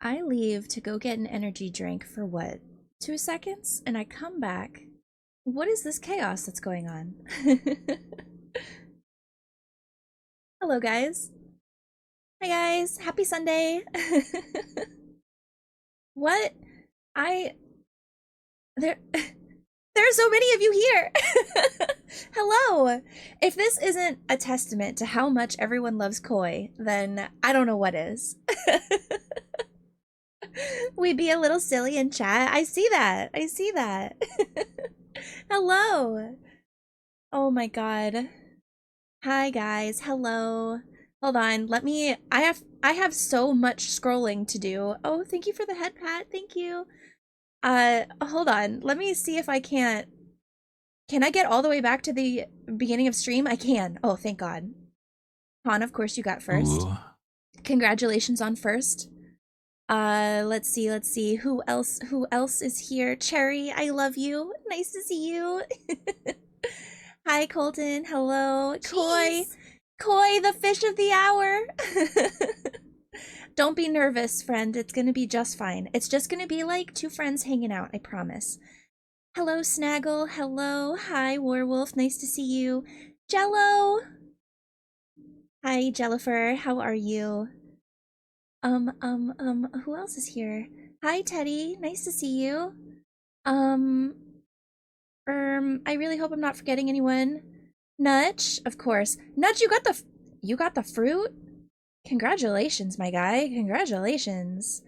I leave to go get an energy drink for what? 2 seconds? And I come back. What is this chaos that's going on? Hello, guys. Hi, guys. Happy Sunday. What? I. There. There are so many of you here. Hello. If this isn't a testament to how much everyone loves Koi, then I don't know what is. We be a little silly in chat. I see that. I see that. Hello. Oh my god. Hi guys. Hello. Hold on. Let me I have so much scrolling to do. Oh, thank you for the head pat. Thank you. Hold on. Let me see if I can't. Can I get all the way back to the beginning of stream? I can. Oh, thank God. Han, of course you got first. Ooh. Congratulations on first. Let's see. Who else is here? Cherry, I love you. Nice to see you. Hi, Colton. Hello. Koi. Koi, the fish of the hour. Don't be nervous, friend. It's gonna be just fine. It's just gonna be like two friends hanging out, I promise. Hello, Snaggle. Hello. Hi, Warwolf. Nice to see you. Jello. Hi, Jellifer. How are you? Who else is here? Hi, Teddy. Nice to see you. Um, I really hope I'm not forgetting anyone. Nudge, of course. Nudge, you got the fruit? Congratulations, my guy. Congratulations.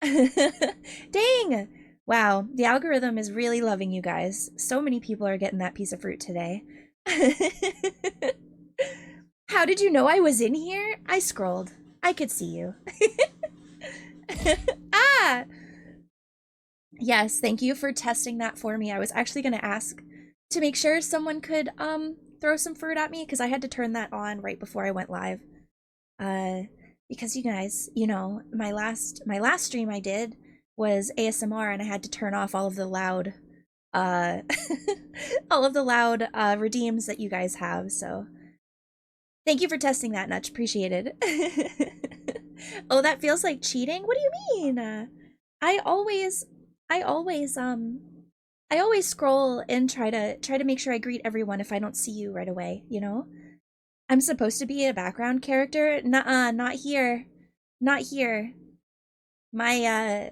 Dang! Wow, the algorithm is really loving you guys. So many people are getting that piece of fruit today. How did you know I was in here? I scrolled. I could see you. Ah! Yes, thank you for testing that for me. I was actually going to ask to make sure someone could throw some fruit at me because I had to turn that on right before I went live. Because you guys, you know, my last stream I did was ASMR and I had to turn off all of the loud uh all of the loud redeems that you guys have. So thank you for testing that, Nutch. Appreciated. Oh, that feels like cheating? What do you mean? I always I always I always scroll and try to make sure I greet everyone if I don't see you right away, you know? I'm supposed to be a background character? Nuh-uh, not here. Not here. I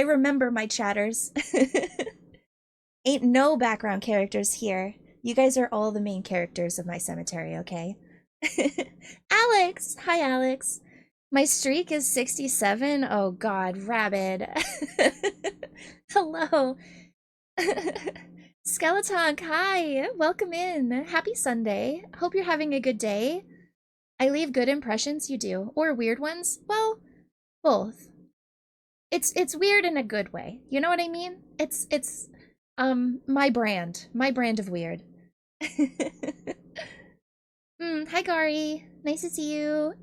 remember my chatters. Ain't no background characters here. You guys are all the main characters of my cemetery, okay? Alex! Hi, Alex. My streak is 67. Oh god, rabid. Hello. Skeleton, hi. Welcome in. Happy Sunday. Hope you're having a good day. I leave good impressions, you do. Or weird ones? Well, both. It's weird in a good way. You know what I mean? It's my brand. My brand of weird. Hi Gari. Nice to see you.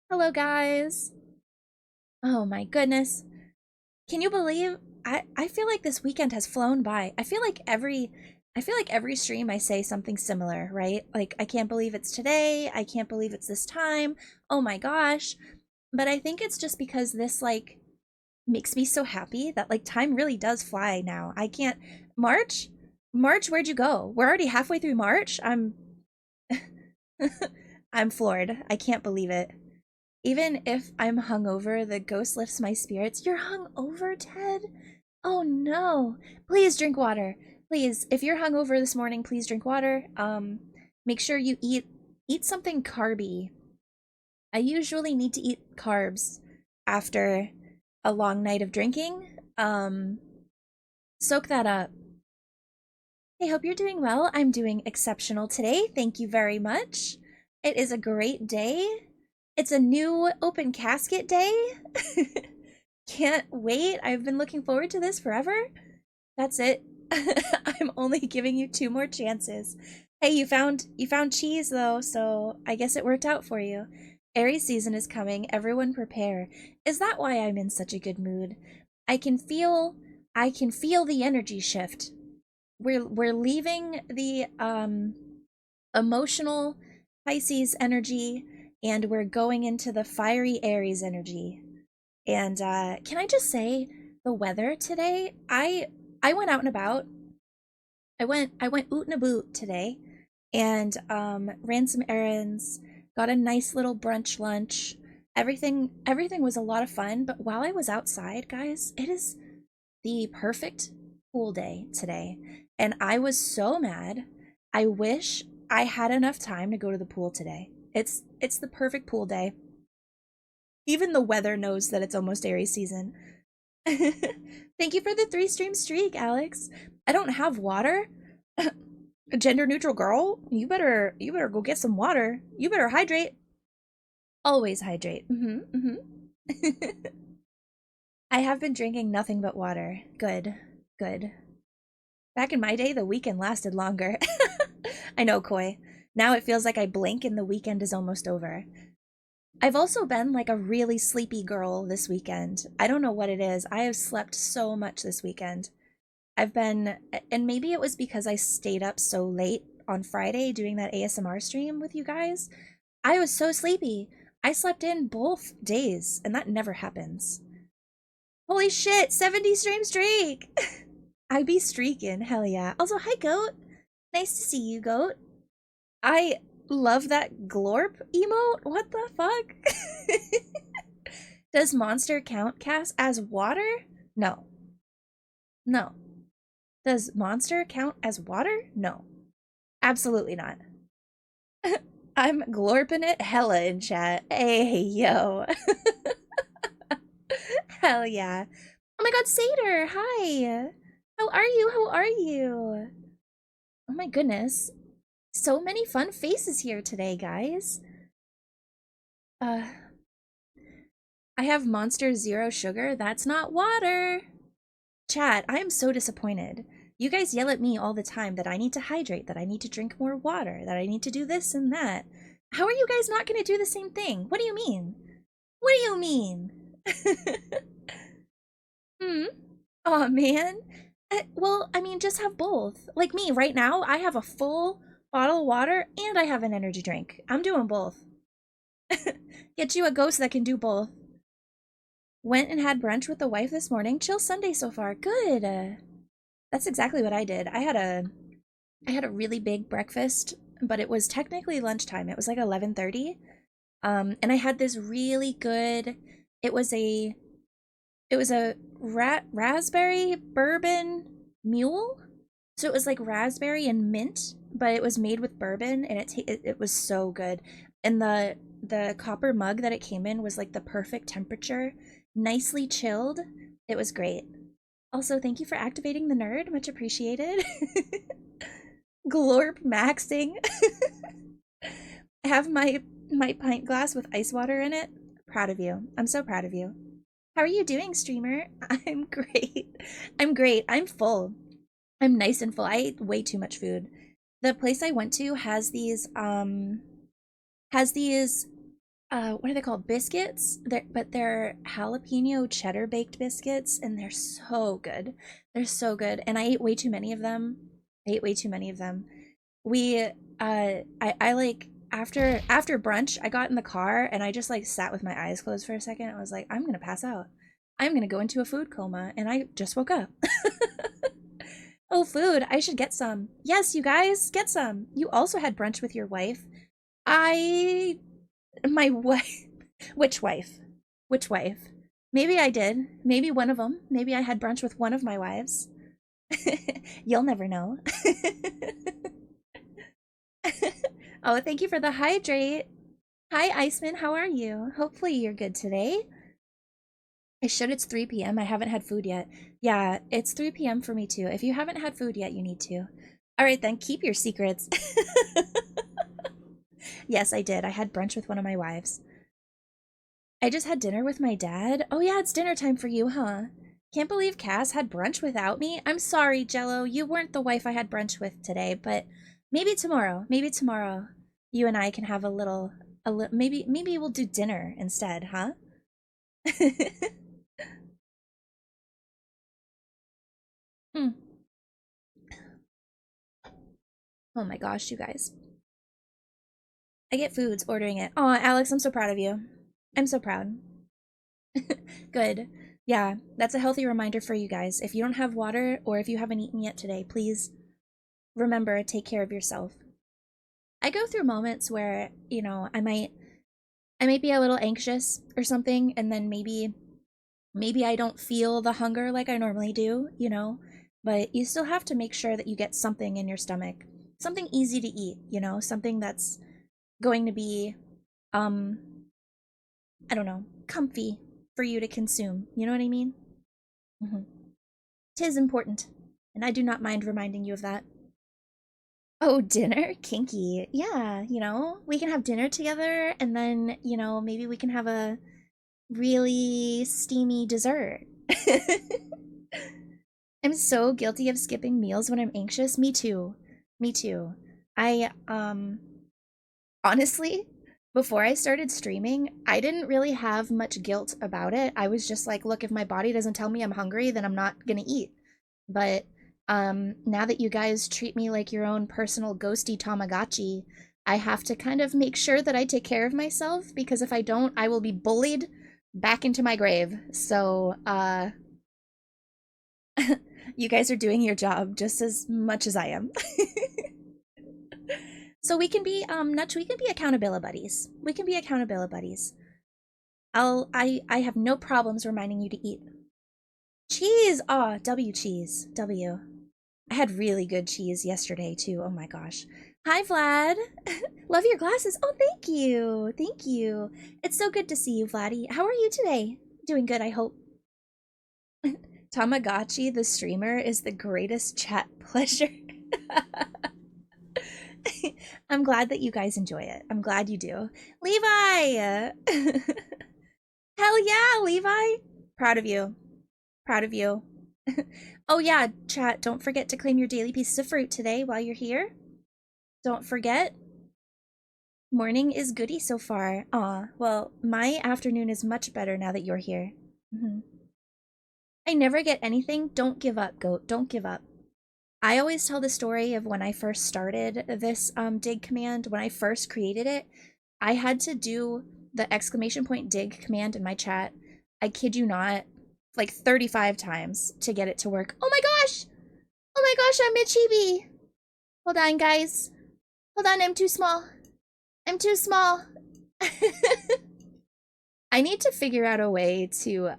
Hello guys. Oh my goodness. Can you believe I feel like this weekend has flown by. I feel like every stream I say something similar, right? Like I can't believe it's today. I can't believe it's this time. Oh my gosh. But I think it's just because this like makes me so happy that like time really does fly now. I can't March? March, where'd you go? We're already halfway through March. I'm floored. I can't believe it. Even if I'm hungover, the ghost lifts my spirits. You're hungover, Ted? Oh no. Please drink water. Please, if you're hungover this morning, please drink water. Make sure you eat something carby. I usually need to eat carbs after a long night of drinking. Soak that up. I hope you're doing well. I'm doing exceptional today. Thank you very much. It is a great day. It's a new open casket day. Can't wait. I've been looking forward to this forever. That's it. I'm only giving you 2 more chances. Hey, you found cheese though, so I guess it worked out for you. Aries season is coming. Everyone prepare. Is that why I'm in such a good mood? I can feel the energy shift. We're leaving the emotional Pisces energy and we're going into the fiery Aries energy. And can I just say the weather today? I went out and about. I went oot and a boot today and ran some errands, got a nice little brunch lunch. Everything was a lot of fun, but while I was outside, guys, it is the perfect pool day today. And I was so mad. I wish I had enough time to go to the pool today. It's the perfect pool day. Even the weather knows that it's almost Aries season. Thank you for the 3 stream streak, Alex. I don't have water. A gender neutral girl, you better go get some water. You better hydrate. Always hydrate. I have been drinking nothing but water. Good. Good. Back in my day, the weekend lasted longer. I know, Koi. Now it feels like I blink and the weekend is almost over. I've also been like a really sleepy girl this weekend. I don't know what it is. I have slept so much this weekend. I've been, and maybe it was because I stayed up so late on Friday doing that ASMR stream with you guys. I was so sleepy. I slept in both days, and that never happens. Holy shit, 70 stream streak! I be streaking, hell yeah. Also, hi, Goat. Nice to see you, Goat. I love that glorp emote. What the fuck? Does Monster count Cass as water? No. No. Does Monster count as water? No. Absolutely not. I'm glorping it hella in chat. Hey, yo. Hell yeah. Oh my god, Satyr, hi. How are you? How are you? Oh my goodness. So many fun faces here today, guys. Uh, I have Monster Zero Sugar. That's not water. Chat, I am so disappointed. You guys yell at me all the time that I need to hydrate, that I need to drink more water, that I need to do this and that. How are you guys not going to do the same thing? What do you mean? What do you mean? Hmm? Oh man. Well, I mean, just have both. Like me, right now, I have a full bottle of water and I have an energy drink. I'm doing both. Get you a ghost that can do both. Went and had brunch with the wife this morning. Chill Sunday so far. Good. That's exactly what I did. I had a really big breakfast, but it was technically lunchtime. It was like 11:30. And I had this really good. It was a raspberry bourbon mule. So it was like raspberry and mint, but it was made with bourbon, and it was so good. And the copper mug that it came in was like the perfect temperature, nicely chilled. It was great. Also, thank you for activating the nerd. Much appreciated. Glorp maxing. I have my pint glass with ice water in it. Proud of you. I'm so proud of you. How are you doing, streamer? I'm great. I'm great. I'm full. I'm nice and full. I ate way too much food. The place I went to has these what are they called? Biscuits. They're jalapeno cheddar baked biscuits and they're so good. They're so good. And I ate way too many of them. I ate way too many of them. We I like after brunch, I got in the car and I just like sat with my eyes closed for a second. I was like, I'm gonna pass out. I'm gonna go into a food coma, and I just woke up. Oh, food. I should get some. Yes, you guys, get some. You also had brunch with your wife. I my wife. Which wife? Which wife? Maybe I did. Maybe one of them. Maybe I had brunch with one of my wives. You'll never know. Oh, thank you for the hydrate. Hi, Iceman. How are you? Hopefully you're good today. I should. It's 3 p.m. I haven't had food yet. Yeah, it's 3 p.m. for me too. If you haven't had food yet, you need to. All right, then keep your secrets. Yes, I did. I had brunch with one of my wives. I just had dinner with my dad. Oh yeah, it's dinner time for you, huh? Can't believe Cass had brunch without me. I'm sorry, Jello. You weren't the wife I had brunch with today, but maybe tomorrow. Maybe tomorrow you and I can have maybe we'll do dinner instead, huh? Hmm. Oh my gosh, you guys. I get foods ordering it. Oh, Alex, I'm so proud of you. I'm so proud. Good. Yeah, that's a healthy reminder for you guys. If you don't have water or if you haven't eaten yet today, please remember, take care of yourself. I go through moments where, I might be a little anxious or something, and then maybe I don't feel the hunger like I normally do. But you still have to make sure that you get something in your stomach. Something easy to eat, something that's going to be um I don't know, comfy for you to consume. You know what I mean? Mm-hmm. Tis important, and I do not mind reminding you of that. Oh, dinner? Kinky. Yeah, we can have dinner together and then, maybe we can have a really steamy dessert. I'm so guilty of skipping meals when I'm anxious. Me too. Me too. I honestly, before I started streaming, I didn't really have much guilt about it. I was just like, look, if my body doesn't tell me I'm hungry, then I'm not gonna eat. But now that you guys treat me like your own personal ghosty Tamagotchi, I have to kind of make sure that I take care of myself because if I don't, I will be bullied back into my grave. So, you guys are doing your job just as much as I am. So we can be Nutch, we can be accountability buddies. We can be accountability buddies. I have no problems reminding you to eat. Cheese! Ah, W cheese. W. I had really good cheese yesterday too. Oh my gosh. Hi Vlad. Love your glasses. Oh, thank you. Thank you. It's so good to see you, Vladdy. How are you today? Doing good, I hope. Tamagotchi, the streamer, is the greatest chat pleasure. I'm glad that you guys enjoy it. I'm glad you do. Levi! Hell yeah, Levi! Proud of you. Proud of you. Oh yeah, chat, don't forget to claim your daily pieces of fruit today while you're here. Don't forget. Morning is goody so far. Aw, well, my afternoon is much better now that you're here. Mhm. I never get anything. Don't give up, goat. Don't give up. I always tell the story of when I first started this dig command. When I first created it, I had to do the exclamation point dig command in my chat. I kid you not, like 35 times to get it to work. Oh my gosh! Oh my gosh, I'm Michibi! Hold on, guys. Hold on, I'm too small. I'm too small. I need to figure out a way to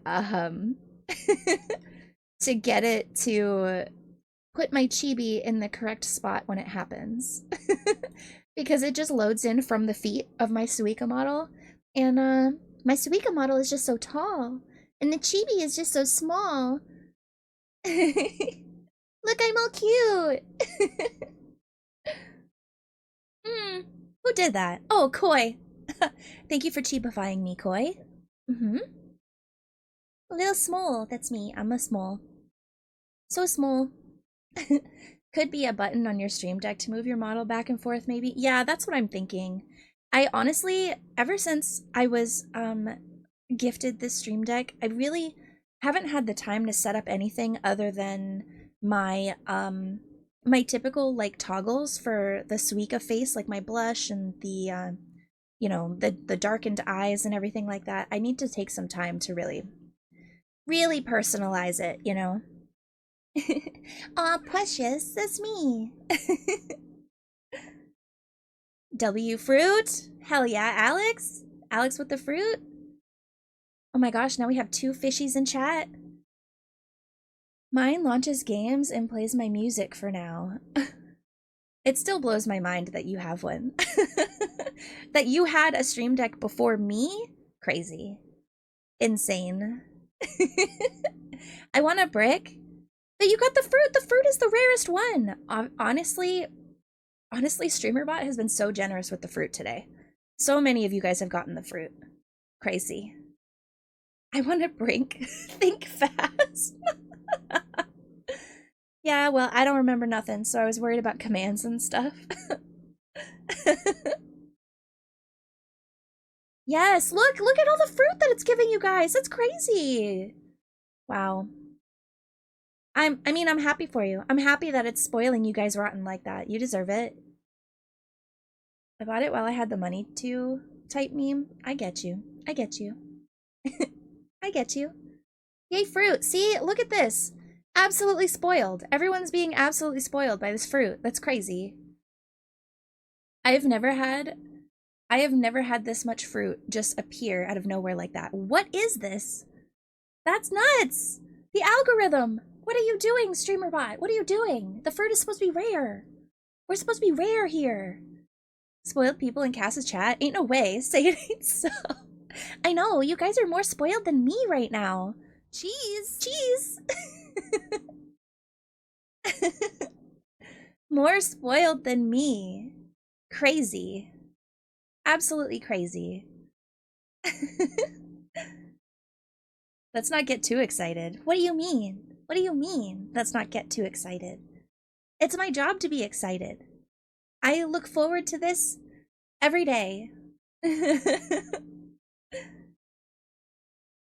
to get it to put my chibi in the correct spot when it happens. Because it just loads in from the feet of my Suika model. And my Suika model is just so tall. And the chibi is just so small. Look, I'm all cute. Who did that? Oh, Koi. Thank you for chibifying me, Koi. Mm-hmm. Little small. That's me. I'm a small. So small. Could be a button on your stream deck to move your model back and forth, maybe. Yeah, that's what I'm thinking. I honestly, ever since I was gifted this stream deck, I really haven't had the time to set up anything other than my my typical like toggles for the Suika face, like my blush and the the darkened eyes and everything like that. I need to take some time to really personalize it. Aw, precious, that's me. W fruit? Hell yeah, Alex? Alex with the fruit? Oh my gosh, now we have two fishies in chat. Mine launches games and plays my music for now. It still blows my mind that you have one. That you had a stream deck before me? Crazy. Insane. I want a brick. But you got the fruit. The fruit is the rarest one. Honestly, StreamerBot has been so generous with the fruit today. So many of you guys have gotten the fruit. Crazy. I want to brink. Think fast. Yeah, well, I don't remember nothing, so I was worried about commands and stuff. Yes, look at all the fruit that it's giving you guys. That's crazy. Wow. I'm happy for you. I'm happy that it's spoiling you guys rotten like that. You deserve it. I bought it while I had the money to type meme. I get you. I get you. I I get you. Yay, fruit. See, look at this. Absolutely spoiled. Everyone's being absolutely spoiled by this fruit. That's crazy. I have never had this much fruit just appear out of nowhere like that. What is this? That's nuts. The algorithm. What are you doing, StreamerBot? What are you doing? The fruit is supposed to be rare. We're supposed to be rare here. Spoiled people in Cass's chat? Ain't no way. Say it ain't so. I know, you guys are more spoiled than me right now. Cheese. Cheese. More spoiled than me. Crazy. Absolutely crazy. Let's not get too excited. What do you mean? What do you mean? Let's not get too excited. It's my job to be excited. I look forward to this every day.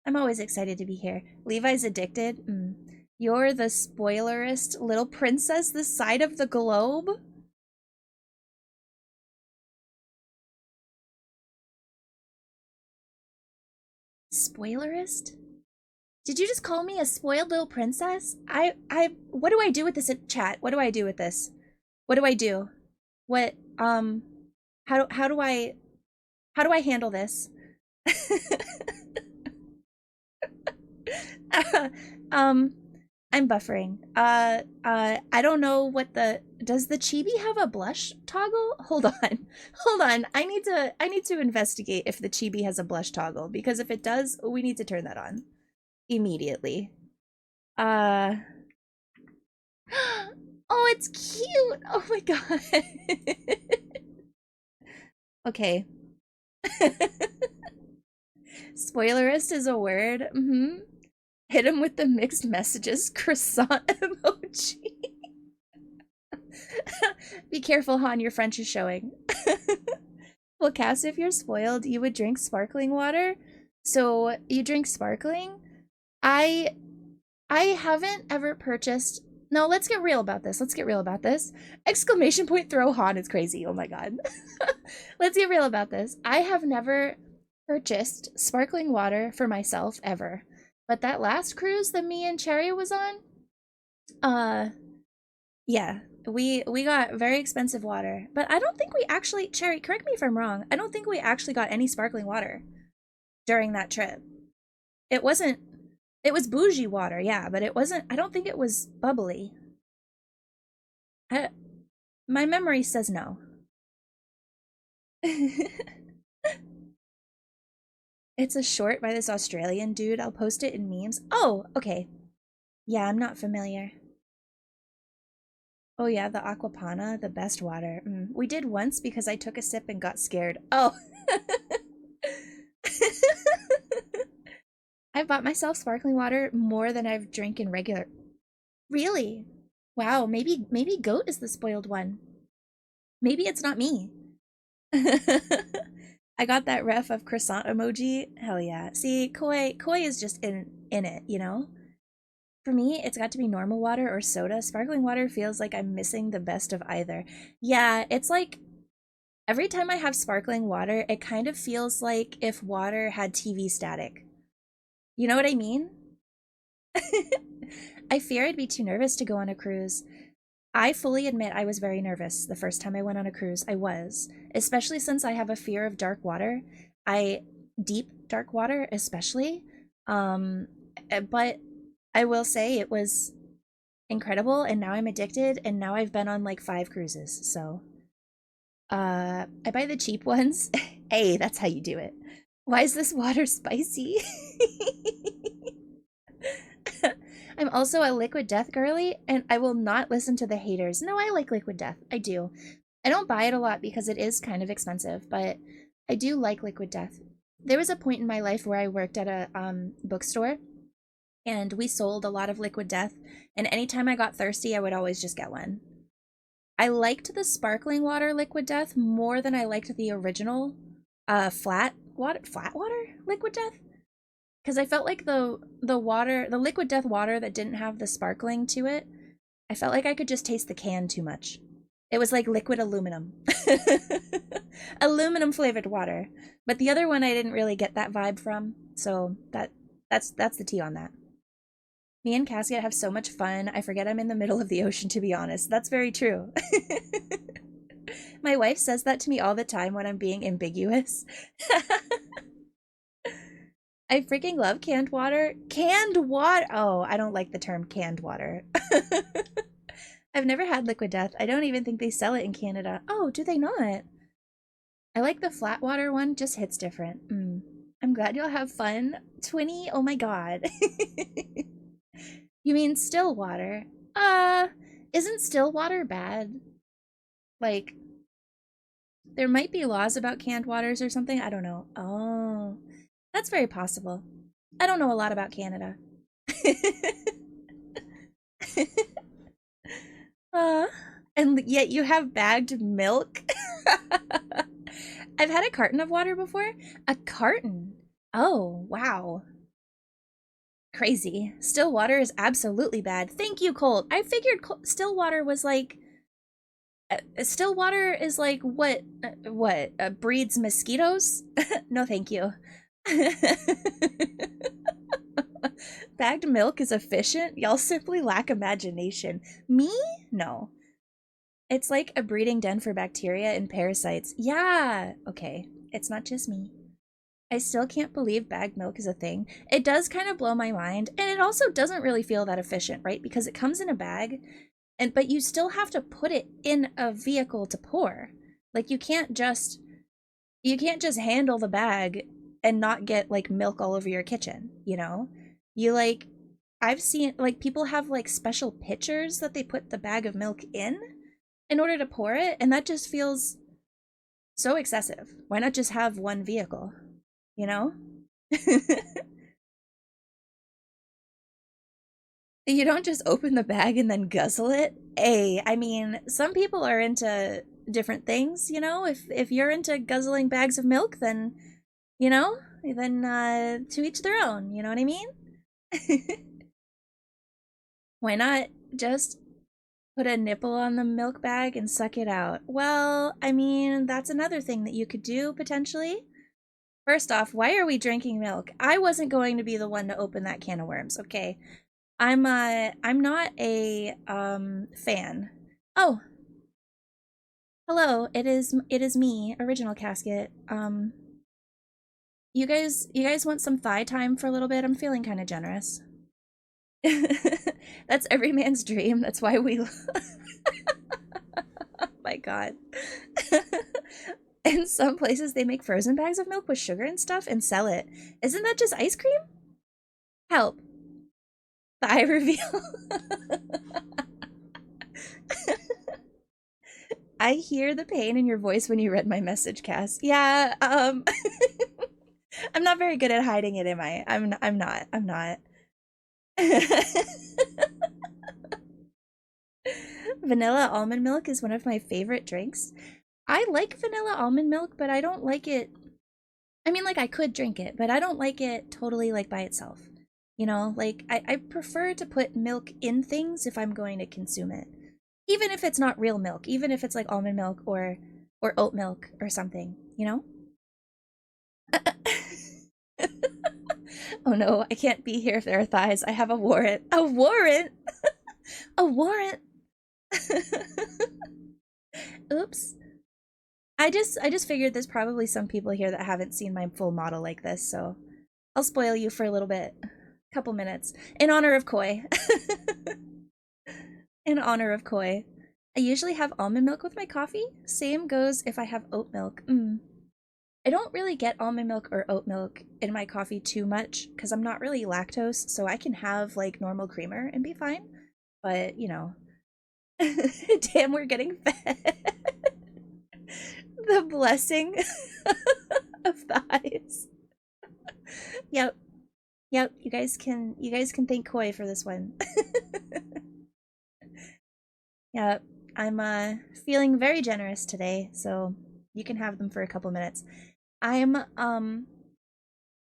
I'm always excited to be here. Levi's addicted. You're the spoilerist little princess this side of the globe? Spoilerist? Did you just call me a spoiled little princess? What do I do with this in chat? What do I do with this? What do I do? What, how do I handle this? I'm buffering. I don't know what does the chibi have a blush toggle? Hold on. Hold on. I need to investigate if the chibi has a blush toggle, because if it does, we need to turn that on immediately. Oh, it's cute. Oh my god. Okay. Spoilerist is a word. Hit him with the mixed messages croissant emoji. Be careful, Han, your French is showing. Well, Cass, if you're spoiled, you would drink sparkling water. So you drink sparkling? I haven't ever purchased. No, let's get real about this. Let's get real about this. Exclamation point throw Han is crazy. Oh my god. Let's get real about this. I have never purchased sparkling water for myself ever. But that last cruise that me and Cherry was on, yeah, we got very expensive water. But I don't think we actually, Cherry, correct me if I'm wrong, I don't think we actually got any sparkling water during that trip. It was bougie water, yeah, but it wasn't, I don't think it was bubbly. My memory says no. It's a short by this Australian dude. I'll post it in memes. Oh, okay. Yeah, I'm not familiar. Oh yeah, the Aquapana, the best water. We did once because I took a sip and got scared. Oh. I've bought myself sparkling water more than I've drank in regular. Really? Wow, maybe Goat is the spoiled one. Maybe it's not me. I got that ref of croissant emoji. Hell yeah. See, Koi is just in it, you know? For me, it's got to be normal water or soda. Sparkling water feels like I'm missing the best of either. Yeah, it's like every time I have sparkling water, it kind of feels like if water had TV static. You know what I mean? I fear I'd be too nervous to go on a cruise. I fully admit I was very nervous the first time I went on a cruise. I was, especially since I have a fear of dark water. Deep dark water especially. But I will say it was incredible, and now I'm addicted, and now I've been on like 5 cruises. So I buy the cheap ones. Hey, that's how you do it. Why is this water spicy? I'm also a Liquid Death girly, and I will not listen to the haters. No, I like Liquid Death. I do. I don't buy it a lot because it is kind of expensive, but I do like Liquid Death. There was a point in my life where I worked at a bookstore, and we sold a lot of Liquid Death, and anytime I got thirsty, I would always just get one. I liked the sparkling water Liquid Death more than I liked the original flat water Liquid Death. Because I felt like the Liquid Death water that didn't have the sparkling to it, I felt like I could just taste the can too much. It was like liquid aluminum. Aluminum flavored water. But the other one I didn't really get that vibe from, so that That's the tea on that. Me and Casket have so much fun. I forget I'm in the middle of the ocean, to be honest. That's very true. My wife says that to me all the time when I'm being ambiguous. I freaking love canned water. Canned water! Oh, I don't like the term canned water. I've never had Liquid Death. I don't even think they sell it in Canada. Oh, do they not? I like the flat water one, just hits different. I'm glad you'll have fun. Twinny, oh my god. You mean still water? Isn't still water bad? Like, there might be laws about canned waters or something. I don't know. Oh, that's very possible. I don't know a lot about Canada. uh, and yet you have bagged milk? I've had a carton of water before. A carton? Oh, wow. Crazy. Still water is absolutely bad. Thank you, Colt. I figured still water was like... still water is like what breeds mosquitoes? No, thank you. Bagged milk is efficient? Y'all simply lack imagination. Me? No. It's like a breeding den for bacteria and parasites. Yeah! Okay, it's not just me. I still can't believe bagged milk is a thing. It does kind of blow my mind, and it also doesn't really feel that efficient, right? Because it comes in a bag, but you still have to put it in a vehicle to pour. Like, you can't just handle the bag and not get, like, milk all over your kitchen, you know? You, like, I've seen, like, people have, like, special pitchers that they put the bag of milk in order to pour it, and that just feels so excessive. Why not just have one vehicle, you know? You don't just open the bag and then guzzle it. Hey, I mean, some people are into different things, you know? If you're into guzzling bags of milk, then, you know, then to each their own, you know what I mean? Why not just put a nipple on the milk bag and suck it out? Well, I mean, that's another thing that you could do, potentially. First off, why are we drinking milk? I wasn't going to be the one to open that can of worms, okay? I'm not a fan. Oh, hello. It is me, Original Casket. You guys want some thigh time for a little bit? I'm feeling kind of generous. That's every man's dream. That's why we Oh my god. In some places they make frozen bags of milk with sugar and stuff and sell it. Isn't that just ice cream? Help. Thigh reveal. I hear the pain in your voice when you read my message, Cass. Yeah, I'm not very good at hiding it, am I? I'm not. Vanilla almond milk is one of my favorite drinks. I like vanilla almond milk, but I don't like it. I mean, like, I could drink it, but I don't like it totally, like, by itself. You know, like, I prefer to put milk in things if I'm going to consume it. Even if it's not real milk, even if it's like almond milk or oat milk or something, you know? Oh no, I can't be here if there are thighs. I have a warrant. A warrant? A warrant? Oops. I just figured there's probably some people here that haven't seen my full model like this, so I'll spoil you for a little bit. Couple minutes. In honor of Koi. In honor of Koi. I usually have almond milk with my coffee. Same goes if I have oat milk. I don't really get almond milk or oat milk in my coffee too much because I'm not really lactose, so I can have like normal creamer and be fine. But, you know. Damn, we're getting fed. The blessing of thighs. Yep. Yep, you guys can thank Koi for this one. Yeah, I'm feeling very generous today, so you can have them for a couple minutes. I'm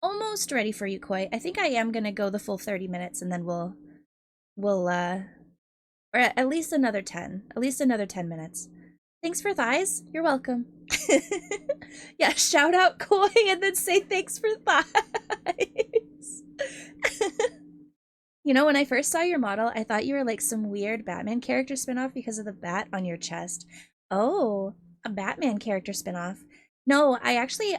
almost ready for you, Koi. I think I am gonna go the full 30 minutes and then we'll or at least another 10. At least another 10 minutes. Thanks for thighs. You're welcome. Yeah, shout out Koi and then say thanks for thighs. You know, when I first saw your model, I thought you were like some weird Batman character spinoff because of the bat on your chest. Oh, a Batman character spinoff. No, I actually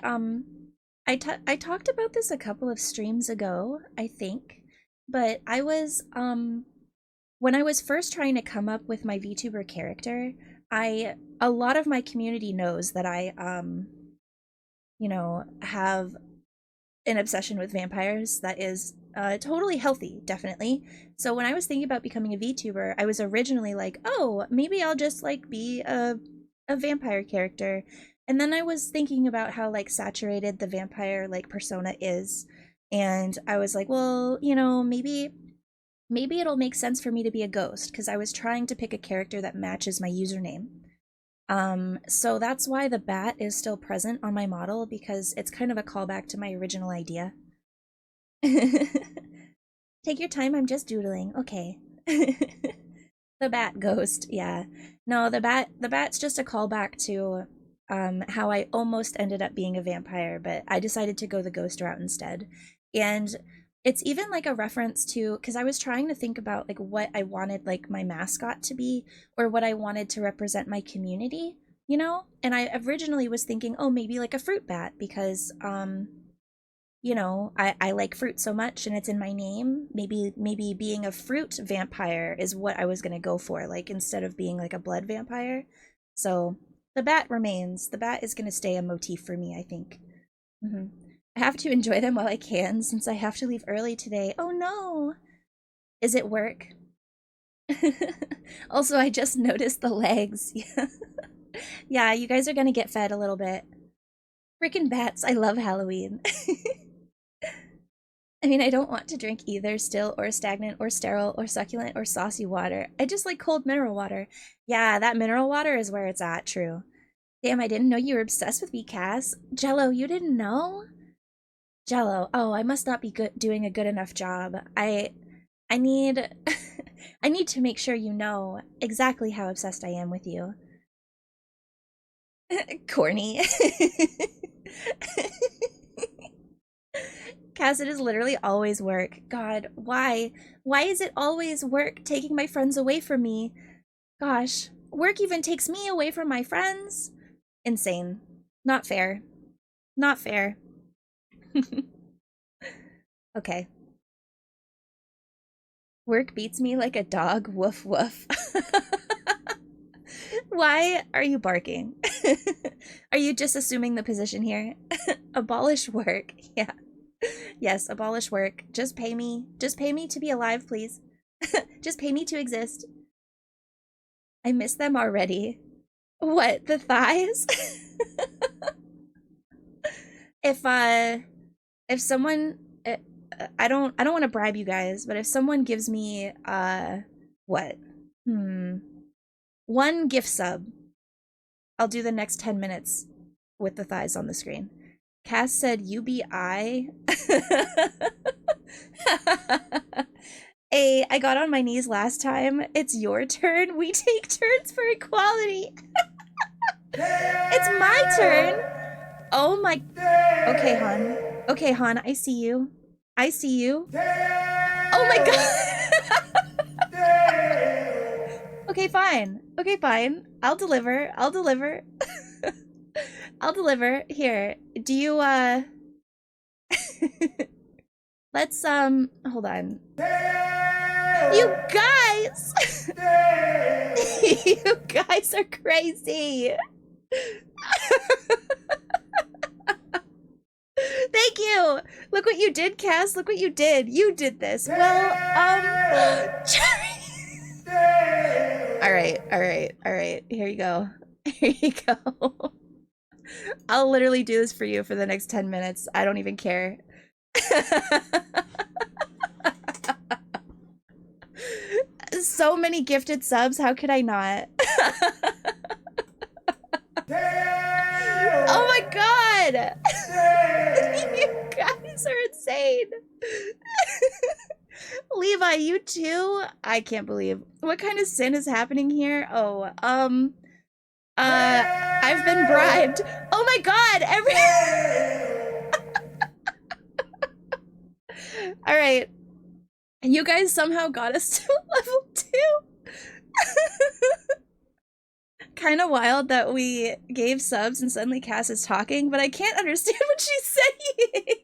I talked about this a couple of streams ago, I think. But I was when I was first trying to come up with my VTuber character, a lot of my community knows that I you know, have an obsession with vampires that is totally healthy, definitely. So when I was thinking about becoming a VTuber, I was originally like, oh, maybe I'll just like be a vampire character. And then I was thinking about how like saturated the vampire like persona is. And I was like, well, you know, maybe it'll make sense for me to be a ghost because I was trying to pick a character that matches my username. So that's why the bat is still present on my model because it's kind of a callback to my original idea. Take your time, I'm just doodling. Okay. The bat ghost, yeah. No, the bat's just a callback to how I almost ended up being a vampire, but I decided to go the ghost route instead. And it's even like a reference to because I was trying to think about like what I wanted like my mascot to be or what I wanted to represent my community, you know? And I originally was thinking, oh, maybe like a fruit bat because you know, I like fruit so much and it's in my name. Maybe being a fruit vampire is what I was gonna go for, like instead of being like a blood vampire. So the bat remains. The bat is gonna stay a motif for me, I think. Hmm. I have to enjoy them while I can since I have to leave early today. Oh no! Is it work? Also, I just noticed the legs. Yeah. Yeah, you guys are gonna get fed a little bit. Freaking bats, I love Halloween. I mean, I don't want to drink either still or stagnant or sterile or succulent or saucy water. I just like cold mineral water. Yeah, that mineral water is where it's at, true. Damn, I didn't know you were obsessed with me, Cass. Jello, you didn't know? Jello, oh, I must not be doing a good enough job. I need I need to make sure you know exactly how obsessed I am with you. Corny. Cass, it is literally always work. God, why? Why is it always work taking my friends away from me? Gosh, work even takes me away from my friends? Insane. Not fair. Not fair. Okay. Work beats me like a dog. Woof woof. Why are you barking? Are you just assuming the position here? Abolish work. Yeah. Yes, abolish work. Just pay me. Just pay me to be alive, please. Just pay me to exist. I miss them already. What, the thighs? if if someone I don't want to bribe you guys, but if someone gives me what? Hmm. One gift sub, I'll do the next 10 minutes with the thighs on the screen. Cass said UBI. Hey, I got on my knees last time. It's your turn. We take turns for equality. It's my turn. Oh my. Okay, Han. Okay, Han, I see you. I see you. Oh my god. Okay, fine. Okay, fine. I'll deliver. I'll deliver. I'll deliver. Here. Do you let's hold on. You guys. You guys are crazy. Thank you. Look what you did, Cass. Look what you did. You did this. Well, all right. Here you go. Here you go. I'll literally do this for you for the next 10 minutes. I don't even care. So many gifted subs. How could I not? Oh my god! You guys are insane. Levi, you too? I can't believe. What kind of sin is happening here? Oh, I've been bribed. Oh my god, All right. And you guys somehow got us to level 2. Kind of wild that we gave subs and suddenly Cass is talking, but I can't understand what she's saying.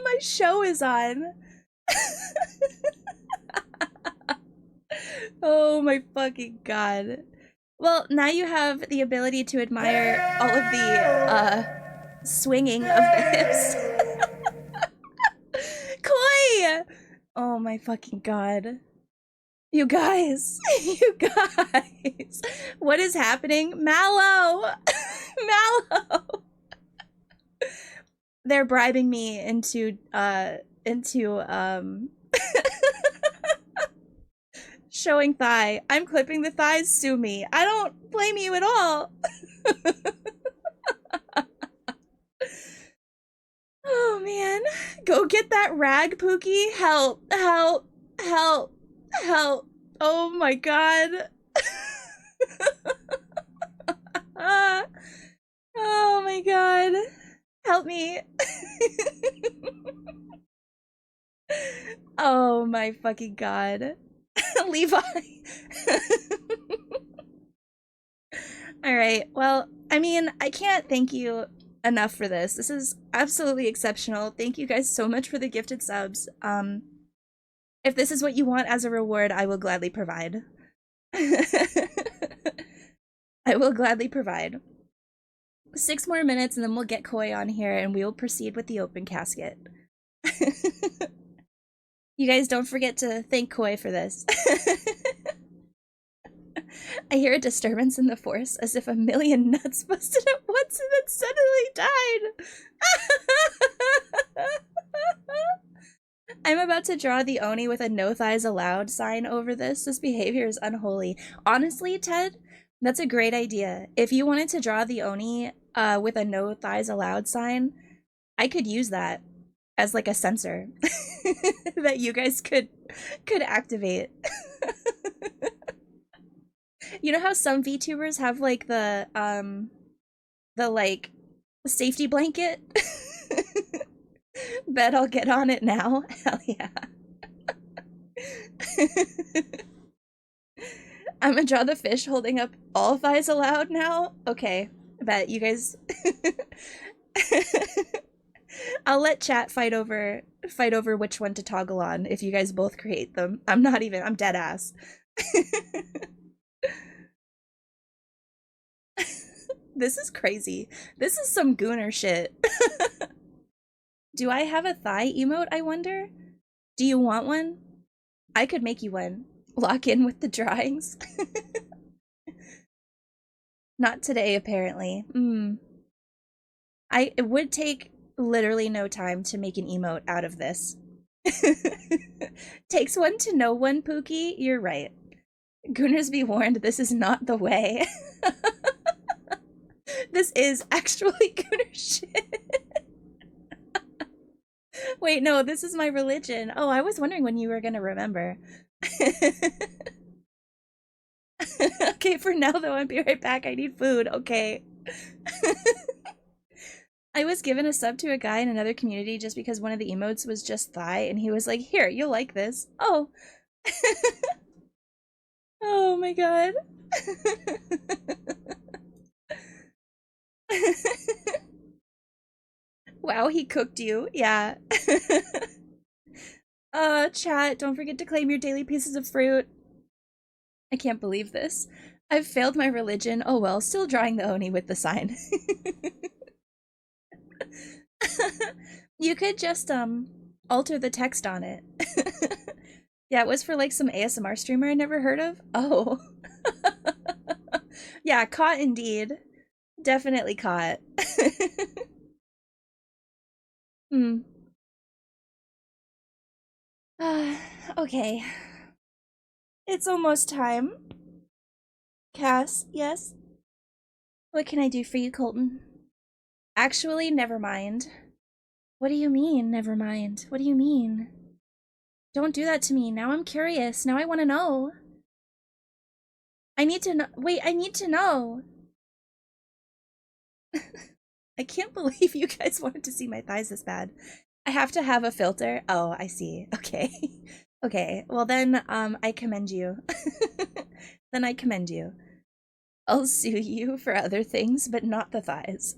My show is on. Oh my fucking god. Well, now you have the ability to admire all of the swinging of the hips. Koi! Oh my fucking god. You guys. You guys. What is happening? Mallow! Mallow! They're bribing me into showing thigh. I'm clipping the thighs, sue me. I don't blame you at all. Oh man. Go get that rag, Pookie. Help, help, help, help. Oh my god. Oh my god. Help me. Oh my fucking god. Levi. Alright, well, I mean, I can't thank you enough for this. This is absolutely exceptional. Thank you guys so much for the gifted subs. If this is what you want as a reward, I will gladly provide. I will gladly provide. 6 more minutes and then we'll get Koi on here and we will proceed with the open casket. You guys don't forget to thank Koi for this. I hear a disturbance in the force as if a million nuts busted at once and then suddenly died. I'm about to draw the Oni with a no thighs allowed sign over this. This behavior is unholy. Honestly, Ted, that's a great idea. If you wanted to draw the Oni with a no thighs allowed sign, I could use that as like a sensor that you guys could activate. You know how some VTubers have like the like safety blanket? Bet I'll get on it now. Hell yeah. I'm gonna draw the fish holding up all thighs allowed now. Okay, bet you guys. I'll let chat fight over which one to toggle on if you guys both create them. I'm dead ass. This is crazy. This is some gooner shit. Do I have a thigh emote, I wonder? Do you want one? I could make you one. Lock in with the drawings. Not today, apparently. It would take literally no time to make an emote out of this. Takes one to know one, Pookie. You're right. Gooners be warned, this is not the way. This is actually gooner shit. Wait, no, this is my religion. Oh, I was wondering when you were gonna remember. Okay, for now though, I'll be right back. I need food. Okay. I was given a sub to a guy in another community just because one of the emotes was just thigh, and he was like, here, you'll like this. Oh. Oh my god. Wow, he cooked you. Yeah. Chat, don't forget to claim your daily pieces of fruit. I can't believe this. I've failed my religion. Oh well, still drawing the Oni with the sign. You could just, alter the text on it. Yeah, it was for like some ASMR streamer I never heard of. Oh. Yeah, caught indeed. Definitely caught. Okay. It's almost time. Cass, yes? What can I do for you, Colton? Actually, never mind. What do you mean, never mind? What do you mean? Don't do that to me. Now I'm curious. Now I want to know. I need to know. Wait, I need to know. I can't believe you guys wanted to see my thighs this bad. I have to have a filter. Oh, I see. Okay. Okay. Well then, I commend you. Then I commend you. I'll sue you for other things, but not the thighs.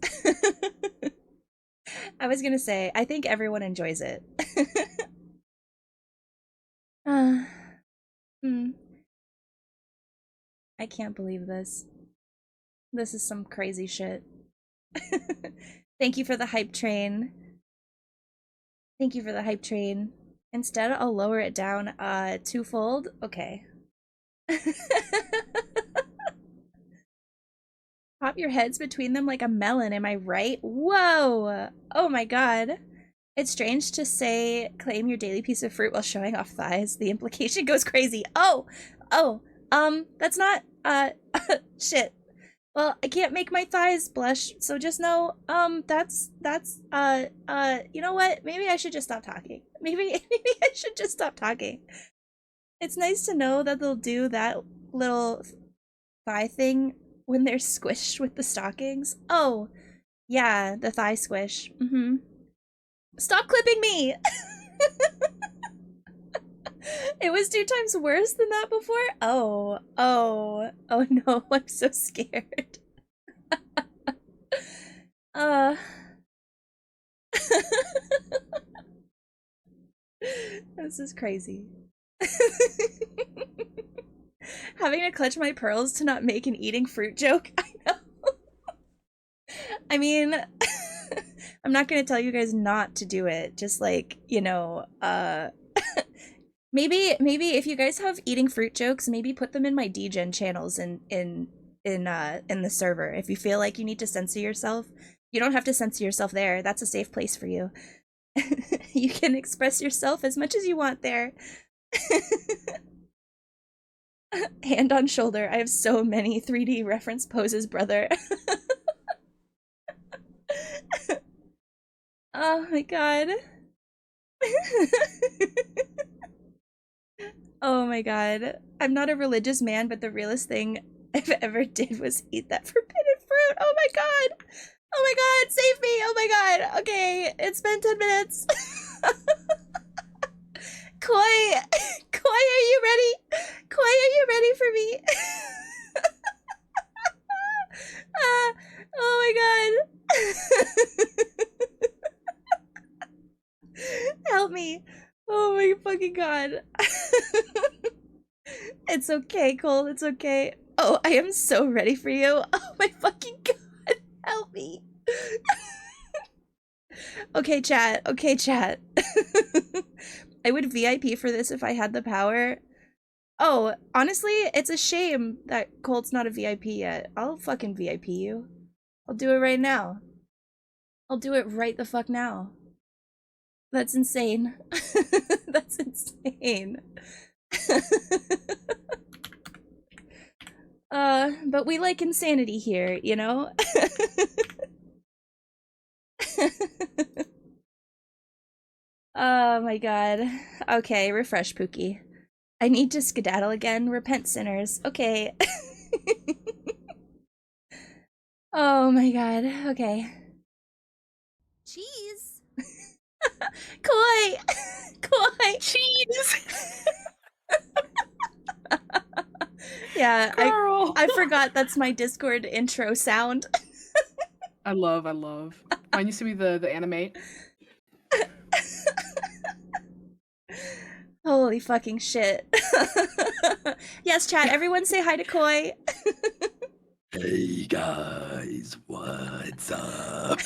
I was gonna say, I think everyone enjoys it. uh, hmm. I can't believe this. This is some crazy shit. Thank you for the hype train. Thank you for the hype train. Instead, I'll lower it down twofold. Okay. Pop your heads between them like a melon, am I right? Whoa! Oh my god. It's strange to say claim your daily piece of fruit while showing off thighs. The implication goes crazy. Oh! Oh! That's not, shit. Well, I can't make my thighs blush, so just know, you know what? Maybe I should just stop talking. Maybe I should just stop talking. It's nice to know that they'll do that little thigh thing when they're squished with the stockings. Oh, yeah, the thigh squish. Mm-hmm. Stop clipping me! It was 2 times worse than that before? Oh no, I'm so scared. This is crazy. Having to clutch my pearls to not make an eating fruit joke. I know. I mean, I'm not gonna tell you guys not to do it. Just like, you know, maybe if you guys have eating fruit jokes, maybe put them in my degen channels in the server. If you feel like you need to censor yourself, you don't have to censor yourself there. That's a safe place for you. You can express yourself as much as you want there. Hand on shoulder. I have so many 3D reference poses, brother. Oh my god. Oh my god. I'm not a religious man, but the realest thing I've ever did was eat that forbidden fruit. Oh my god. Oh my god, save me. Oh my god. Okay, it's been 10 minutes. Koi, are you ready? Koi, are you ready for me? Oh my god. Help me. Oh my fucking god. It's okay, Cole. It's okay. Oh, I am so ready for you. Oh my fucking god. Help me. Okay, chat. Okay, chat. I would VIP for this if I had the power. Oh, honestly, it's a shame that Colt's not a VIP yet. I'll fucking VIP you. I'll do it right now. I'll do it right the fuck now. That's insane. That's insane. But we like insanity here, you know? Oh my god. Okay, refresh, Pookie. I need to skedaddle again. Repent, sinners. Okay. Oh my god. Okay. Cheese. Koi! Koi! Cheese! Yeah, Girl. I forgot that's my Discord intro sound. I love. Mine used to be the animate. Holy fucking shit. Yes, chat, everyone say hi to Koi. Hey guys, what's up?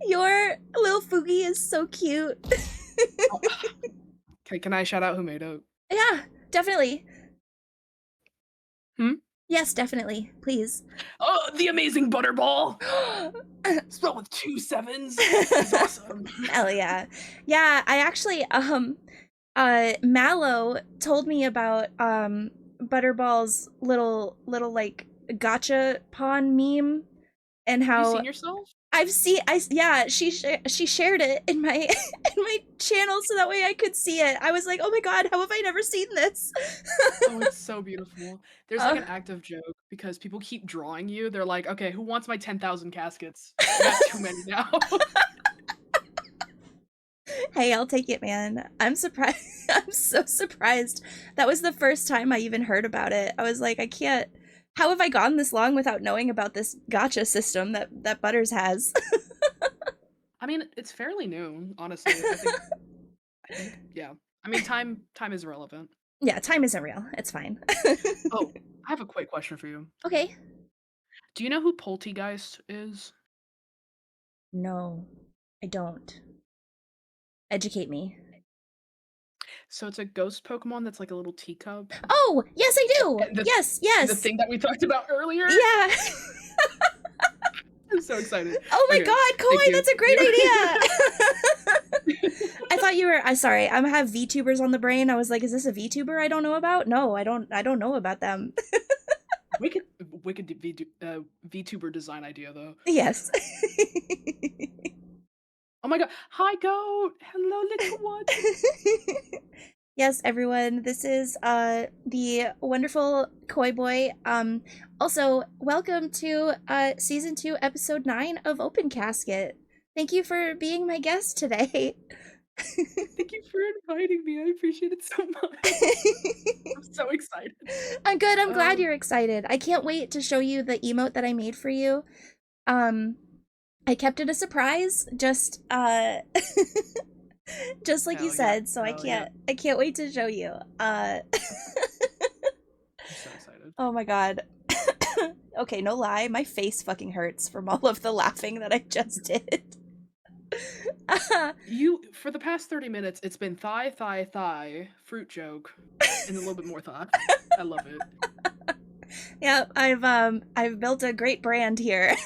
Your little Fugi is so cute. Can I shout out who made it? Yeah, definitely. Hmm? Yes, definitely. Please. Oh, the amazing Butterball! Spelled with 2 7s. It's awesome. Hell yeah. Yeah, I actually, Mallow told me about, Butterball's little, like, gotcha pawn meme and how... Have you seen yourself? yeah, she shared it in my in my channel so that way I could see it. I was like, oh my god, how have I never seen this? Oh, it's so beautiful. There's like an active joke because people keep drawing you. They're like, okay, who wants my 10,000 caskets? I got too many now. Hey, I'll take it, man. I'm surprised. I'm so surprised. That was the first time I even heard about it. I was like, I can't. How have I gone this long without knowing about this gotcha system that Butters has? I mean, it's fairly new, honestly. I think, yeah. I mean, time is relevant. Yeah, time isn't real. It's fine. Oh, I have a quick question for you. Okay. Do you know who Poltegeist is? No, I don't. Educate me. So it's a ghost Pokemon that's like a little teacup. Oh, yes, I do. Yes, yes. The thing that we talked about earlier? Yeah. I'm so excited. Oh my Okay, god, thank Koi, you. that's a great idea. I thought you were. I'm sorry. I have VTubers on the brain. I was like, is this a VTuber I don't know about? No, I don't know about them. Wicked VTuber design idea though. Yes. Oh my god. Hi goat. Hello little one. Yes, everyone. This is the wonderful Koi Boy. Also, welcome to season 2, episode 9 of Open Casket. Thank you for being my guest today. Thank you for inviting me. I appreciate it so much. I'm so excited. I'm good. I'm glad you're excited. I can't wait to show you the emote that I made for you. I kept it a surprise, just just like you said, so I can't wait to show you. I'm so excited. Oh my god. Okay, no lie, my face fucking hurts from all of the laughing that I just did. You for the past 30 minutes, it's been thigh, fruit joke, and a little bit more thigh. I love it. Yeah, I've built a great brand here.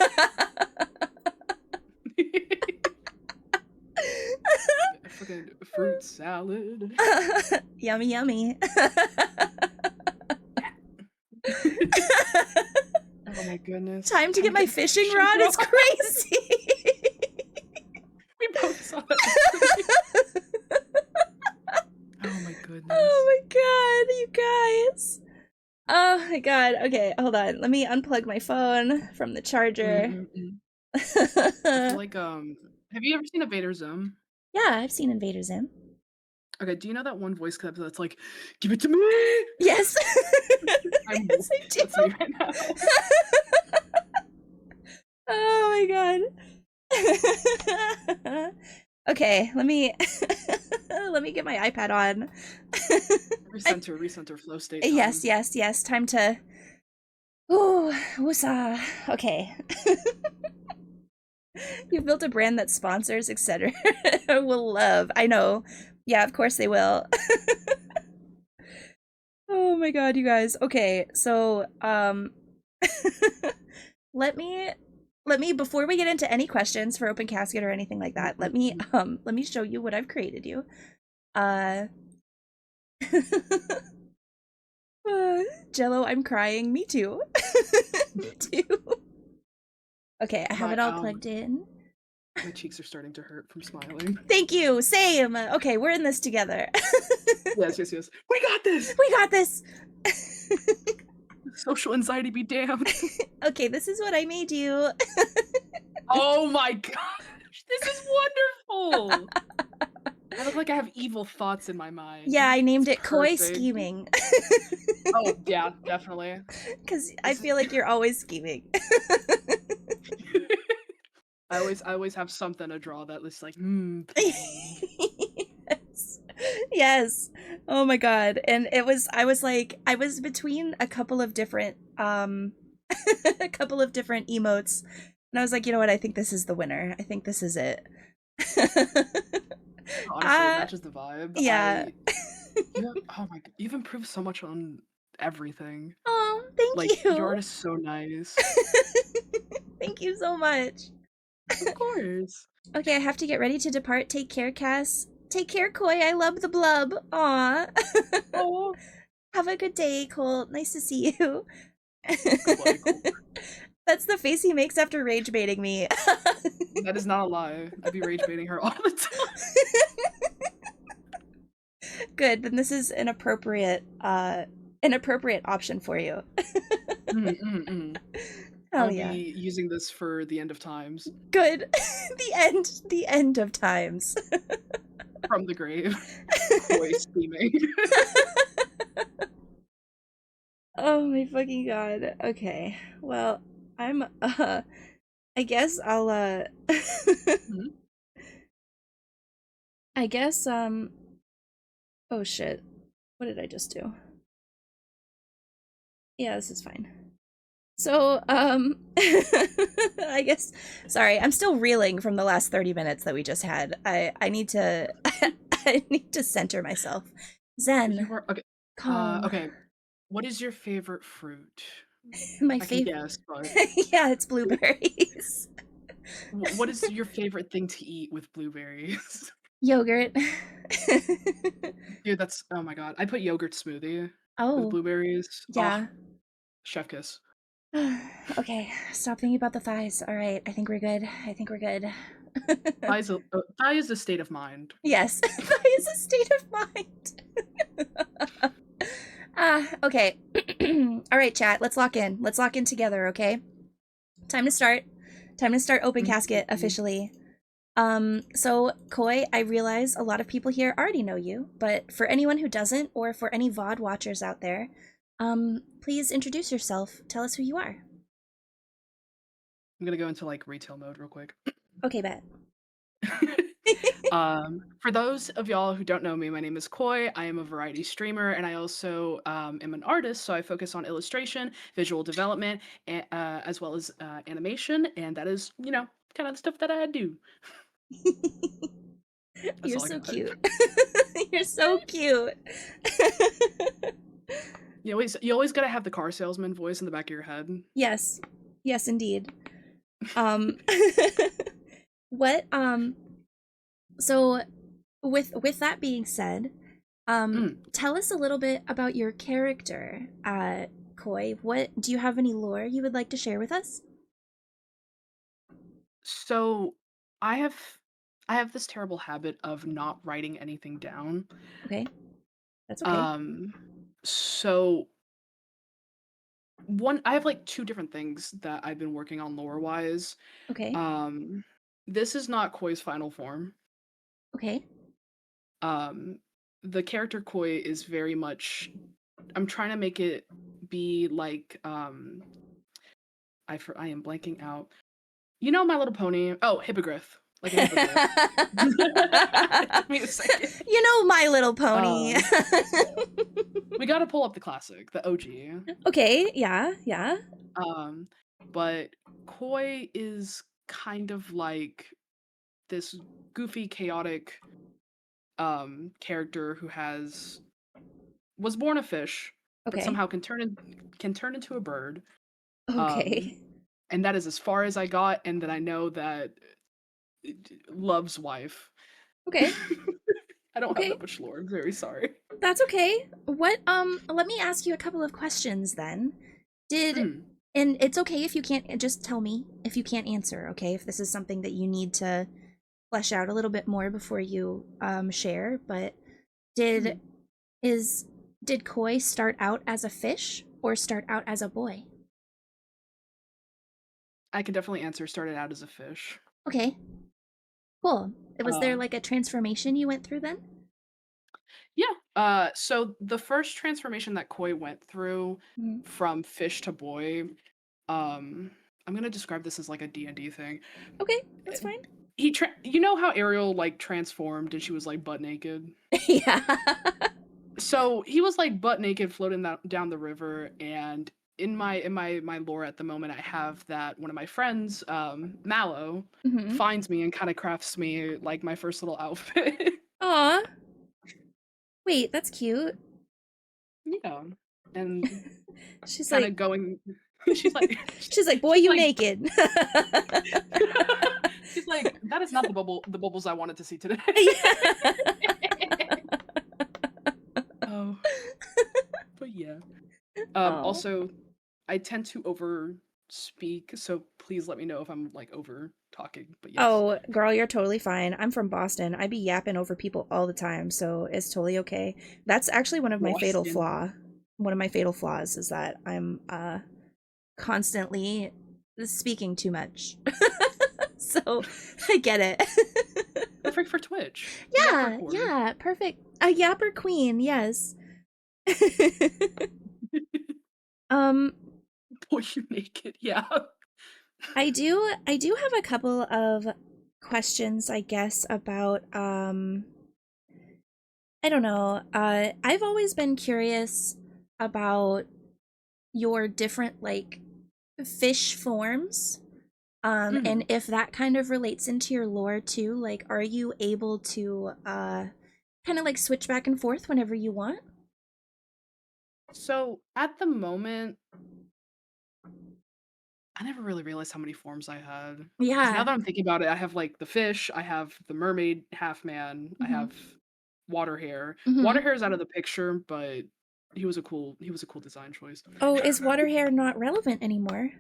Fucking fruit salad. Yummy, yummy. Oh my goodness. Time to get my fishing rod. It's crazy. We both saw that. Oh my goodness. Oh my god, you guys. Oh my god. Okay, hold on. Let me unplug my phone from the charger. I feel like have you ever seen Invader Zim? Yeah, I've seen Invader Zim. Okay, do you know that one voice clip that's like, give it to me? Yes. Yes, I do. That's me right now. Oh my god. Okay, let me get my iPad on. Recenter flow state. Time. Yes. Time to. Ooh, woosah. Okay. You've built a brand that sponsors, etc. will love. I know. Yeah, of course they will. Oh my god, you guys. Okay, so let me before we get into any questions for Open Casket or anything like that, let me show you what I've created you. Jello, I'm crying. Me too. Me too. Okay, I have it all plugged in. My cheeks are starting to hurt from smiling. Thank you. Same. Okay, we're in this together. Yes. We got this. We got this. Social anxiety be damned. Okay, this is what I made you. Oh my gosh, this is wonderful. I look like I have evil thoughts in my mind. Yeah, I named it Koi Scheming. Oh yeah, definitely. Because I feel like you're always scheming. I always have something to draw that looks like Yes. Oh my god. And I was between a couple of different a couple of different emotes, and I was like, you know what, I think this is the winner. I think this is it. Honestly, it matches the vibe. Yeah. Oh my god, you've improved so much on everything. Oh, thank like, you. Your art is so nice. Thank you so much. Of course. Okay, I have to get ready to depart. Take care, Cass. Take care, Koi. I love the blub. Aw. Oh. Have a good day, Colt. Nice to see you. Goodbye, Colt. That's the face he makes after rage baiting me. That is not a lie. I'd be rage baiting her all the time. Good. Then this is an appropriate option for you. Hell I'll yeah. be using this for the end of times Good. The end of times. from the grave. Koi steaming. Oh my fucking god. Okay. Well, I'm I guess I'll Mhm. I guess oh shit. What did I just do? Yeah, this is fine. So, I guess, sorry, I'm still reeling from the last 30 minutes that we just had. I need to, I need to center myself. You Zen, are okay. calm. Okay. What is your favorite fruit? My I can favorite, guess, but yeah, it's blueberries. what is your favorite thing to eat with blueberries? Yogurt. Dude, that's oh my god. I put yogurt smoothie with Oh, blueberries. Oh, yeah. chef kiss. Okay, stop thinking about the thighs. All right, I think we're good. I think we're good. Thigh is a state of mind. Yes, that is a state of mind. Okay. All right, chat. Let's lock in. Let's lock in together, okay? Time to start. Time to start open casket Mhm. officially. So Koi, I realize a lot of people here already know you, but for anyone who doesn't, or for any VOD watchers out there, please introduce yourself. Tell us who you are. I'm gonna go into like retail mode real quick. Okay, bet. For those of y'all who don't know me, my name is Koi. I am a variety streamer, and I also am an artist. So I focus on illustration, visual development, as well as animation, and that is, kind of the stuff that I do. That's You're all I so got. cute. You're so cute. You always gotta have the car salesman voice in the back of your head. Yes. Yes, indeed. Um what so with that being said, Mm. tell us a little bit about your character, Koi. What do you have any lore you would like to share with us? So I have I have this terrible habit of not writing anything down. Okay. That's okay. Um, so I have like two different things that I've been working on lore wise. Okay. Um, this is not Koi's final form. Okay. Um, the character Koi is very much. I'm trying to make it be like I am blanking out. You know My Little Pony? Oh, hippogriff. Like a hippogriff. It took me a second. You know My Little Pony. Um, we gotta pull up the classic, the OG. Okay, yeah, yeah. Um, but Koi is kind of like this goofy, chaotic character who was born a fish, but Okay. somehow can turn into a bird. Um, Okay. and that is as far as I got, and that I know that Love's wife. Okay. I don't have Okay. that much lore. I'm very sorry. That's okay. What let me ask you a couple of questions then. Did Mm, and it's okay if you can't just tell me if you can't answer, okay? If this is something that you need to flesh out a little bit more before you share, but did mm. is did Koi start out as a fish or start out as a boy? I can definitely answer. Started out as a fish. Okay. Cool. Was there Uh, like a transformation you went through then? yeah. So the first transformation that Koi went through Mhm. from fish to boy, um, I'm gonna describe this as like a D&D thing. Okay, that's fine. You know how Ariel like transformed and she was like butt naked? Yeah. So he was like butt naked floating down the river, and in my lore at the moment I have that one of my friends, Mallow, Mhm. finds me and kind of crafts me like my first little outfit. Aw. Wait, that's cute. Yeah. And She's kind like of going she's like she's like, "Boy, she's you like naked." she's like, that is not the bubbles I wanted to see today. Yeah. Oh, but yeah. Oh. Also, I tend to over speak, so please let me know if I'm like over talking, but yes. Oh, girl, you're totally fine. I'm from Boston. I be yapping over people all the time, so it's totally okay. That's actually one of my fatal Boston. flaw. One of my fatal flaws is that I'm constantly speaking too much. So I get it. Perfect for Twitch. Yapper Yeah, quarter. yeah, perfect. A yapper queen, yes. um Boy, you naked. Yeah. I do have a couple of questions, I guess, about I don't know. I've always been curious about your different like fish forms. And Hmm. if that kind of relates into your lore too, like are you able to kind of like switch back and forth whenever you want? So at the moment, I never really realized how many forms I had. Because now Yeah. that I'm thinking about it, I have like the fish, I have the mermaid half man, I Mhm. have water hair. Water Mhm. hair is out of the picture, but he was a cool design choice. Oh, is water hair not relevant anymore?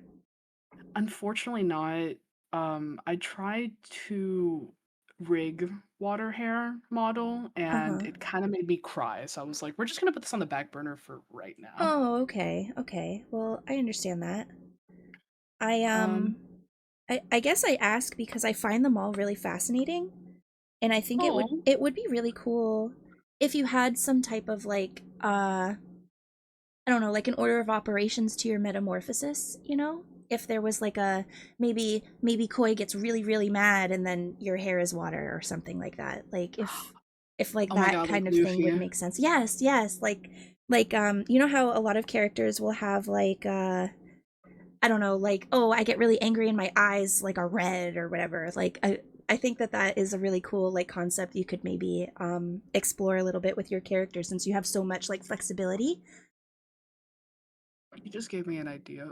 Unfortunately not. I tried to rig water hair model and Uh-huh. it kind of made me cry. So I was like, we're just gonna put this on the back burner for right now. Oh, okay. Okay. Well, I understand that. I Um, I guess I ask because I find them all really fascinating, and I think it would oh, it would be really cool if you had some type of like I don't know, like an order of operations to your metamorphosis, you know? If there was like a maybe Koi gets really really mad and then your hair is water or something like that. Like if like oh my that god, like kind of thing would Luffy. make sense. Yes, yes, like you know how a lot of characters will have like I don't know, like, oh, I get really angry and my eyes like are red or whatever. Like I think that that is a really cool like concept you could maybe explore a little bit with your character since you have so much like flexibility. You just gave me an idea.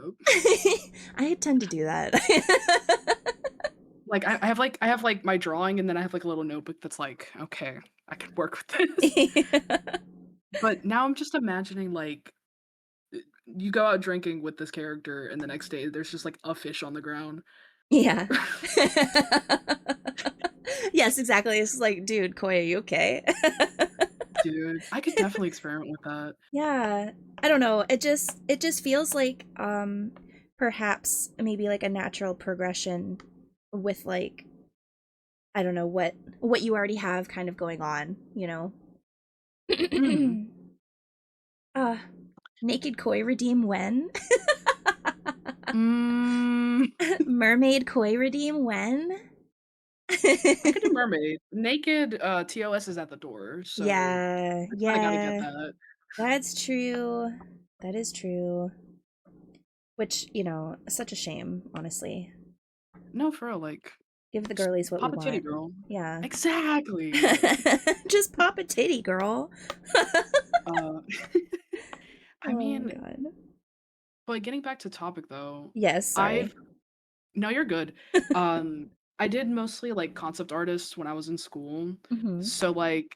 I tend to do that. Like I have like my drawing and then I have like a little notebook that's like, okay, I could work with this. But now I'm just imagining like you go out drinking with this character and the next day there's just like a fish on the ground. Yeah. Yes, exactly. It's like, dude, Koi, are you okay? Dude, I could definitely experiment with that. Yeah. I don't know. It just feels like perhaps maybe like a natural progression with like I don't know what you already have kind of going on, you know. Mhm. uh Naked Koi redeem when? Mm, Mermaid Koi redeem when? I could do mermaid. Naked TOS is at the door, so Yeah, I kind of got to get yeah. that. That's true. That is true. Which, you know, such a shame, honestly. No, for real, like Give the just girlies what we pop a titty, want. girl. Yeah. Exactly. Just pop a titty, girl. Uh, I Oh mean, god. but getting back to topic though, Yes, I've sorry. no, you're good. Um, I did mostly like concept artists when I was in school, Hmm. so like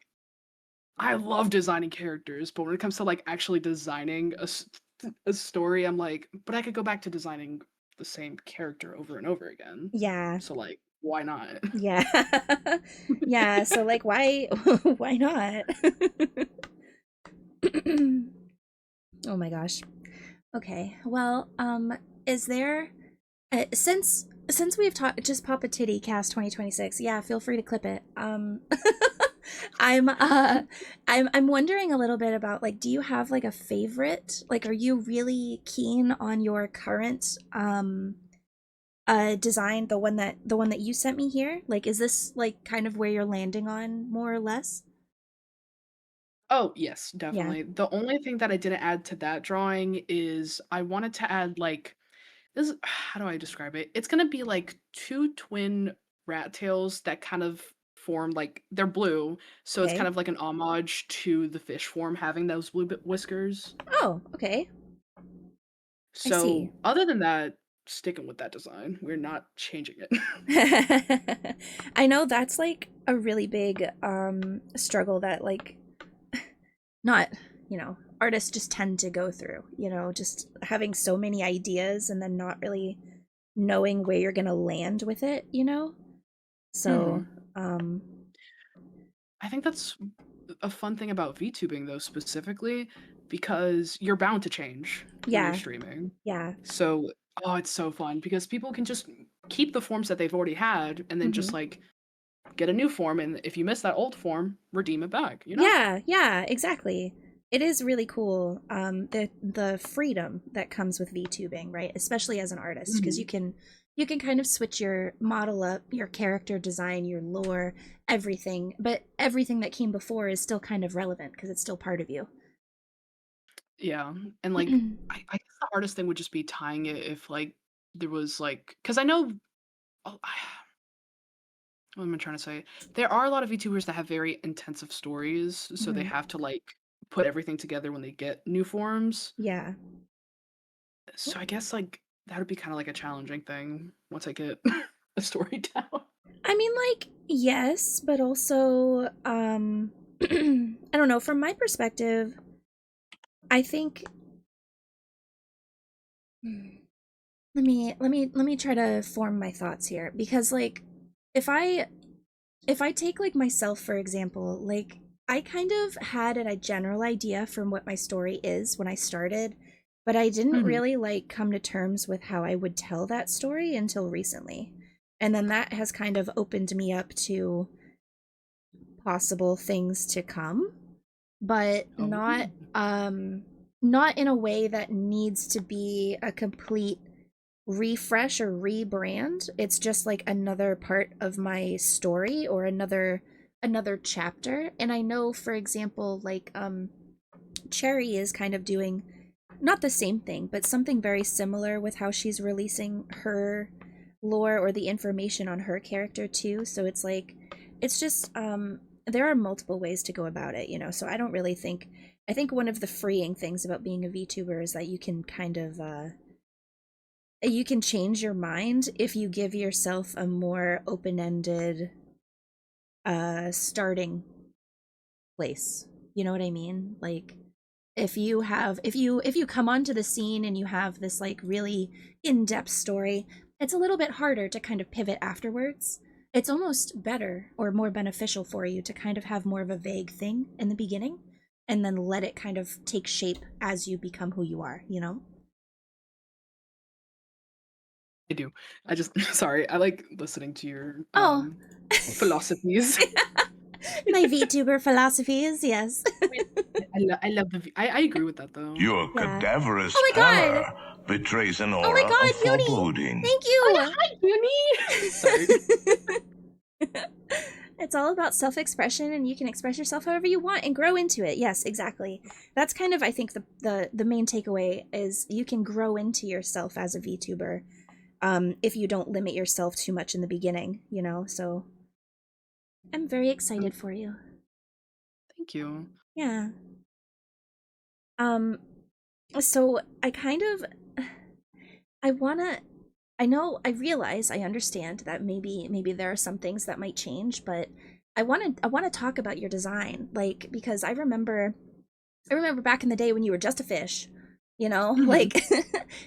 I love designing characters, but when it comes to like actually designing a story, I'm like, but I could go back to designing the same character over and over again. Yeah. So like, why not? Yeah. Yeah, so like why why not? Oh my gosh. Okay. Well, is there since we've talked just pop a titty cast 2026. Yeah, feel free to clip it. I'm I'm wondering a little bit about like do you have like a favorite? Like are you really keen on your current design, the one that you sent me here? Like is this like kind of where you're landing on more or less? Oh, yes, Yeah. definitely. The only thing that I didn't add to that drawing is I wanted to add like this how do I describe it? It's gonna be like two twin rat tails that kind of form like they're blue, so it's kind Okay. of like an homage to the fish form having those blue whiskers. Oh, okay. I see. So other than that, sticking with that design, we're not changing it. I know that's like a really big struggle that like not, artists just tend to go through, just having so many ideas and then not really knowing where you're gonna land with it, you know? So, Mhm. um, I think that's a fun thing about VTubing though specifically because you're bound to change when you're yeah, streaming. yeah. So, oh, it's so fun because people can just keep the forms that they've already had and then just Mhm. like get a new form, and if you miss that old form, redeem it back, you know? Yeah, yeah, exactly. It is really cool, the freedom that comes with VTubing, right? Especially as an artist, because Mhm. you can kind of switch your model up, your character design, your lore, everything, but everything that came before is still kind of relevant because it's still part of you. Yeah, and, like, I guess the hardest thing would just be tying it if, like, there was, like, because I know oh, what am I trying to say? There are a lot of VTubers that have very intensive stories, so they Mhm. have to, like, put everything together when they get new forms. Yeah. So I guess, like, that would be kinda like a challenging thing once I get a story down. I mean, like, yes, but also, I don't know, from my perspective, I think let me try to form my thoughts here because like if I if I take like myself for example, like I kind of had a general idea from what my story is when I started, but I didn't Mhm. really like come to terms with how I would tell that story until recently. And then that has kind of opened me up to possible things to come, but Oh. not in a way that needs to be a complete refresh or rebrand. It's just like another part of my story or another chapter. And I know for example like Cherry is kind of doing not the same thing, but something very similar with how she's releasing her lore or the information on her character too. So it's like it's just there are multiple ways to go about it, you know. So I don't really think I think one of the freeing things about being a VTuber is that you can kind of you can change your mind if you give yourself a more open-ended starting place. You know what I mean? Like if you come onto the scene and you have this like really in-depth story, it's a little bit harder to kind of pivot afterwards. It's almost better or more beneficial for you to kind of have more of a vague thing in the beginning and then let it kind of take shape as you become who you are, you know? I do. I just sorry, I like listening to your, Oh, philosophies. my VTuber philosophies, yes. Wait, I love the I agree with that though. Your Yeah. cadaverous Oh my god! pallor betrays an Oh my aura of god, Uni! foreboding. Thank Oh yeah, you! hi, Uni. Sorry. It's all about self-expression and you can express yourself however you want and grow into it. Yes, exactly. That's kind of I think the main takeaway is you can grow into yourself as a VTuber if you don't limit yourself too much in the beginning, you know. So I'm very excited for you. Thank you. Yeah. Um so I kind of I want to I know I realize I understand that maybe there are some things that might change, but I want to talk about your design like because I remember back in the day when you were just a fish, you know? Mhm. Like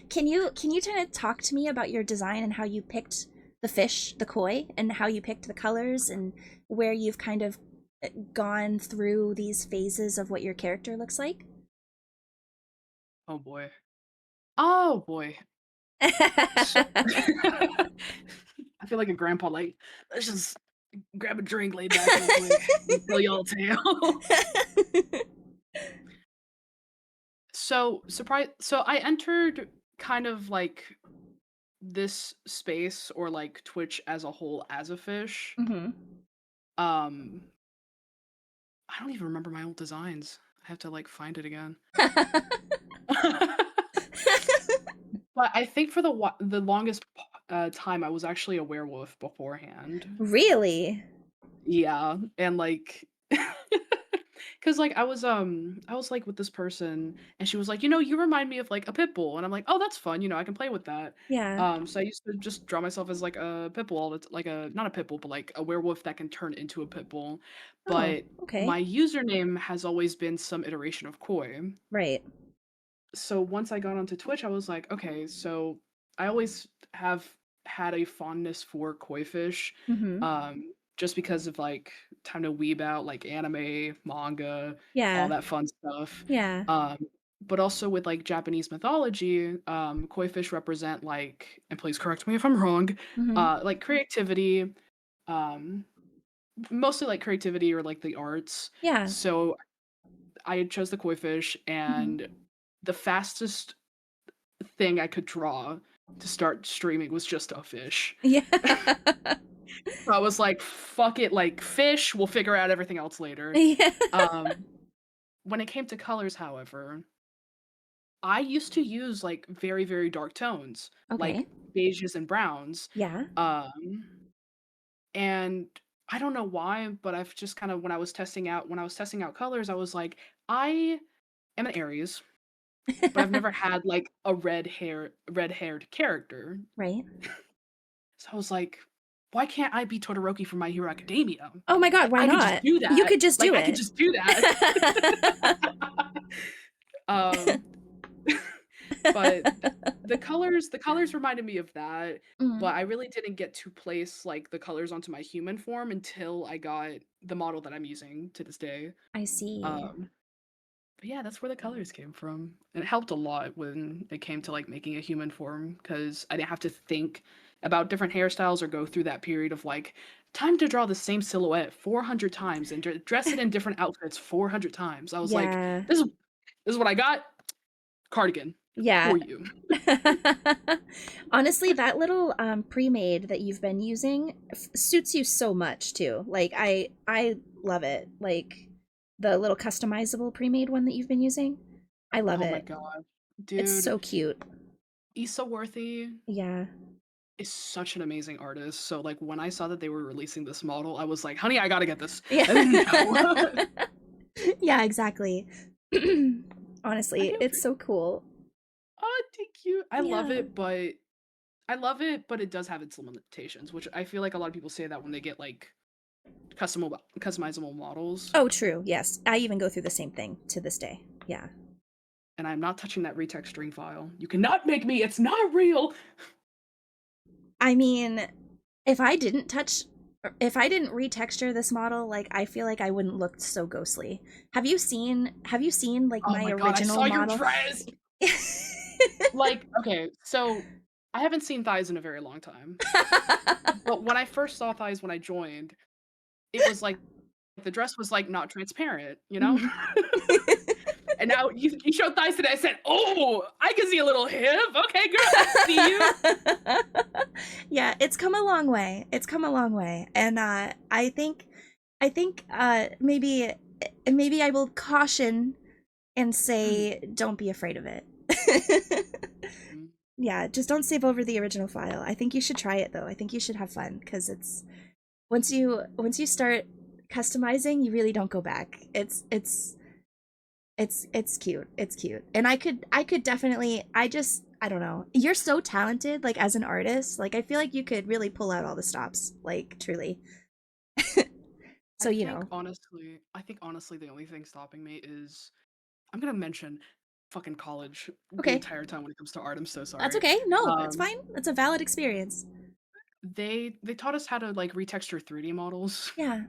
can you kind of talk to me about your design and how you picked the fish, the koi, and how you picked the colors and where you've kind of gone through these phases of what your character looks like? Oh boy. Oh boy. So I feel like a grandpa, like, "Let's just grab a drink, lay back real quick, and tell y'all a tale." So I entered kind of like this space or like Twitch as a whole as a fish. Mhm. Um, I don't even remember my old designs. I have to like find it again. But I think for the longest time I was actually a werewolf beforehand. Really? Yeah, and like, cause like, I was, like, with this person, and she was like, "You know, you remind me of, like, a pit bull," and I'm like, "Oh, that's fun, you know, I can play with that." Yeah. So I used to just draw myself as, like, a pit bull all the t like, a not a pit bull, but, like, a werewolf that can turn into a pit bull, Oh, but okay. my username has always been some iteration of koi. Right. So once I got onto Twitch, I was like, "Okay, so I always have had a fondness for koi fish, Mm-hmm. just because of like time to weeb out like anime, manga, all Yeah. that fun stuff. Yeah. Um, but also with like Japanese mythology, koi fish represent like, and please correct me if I'm wrong, Mm-hmm. like creativity, um, mostly like creativity or like the arts. Yeah. So I chose the koi fish, Mm-hmm. and the fastest thing I could draw to start streaming was just a fish. Yeah. So I was like, fuck it, like fish, we'll figure out everything else later. Yeah. Um, when it came to colors, however, I used to use like very, very dark tones, Okay. like beiges and browns. Yeah. Um, and I don't know why, but I've just kind of when I was testing out colors, I was like, I am an Aries, but I've never had like a red-haired character. Right. So I was like, why can't I be Todoroki from My Hero Academia? Oh my God, Like why I could just not? do You that. could just Like do I could it. just do that. um but the colors reminded me of that, Mm, but I really didn't get to place like the colors onto my human form until I got the model that I'm using to this day. I see. Um but yeah, that's where the colors came from. And it helped a lot when it came to like making a human form because I didn't have to think about different hairstyles or go through that period of like time to draw the same silhouette 400 times and dress it in different outfits 400 times. I was like, Yeah. this is what I got. Cardigan Yeah. for you. Honestly, that little pre-made that you've been using suits you so much too. Like I love it. Like the little customizable pre-made one that you've been using. I love Oh my it. god. It's Dude, so cute. Issa Worthy Yeah. is such an amazing artist. So like when I saw that they were releasing this model, I was like, honey, I gotta get this. Yeah. And then no. Yeah, exactly. I Honestly, do it's so cool. oh, thank you. Yeah. I love it, but it does have its limitations, which I feel like a lot of people say that when they get like customizable models. Oh, true. Yes. I even go through the same thing to this day. Yeah. And I'm not touching that retexturing file. You cannot make me, it's not real. I mean, if I didn't touch if I didn't retexture this model, like I feel like I wouldn't look so ghostly. Have you seen like Oh my my god, I original saw your model? dress. Like, okay, so I haven't seen thighs in a very long time. But when I first saw thighs when I joined, it was like the dress was like not transparent, you know? Mhm. And now you showed thighs today. I said, "Oh, I can see a little hip. Okay, girl, I see you." Yeah, it's come a long way. It's come a long way. And I think maybe I will caution and say don't be afraid of it. Mm. Yeah, just don't save over the original file. I think you should try it though. I think you should have fun because it's once you start customizing, you really don't go back. It's cute. It's cute. And I could definitely I don't know. You're so talented like as an artist. Like I feel like you could really pull out all the stops, like truly. So, I think honestly, the only thing stopping me is I'm gonna mention fucking college the Okay. entire time when it comes to art. I'm so That's sorry. okay. No, it's Um, fine. It's a valid experience. they taught us how to like retexture 3D models. Yeah.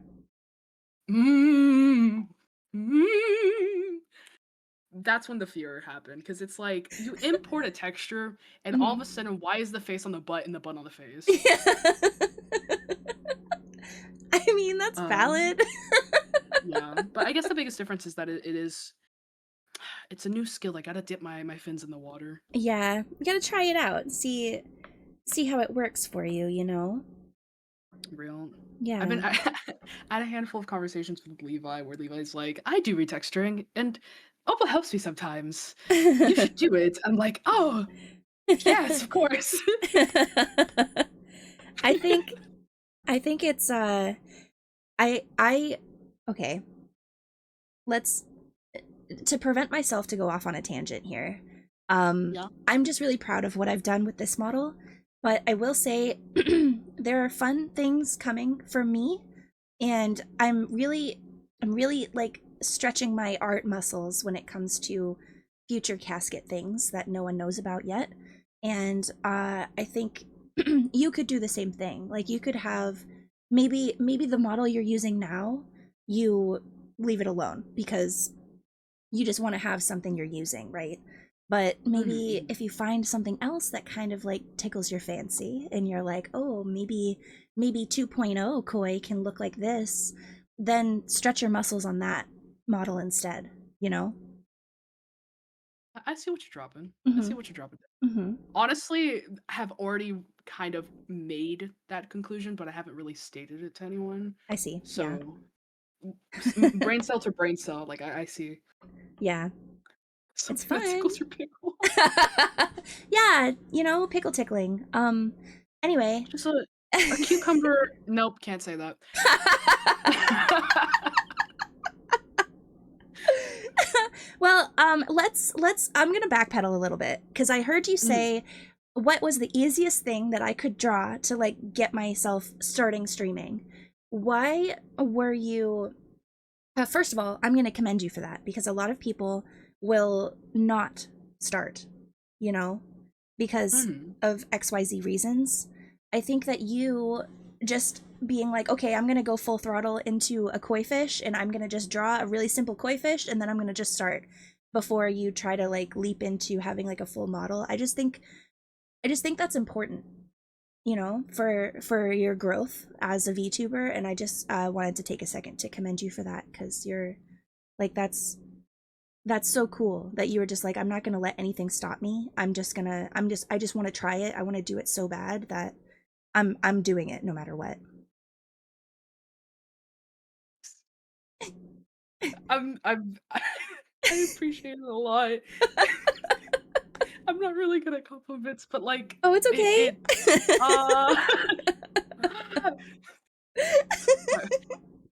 Mm, mm. That's when the fear happened because it's like you import a texture and all of a Mhm. sudden, why is the face on the butt and the butt on the face? I mean, that's Um, valid. yeah, but I guess the biggest difference is that it's a new skill. I gotta dip my fins in the water. Yeah, you gotta try it out. See how it works for you, you know? Real. I've Yeah. been I had a handful of conversations with Levi where Levi's like, I do retexturing and Opal helps me sometimes. You should do it. I'm like, oh yes, of course. I think I think it's I okay, let's to prevent myself to go off on a tangent here. Yeah. I'm just really proud of what I've done with this model, but I will say there are fun things coming for me, and I'm really like stretching my art muscles when it comes to future casket things that no one knows about yet. And I think you could do the same thing. Like you could have maybe the model you're using now, you leave it alone because you just want to have something you're using, right? But Mhm, maybe mhm. if you find something else that kind of like tickles your fancy and you're like, "Oh, maybe 2.0 koi can look like this," then stretch your muscles on that model instead, you know? I see what you're dropping. I see Mhm. what you're dropping. Mhm. Honestly, have already kind of made that conclusion, but I haven't really stated it to anyone. I see. Yeah. So, brain cell to brain cell, like, I see Yeah. It's something that fun. tickles your pickle. Yeah, pickle tickling. Anyway. Just a cucumber nope, can't say that. Well, let's I'm gonna backpedal a little bit because I heard you Mhm, say what was the easiest thing that I could draw to like get myself starting streaming. Why were you first of all, I'm going to commend you for that because a lot of people will not start, you know, because mhm. of XYZ reasons. I think that you just being like, okay, I'm going to go full throttle into a koi fish and I'm going to just draw a really simple koi fish and then I'm going to just start before you try to like leap into having like a full model. I just think that's important, for your growth as a VTuber, and I just wanted to take a second to commend you for that because you're like that's so cool that you were just like, I'm not gonna let anything stop me. I just want to try it. I want to do it so bad that I'm doing it no matter what. I'm I appreciate it a lot. I'm not really good at compliments, but, like, Oh, it's it uh okay. my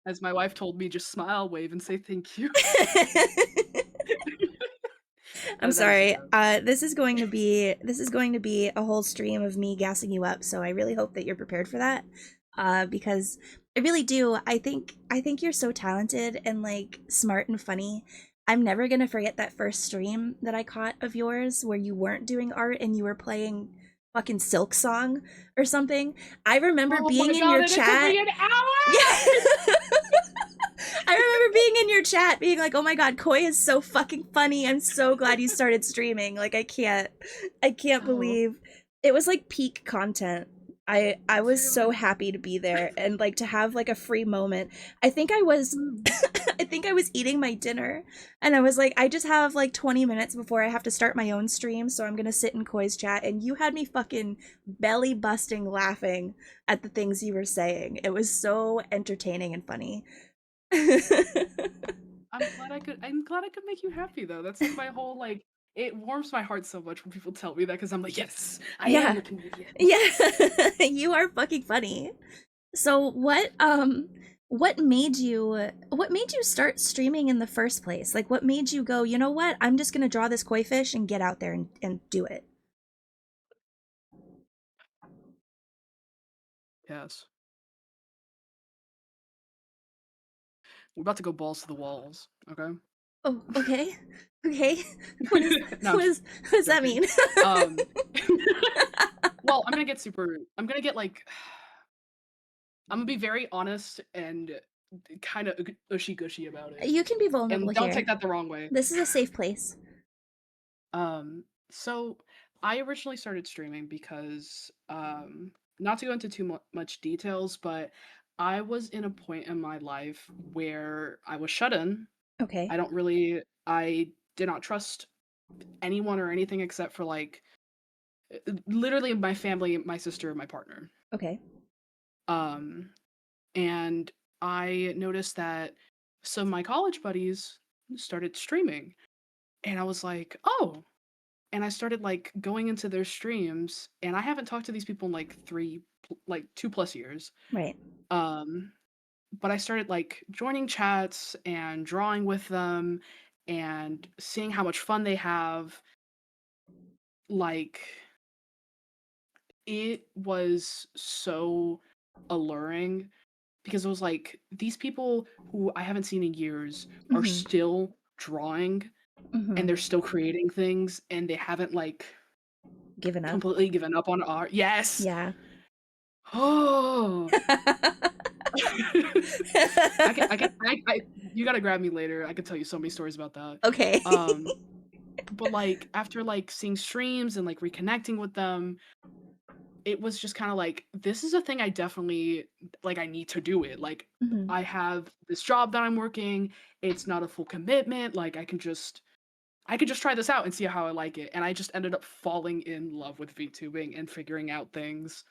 as my wife told me, "Just smile, wave, and say thank you." I'm That is a sorry. joke. This is going to be a whole stream of me gassing you up. So I really hope that you're prepared for that, because I really do. I think you're so talented and like smart and funny. I'm never gonna forget that first stream that I caught of yours where you weren't doing art and you were playing fucking Silk Song or something. I remember Oh being my in god, your and it took chat. me an Yeah. hour! I remember being in your chat being like, "Oh my god, Koi is so fucking funny. I'm so glad you started streaming." Like I can't Oh, believe it was like peak content. I was so dude. happy to be there and like to have like a free moment. I think I was Mm. I think I was eating my dinner and I was like, I just have like 20 minutes before I have to start my own stream, so I'm going to sit in Koi's chat and you had me fucking belly busting laughing at the things you were saying. It was so entertaining and funny. I'm glad I could make you happy though. That's like my whole like it warms my heart so much when people tell me that because I'm like, yes, I am Yeah. a comedian. Yeah. You are fucking funny. So what made you start streaming in the first place? Like what made you go, you know what? I'm just gonna draw this koi fish and get out there and do it. Yes. We're about to go balls to the walls, okay? Oh, okay. Okay. What is No, what I'm is what does that joking. mean? Um, well, I'm gonna get like I'm gonna be very honest and kind of ushy gushy about it. You can be vulnerable And don't here. take that the wrong way. This is a safe place. So I originally started streaming because, not to go into too much details, but I was in a point in my life where I was shut in. Okay. I did not trust anyone or anything except for like literally my family, my sister, and my partner. Okay. Um, and I noticed that some of my college buddies started streaming, and I was like, oh, and I started, like, going into their streams, and I haven't talked to these people in, like, 2 plus years, Right. um, but I started, like, joining chats and drawing with them and seeing how much fun they have, like, it was so alluring because it was like, these people who I haven't seen in years are Mhm. still drawing, and Mhm. they're still creating things, and they haven't, like Given up. Completely given up on art. Yes. Yeah. Oh. I you gotta grab me later. I could tell you so many stories about that. Okay. Um, but, like, after, like, seeing streams and, like, reconnecting with them, it was just kinda like, this is a thing I definitely like, I need to do it. Like, Mhm. I have this job that I'm working, it's not a full commitment, like, I could just try this out and see how I like it, and I just ended up falling in love with VTubing and figuring out things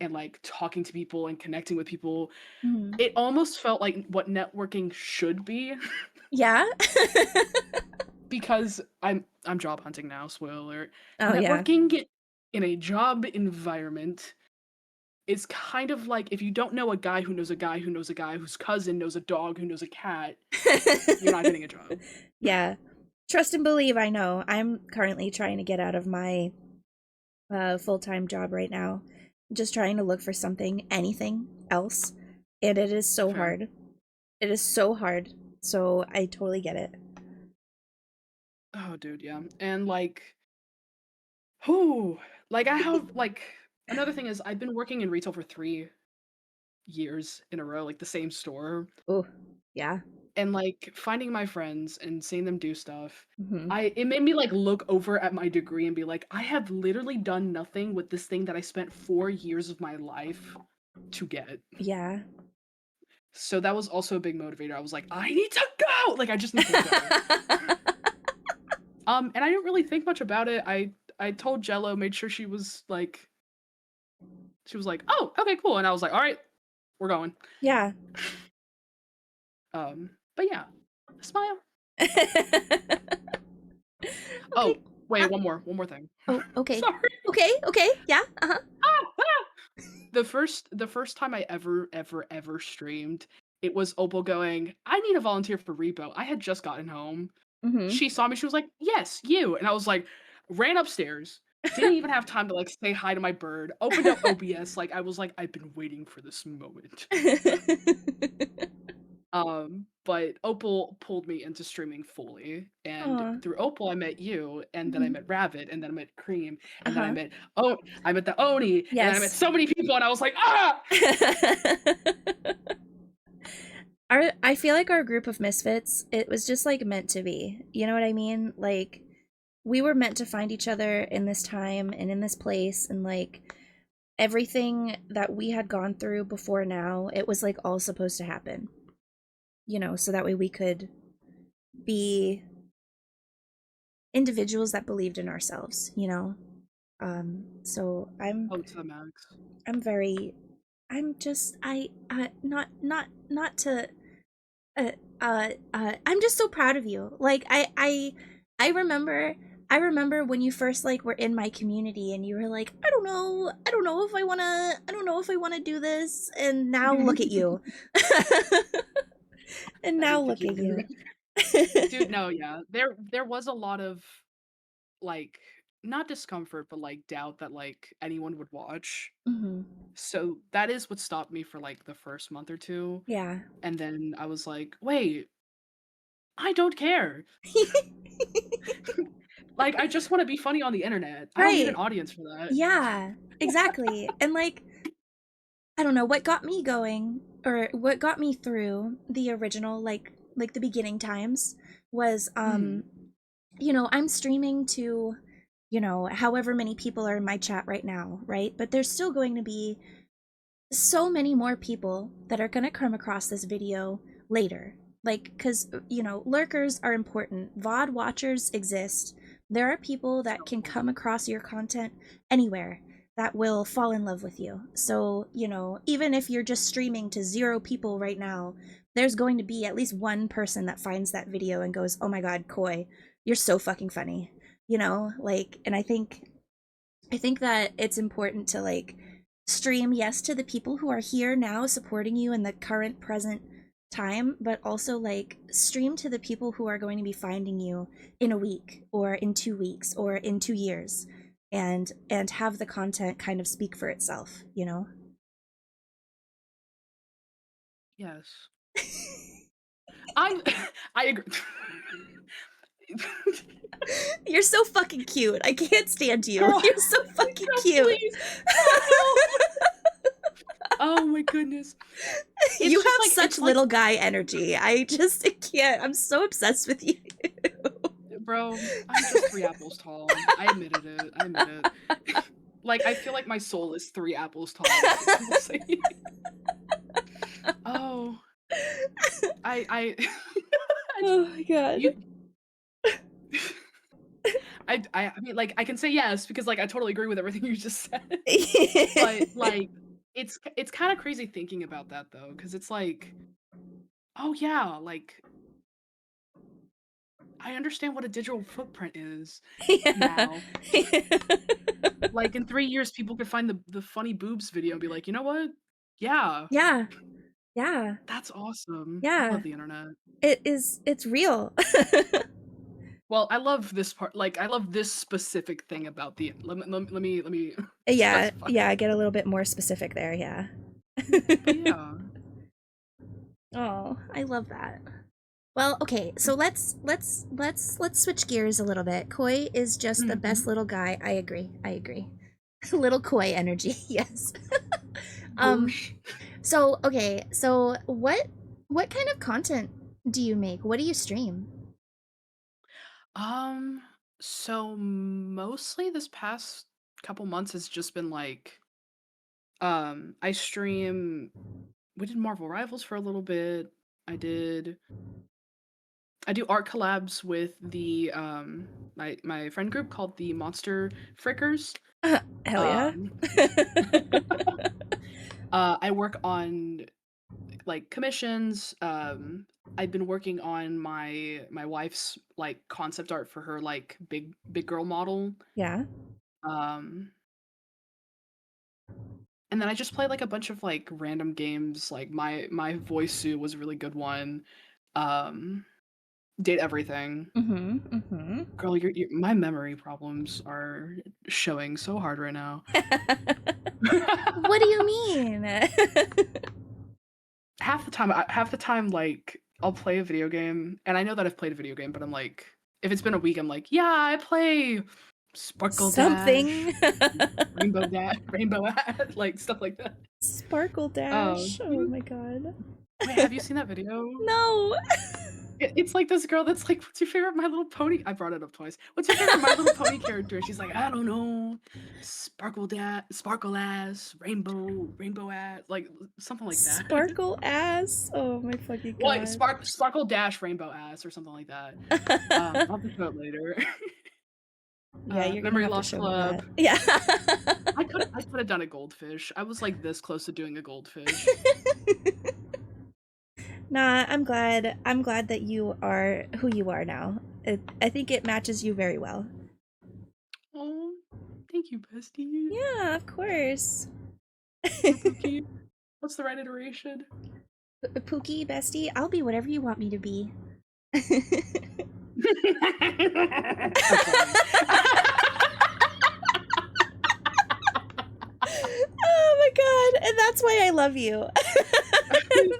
and, like, talking to people and connecting with people. Mhm. It almost felt like what networking should be Yeah? because I'm job hunting now, spoiler alert. Oh, yeah. Networking in a job environment is kind of like if you don't know a guy who knows a guy who knows a guy whose cousin knows a dog who knows a cat, you're not getting a job. Yeah. Trust and believe, I know. I'm currently trying to get out of my full-time job right now. Just trying to look for something, anything else. And it is so Fair. hard. It is so hard. So I totally get it. Oh, dude, yeah. And like, whoo, like I have like another thing is I've been working in retail for 3 years in a row, like the same store. Oh, yeah. And, like, finding my friends and seeing them do stuff, Hmm. it made me, like, look over at my degree and be like, "I have literally done nothing with this thing that I spent 4 years of my life to get." Yeah. So that was also a big motivator. I was like, "I need to go!" Like, I just need to go. And I didn't really think much about it. I told Jello, made sure she was like, "Oh, okay, cool." And I was like, "Alright, we're going." Yeah. But yeah. Smile. Okay. Oh, wait, Uh, one more thing. oh, okay. Sorry. Okay, okay. Yeah. Uh-huh. Ah, ah! The first time I ever streamed, it was Opal going, "I need a volunteer for repo." I had just gotten home. Hmm. She saw me, she was like, "Yes, you." And I was like, ran upstairs, didn't even have time to, like, say hi to my bird, opened up OBS, like, I was like, "I've been waiting for this moment." But Opal pulled me into streaming fully, and Aw. through Opal, I met you, and then I Mhm. met Rabbit, and then I met Cream, and then Uh-huh. I met the Oni, and then I met Yes. so many people, and I was like, "Ah!" I feel like our group of misfits, it was just like meant to be. You know what I mean? Like we were meant to find each other in this time and in this place, and like everything that we had gone through before now, it was like all supposed to happen. So that way we could be individuals that believed in ourselves. So I'm Oh, to the max. I'm very I'm just not to I'm just so proud of you. Like I remember when you first like were in my community and you were like, I don't know if I want to do this, and now look at you. And I now didn't think look you at were gonna you. make Dude, no, yeah. There was a lot of, like, not discomfort, but, like, doubt that, like, anyone would watch. Hmm. So, that is what stopped me for, like, the first month or 2, Yeah. and then I was like, "Wait, I don't care." Like, I just wanna be funny on the internet. I don't need an Right. audience for that. Yeah, exactly. And like, I don't know what got me going, or what got me through the original, like the beginning times, was Mhm. I'm streaming to, however many people are in my chat right now, right? But there's still going to be so many more people that are going to come across this video later. Like, because, lurkers are important. VOD watchers exist. There are people So that can come important. across your content anywhere that will fall in love with you. So, even if you're just streaming to 0 people right now, there's going to be at least one person that finds that video and goes, oh my God, Koi, you're so fucking funny. Like, and I think that it's important to like stream, yes, to the people who are here now supporting you in the current present time, but also like stream to the people who are going to be finding you in a week or in 2 weeks or in 2 years, and have the content kind of speak for itself. Yes. I'm I agree. You're so fucking cute. I can't stand you. Girl, You're so fucking girl, cute. please. Oh no. Oh my goodness. You It's just have like such it's like little guy energy. I just can't. I'm so obsessed with you. bro, I'm just 3 apples tall. I admitted it. I admit it. Like I feel like my soul is 3 apples tall is what people say. Oh, I I Oh my god. you I mean like I can say yes because like I totally agree with everything you just said. But like it's kind of crazy thinking about that though cuz it's like oh yeah, like I understand what a digital footprint is Yeah. now. Like in 3 years people could find the funny boobs video and be like, "You know what? Yeah, Yeah. Yeah. that's awesome. I Yeah. love the internet." It's real. Well, I love this part like, I love this specific thing about the let me Yeah. specify. Yeah, get a little bit more specific there, yeah. But yeah. Oh, I love that. Well, okay, so let's switch gears a little bit. Koi is just the best Mhm. little guy. I agree. I agree. Little koi energy, yes. um, Boosh. so okay, so what kind of content do you make? What do you stream? Um, so mostly this past couple months has just been like, I stream we did Marvel Rivals for a little bit. I did I do art collabs with the my friend group called the Monster Frickers. Hell yeah. Um I work on like commissions. I've been working on my wife's like concept art for her like big girl model. Yeah. Um and then I just play like a bunch of like random games. Like my voice suit was a really good one. Um did everything. Mm-hmm. Mm-hmm. Girl, my memory problems are showing so hard right now. What do you mean? Half the time, like I'll play a video game, and I know that I've played a video game, but I'm like, if it's been a week, I'm like, yeah, I play Sparkle Dash, Something. Rainbow Hat, like stuff like that. Sparkle Dash. Oh my god. Wait, have you seen that video? No. It's like this girl that's like, "What's your favorite My Little Pony?" I brought it up twice. "What's your favorite My Little Pony character?" She's like, "I don't know, Sparkle Ass, Rainbow Ass," like something like that. Sparkle ass. Oh my fucking Like god. Sparkle Dash Rainbow Ass or something like that. I'll have to show it later. Yeah, you're gonna Memory have to Loss show me Club. that. Yeah. I could have done a goldfish. I was like this close to doing a goldfish. Nah, I'm glad. I'm glad that you are who you are now. I think it matches you very well. Oh, thank you, bestie. Yeah, of course. Or Pookie. What's the right iteration? Pookie, bestie, I'll be whatever you want me to be. So funny. Oh my god, and that's why I love you.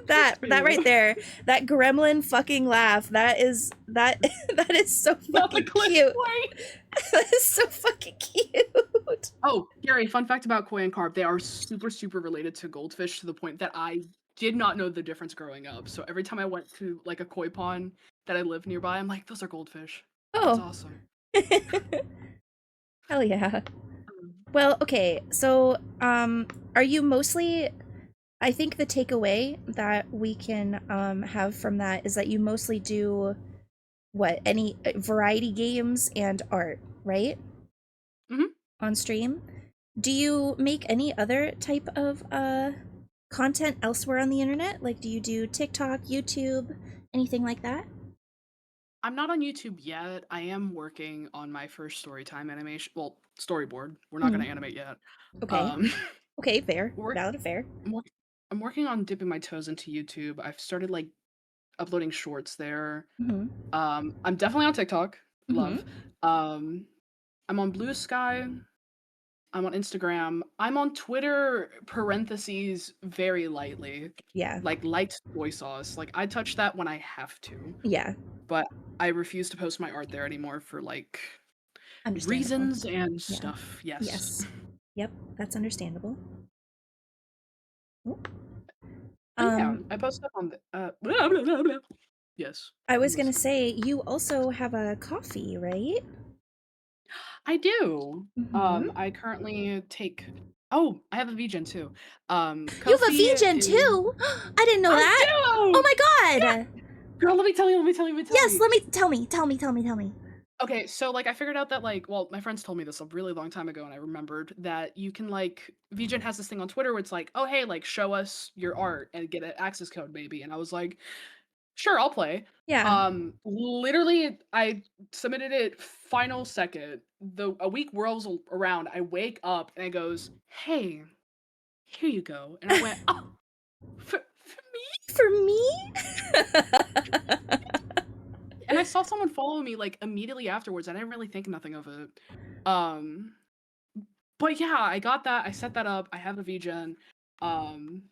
that right there, that gremlin fucking laugh. That is that so Not the fucking clip cute. point. That is so fucking cute. Oh, Gary, fun fact about koi and carp. They are super related to goldfish to the point that I did not know the difference growing up. So every time I went to like a koi pond that I live nearby, I'm like, those are goldfish. That's Oh. awesome. Hell yeah. Um, Well, okay. So, are you mostly I think the takeaway that we can have from that is that you mostly do what any variety games and art, right? Mhm. On stream. Do you make any other type of content elsewhere on the internet? Like do you do TikTok, YouTube, anything like that? I'm not on YouTube yet. I am working on my first storytime animation. Well, storyboard. We're not going Hmm. to animate yet. Okay. Um, Okay, fair. we're, Valid, fair. I'm, work, I'm working on dipping my toes into YouTube. I've started like uploading shorts there. Mm-hmm. I'm definitely on TikTok. Mm-hmm. Love. Um, I'm on Blue Sky. I'm on Instagram. I'm on Twitter, parentheses, very lightly. Yeah. Like light soy sauce. Like I touch that when I have to. Yeah. But I refuse to post my art there anymore for like Understandable. reasons and Yeah. stuff. Yes. Yes. Yep, that's understandable. Oh. But yeah, Um, I posted up on the blah, blah, blah, blah. Yes. I I'm was gonna listening. say you also have a coffee, right? I do. Mm-hmm. I currently take oh, I have a vegan too. You have a Kofi vegan is too. I didn't know I that. Oh do! my Yeah! god. Girl, let me tell you, let me tell you, let me tell Yes, you. let me tell me. Okay, so like I figured out that like well, my friends told me this a really long time ago and I remembered that you can like VGen has this thing on Twitter where it's like, "Oh, hey, like show us your art and get an access code maybe." And I was like, "Sure, I'll play." Yeah. Literally I submitted it final second. A week whirls around. I wake up and it goes, "Hey, here you go." And I went, "Oh, for me?" For me? And I saw someone follow me like immediately afterwards. I didn't really think nothing of it. Um But yeah, I got that. I set that up. I have a VGen. Um,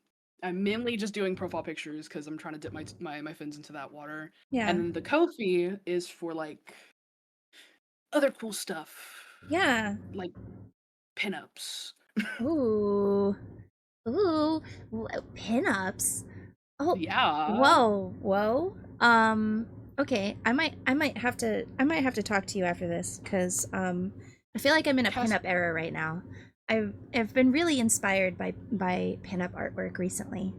I'm mainly just doing profile pictures because I'm trying to dip my fins into that water. And Yeah. then the Ko-fi is for like other cool stuff, Yeah. like pinups. Ooh. Ooh. Pinups. Oh. Yeah. Whoa. Okay. I might have to talk to you after this because I feel like I'm in a Cas- pinup era right now. I've been really inspired by pinup artwork recently.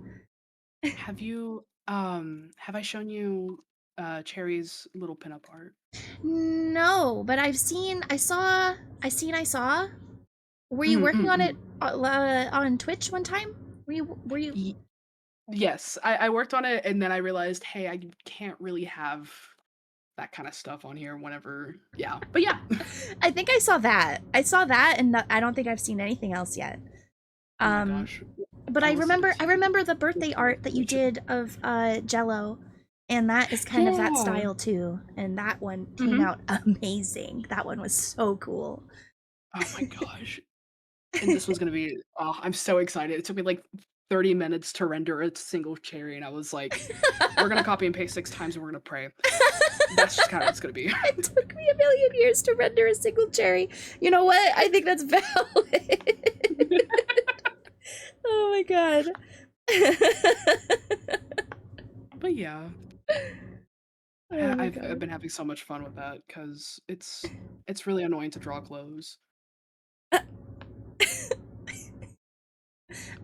have I shown you Cherry's little pinup art? No, but I saw. Were you Mm, working mm, on it mm. on Twitch one time? Were you Y- yes, I worked on it and then I realized, hey, I can't really have that kind of stuff on here whenever yeah. But yeah. I think I saw that. I saw that and I don't think I've seen anything else yet. Oh my Um gosh. but I I will send it remember to I you. remember the Which birthday art that you which did of Jello, and that is kind of that yeah. style too, and that one came Mhm. out amazing. That one was so cool. Oh my gosh. And this one's gonna be oh, I'm so excited. It took me like 30 minutes to render a single cherry, and I was like, "We're gonna copy and paste 6 times, and we're gonna pray." That's just kinda what it's gonna be. It took me a million years to render a single cherry. You know what? I think that's valid. Oh my god. But yeah, Oh my I've god. been having so much fun with that because it's really annoying to draw clothes.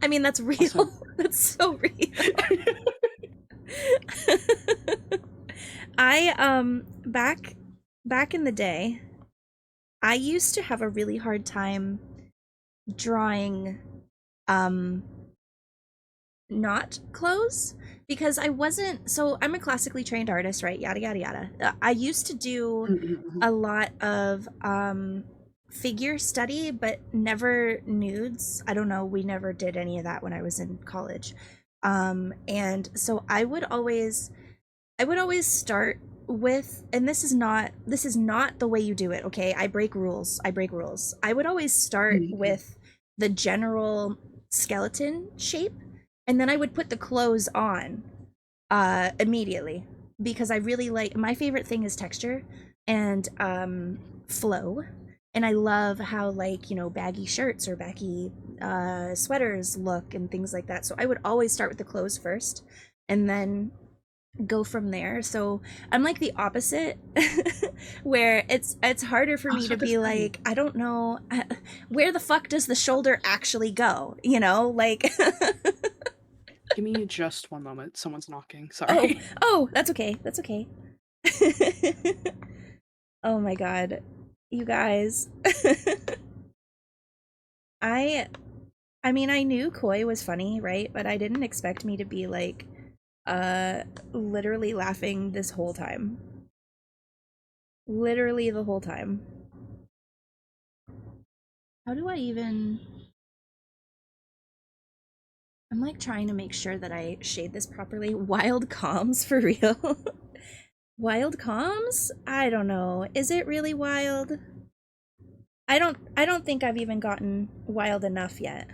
I mean, that's Also real. That's so real. I back in the day, I used to have a really hard time drawing um not clothes because I wasn't so I'm a classically trained artist, right? Yada yada yada. I used to do mhm, mhm. a lot of figure study but never nudes. I don't know, we never did any of that when I was in college. And so I would always start with, and this is not the way you do it, okay? I break rules. I would always start Mhm, mhm. with the general skeleton shape, and then I would put the clothes on immediately because I really like, my favorite thing is texture and flow. And I love how, like, baggy shirts or baggy sweaters look and things like that. So I would always start with the clothes first and then go from there. So I'm like the opposite, where it's harder for Oh, me so to this be thing. like, I don't know, where the fuck does the shoulder actually go, like. Give me just one moment. Someone's knocking. Oh, Sorry. oh, that's okay, Oh my god, you guys. i I mean, I knew koi was funny, right? But I didn't expect me to be like uh literally laughing this whole time, literally the whole time. How do I even, I'm like trying to make sure that I shade this properly. Wild comms for real? Wild comms? I don't know. Is it really wild? I don't think I've even gotten wild enough yet,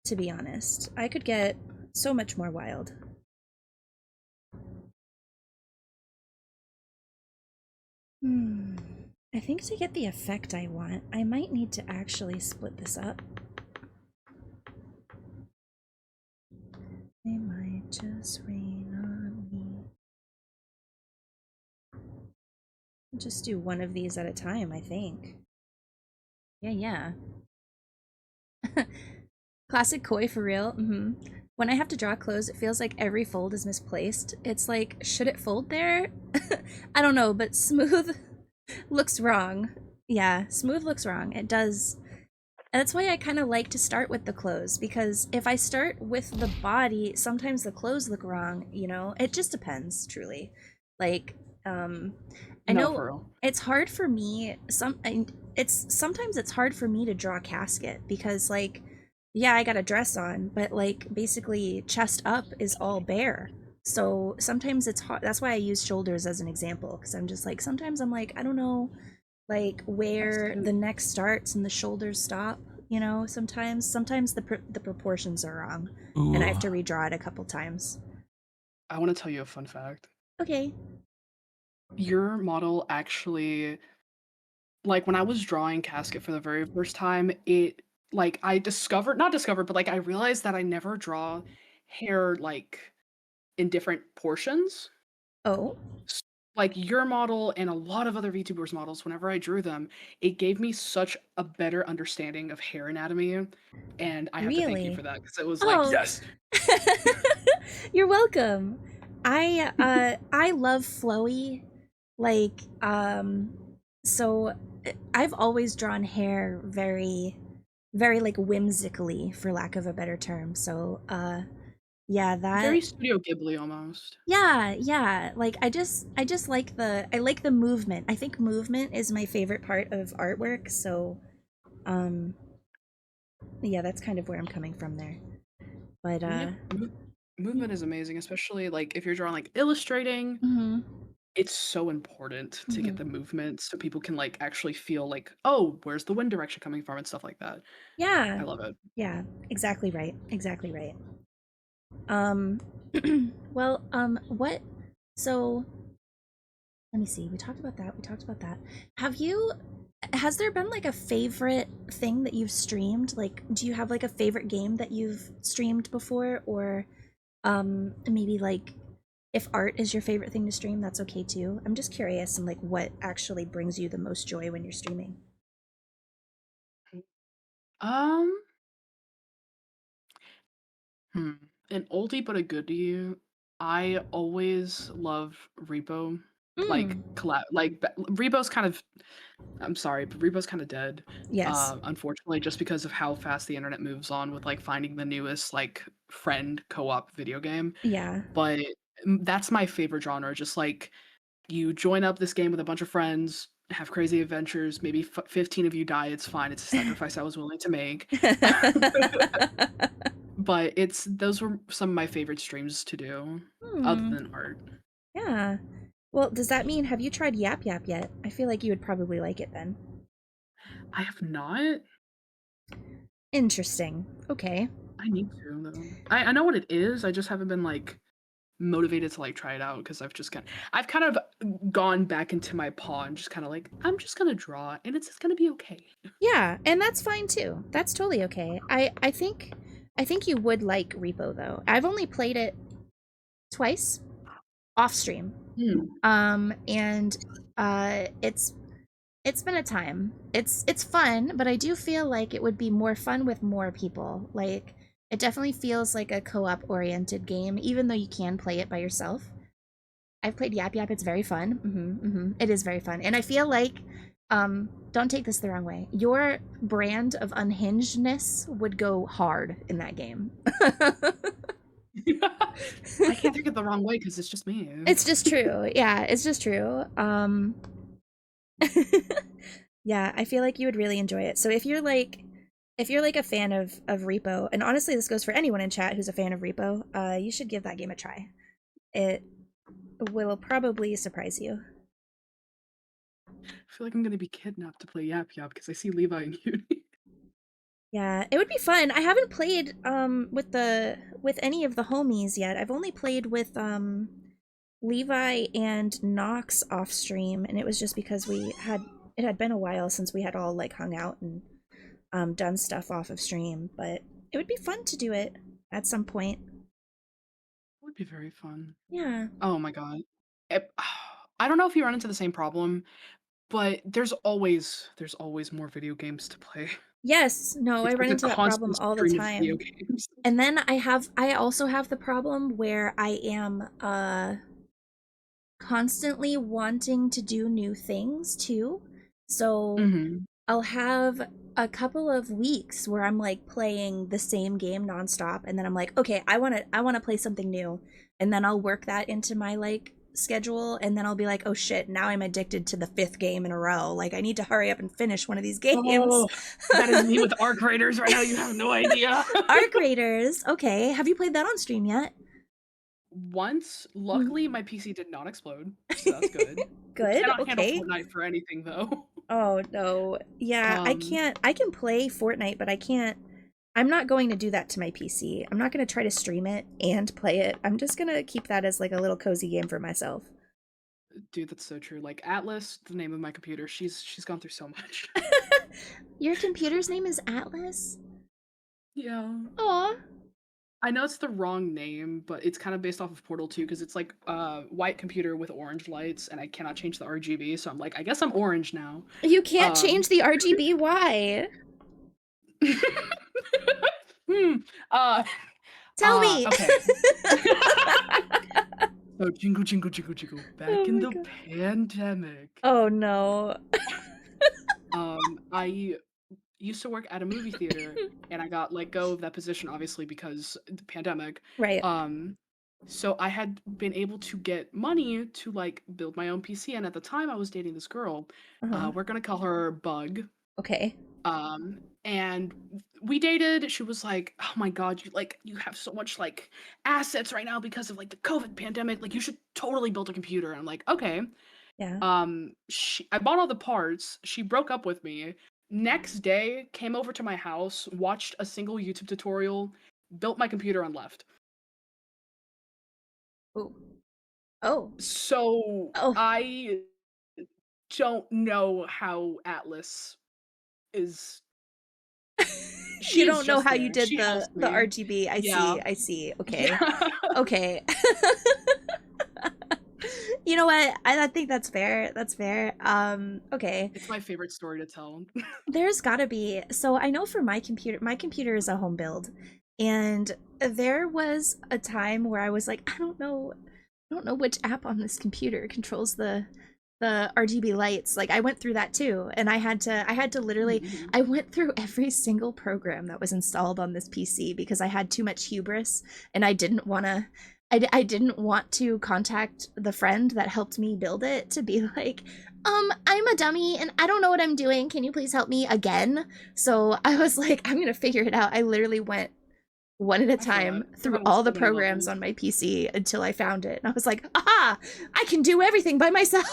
to be honest. I could get so much more wild. Hmm. I think to get the effect I want, I might need to actually split this up. They might just rain on me. I'll just do one of these at a time, I think. Yeah. Classic koi for real. When I have to draw clothes, it feels like every fold is misplaced. It's like, should it fold there? I don't know, but smooth looks wrong. Yeah, smooth looks wrong. It does. And that's why I kind of like to start with the clothes, because if I start with the body, sometimes the clothes look wrong, you know? It just depends, truly. Like, um, I No, know for real. it's hard for me, sometimes it's hard for me to draw Casket because, like, yeah, I got a dress on, but, like, basically chest up is all bare. So sometimes it's hard. That's why I use shoulders as an example, because I'm just like, sometimes I'm like, I don't know, like, That's where good. the neck starts and the shoulders stop, you know? Sometimes the proportions are wrong, and I have Ooh. to redraw it a couple times. I want to tell you a fun fact. Okay. Your model actually, like when I was drawing Casket for the very first time, it like I discovered, not discovered, but like I realized that I never draw hair like in different portions. Oh, S- Like your model and a lot of other VTubers models, whenever I drew them, it gave me such a better understanding of hair anatomy. And I have to thank you really? for that because it was like, Oh. yes. You're welcome. I love flowy, like, so I've always drawn hair very like whimsically, for lack of a better term. So yeah, Very that. Studio Ghibli almost. Yeah, like, I just like the movement. I think movement is my favorite part of artwork, so um yeah, that's kind of where I'm coming from there. But Yeah, movement is amazing, especially like if you're drawing like illustrating. mhm. It's so important to get Mhm. the movement so people can like actually feel like, oh, where's the wind direction coming from and stuff like that. Yeah. I love it. Yeah, exactly right. Exactly right. Um well, what so let me see. We talked about that. We talked about that. Have you has there been like a favorite thing that you've streamed? Like, do you have like a favorite game that you've streamed before, or maybe like if art is your favorite thing to stream, that's okay too. I'm just curious and like what actually brings you the most joy when you're streaming. Um, hmm. An oldie but a goodie. I always love Repo. Like Mm. Repo's kind of, I'm sorry, but Repo's kind of dead. Yes. Unfortunately, just because of how fast the internet moves on with like finding the newest like friend co-op video game. Yeah. But that's my favorite genre. Just like you join up this game with a bunch of friends, have crazy adventures, maybe 15 of you die, it's fine. It's a sacrifice I was willing to make. But it's those were some of my favorite streams to do other Hmm. than art. Yeah. Well, does that mean have you tried Yap Yap yet? I feel like you would probably like it then. I have not. Interesting. Okay. I need to though. I know what it is. I just haven't been like motivated to like try it out because I've kind of gone back into my paw and just kind of like I'm just gonna draw and it's gonna be okay. Yeah, and that's fine too. That's totally okay. I think you would like Repo though. I've only played it twice off stream. Hmm. And it's been a time. It's fun, but I do feel like it would be more fun with more people. Like, it definitely feels like a co-op oriented game, even though you can play it by yourself. I've played Yap Yap. It's very fun. It is very fun, and I feel like, don't take this the wrong way. Your brand of unhingedness would go hard in that game. I can't take it the wrong way because it's just me. It's just true. Yeah, it's just true. Yeah, I feel like you would really enjoy it. So if you're like a fan of Repo, and honestly this goes for anyone in chat who's a fan of Repo, you should give that game a try. It will probably surprise you. I feel like I'm gonna be kidnapped to play Yap Yap because I see Levi and Uni. Yeah, it would be fun. I haven't played with any of the homies yet. I've only played with Levi and Nox off stream, and it was just because we had it had been a while since we had all like hung out and done stuff off of stream, but it would be fun to do it at some point. Would be very fun. Yeah. Oh my god. It I don't know if you run into the same problem, but there's always more video games to play. Yes, no, I It's run like a into that problem constant all the stream of video time. games. And then I also have the problem where I am constantly wanting to do new things too. So Mhm. I'll have a couple of weeks where I'm like playing the same game nonstop, and then I'm like, okay, I want to play something new, and then I'll work that into my like schedule, and then I'll be like, oh shit, now I'm addicted to the fifth game in a row. Like I need to hurry up and finish one of these games. Oh, that is me with Arc Raiders right now, you have no idea. Arc Raiders. Okay, have you played that on stream yet? Once, Mhm. luckily my PC did not explode, so that's good. It Good. cannot handle Okay. Fortnite for anything though. Oh no. Yeah, I Um, can't. I can play Fortnite, but I can't. I'm not going to do that to my PC. I'm not going to try to stream it and play it. I'm just going to keep that as like a little cozy game for myself. dude, that's so true. Like Atlas, the name of my computer, she's gone through so much. Your computer's name is Atlas? Yeah. Aw. I know it's the wrong name, but it's kind of based off of Portal 2 because it's like white computer with orange lights, and I cannot change the RGB, so I'm like, I guess I'm orange now. You can't Um, change the RGB. Why? hmm. Uh, Tell me. okay. So jingle, jingle, jingle, jingle. Back Oh in my the god. pandemic, Oh no. I used to work at a movie theater, and I got let go of that position obviously because the pandemic. Right. Um, so I had been able to get money to like build my own PC, and at the time I was dating this girl. Uh-huh. We're gonna call her Bug. Okay. And we dated. She was like, "Oh my god, you have so much like assets right now because of like the COVID pandemic. Like you should totally build a computer." And I'm like, "Okay." Yeah. I bought all the parts. She broke up with me. Next day, came over to my house, watched a single YouTube tutorial, built my computer, and left. Oh. Oh. So Oh. I don't know how Atlas is. You She is don't know just how you there. did She helps the me. RGB. I Yeah. see. I see. Okay. Yeah. Okay. You know what? I think that's fair. That's fair. Okay. It's my favorite story to tell. There's gotta be. So I know for my computer is a home build. And there was a time where I was like, I don't know which app on this computer controls the RGB lights. Like I went through that too, and I had to literally Mhm. I went through every single program that was installed on this PC because I had too much hubris and I didn't want to I didn't want to contact the friend that helped me build it to be like, I'm a dummy and I don't know what I'm doing. Can you please help me again? So I was like, I'm gonna figure it out. I literally went one at a I feel that. time I've through been on all the so many programs levels. on my PC until I found it. And I was like, aha, I can do everything by myself.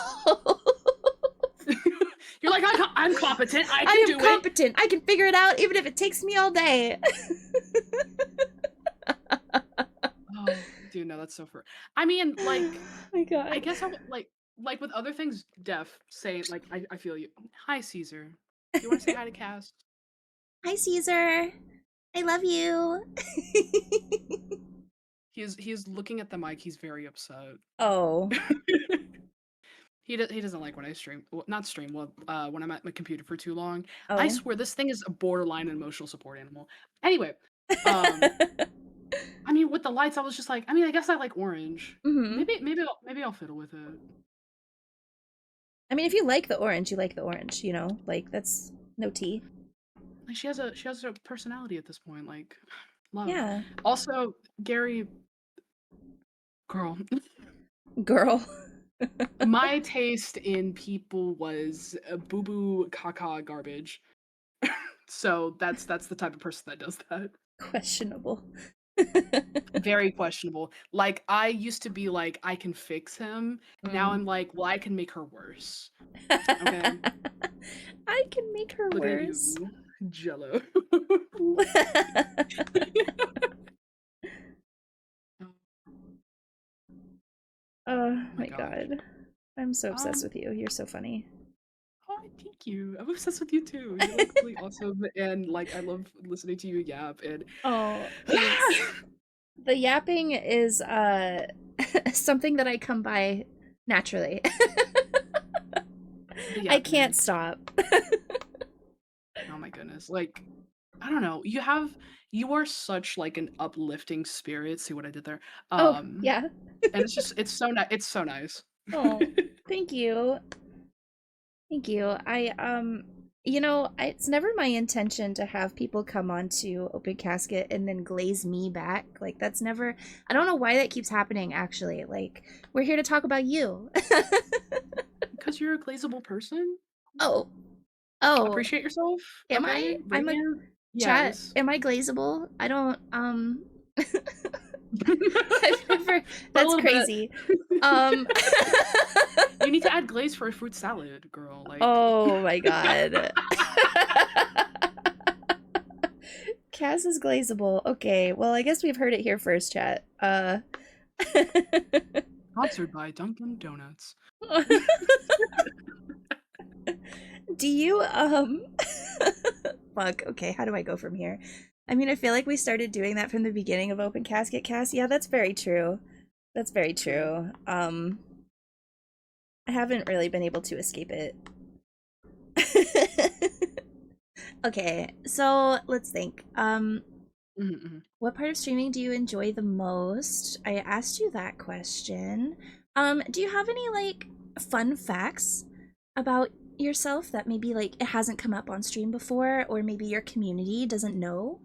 You're like, I'm competent. I I can am do it. competent. I can figure it out even if it takes me all day. Oh, dude, no, that's so fur. I mean, like, Oh my I god. guess I would like with other things, Def say like I feel you. Hi, Caesar. You want to say hi to Cass? Hi, Caesar. I love you. He is looking at the mic. He's very upset. Oh. He doesn't like when I stream. Well, not stream. Well, when I'm at my computer for too long. I Oh. swear this thing is a borderline emotional support animal. Anyway, um, I mean, with the lights, I was just like, I mean, I guess I like orange. Hmm. Maybe I'll fiddle with it. I mean, if you like the orange, you like the orange, you know? Like, that's no tea. Like she has a personality at this point. Like, love. Yeah. Also, Gary, girl, Girl. my taste in people was boo boo caca garbage. So that's the type of person that does that. Questionable. Very questionable. Like I used to be like I can fix him. Now Mm. I'm like, well, I can make her worse. Okay. I can make her Look at worse. you, Jello. Oh Oh my my gosh. god. I'm so obsessed Um. with you. You're so funny. Oh, Thank you. I'm obsessed with you too. You're like really awesome, and like I love listening to you yap. And Oh, thanks. The yapping is something that I come by naturally. the I yapping. can't stop. Oh my goodness. Like, I don't know. You are such like an uplifting spirit. See what I did there? Oh, Um, yeah. and it's so nice. It's so nice. Oh, thank you. Thank you. It's never my intention to have people come onto Open Casket and then glaze me back. Like that's never I don't know why that keeps happening actually. Like we're here to talk about you. Because you're a glazable person. Oh. Oh, Appreciate yourself. am I? Okay, I'm a radiant. chat. Yes. Am I glazable? I don't I've never But a that's little bit. crazy. Um You need to add glaze for a fruit salad, girl. Like. Oh my god. Cass is glazable. Okay, well, I guess we've heard it here first, chat. Sponsored by Dunkin' Donuts. Do you, fuck, okay, how do I go from here? I mean, I feel like we started doing that from the beginning of Open Casket Cast. Yeah, that's very true. That's very true. I haven't really been able to escape it. Okay, so let's think. Mm-hmm. What part of streaming do you enjoy the most? I asked you that question. Do you have any like fun facts about yourself that maybe like it hasn't come up on stream before, or maybe your community doesn't know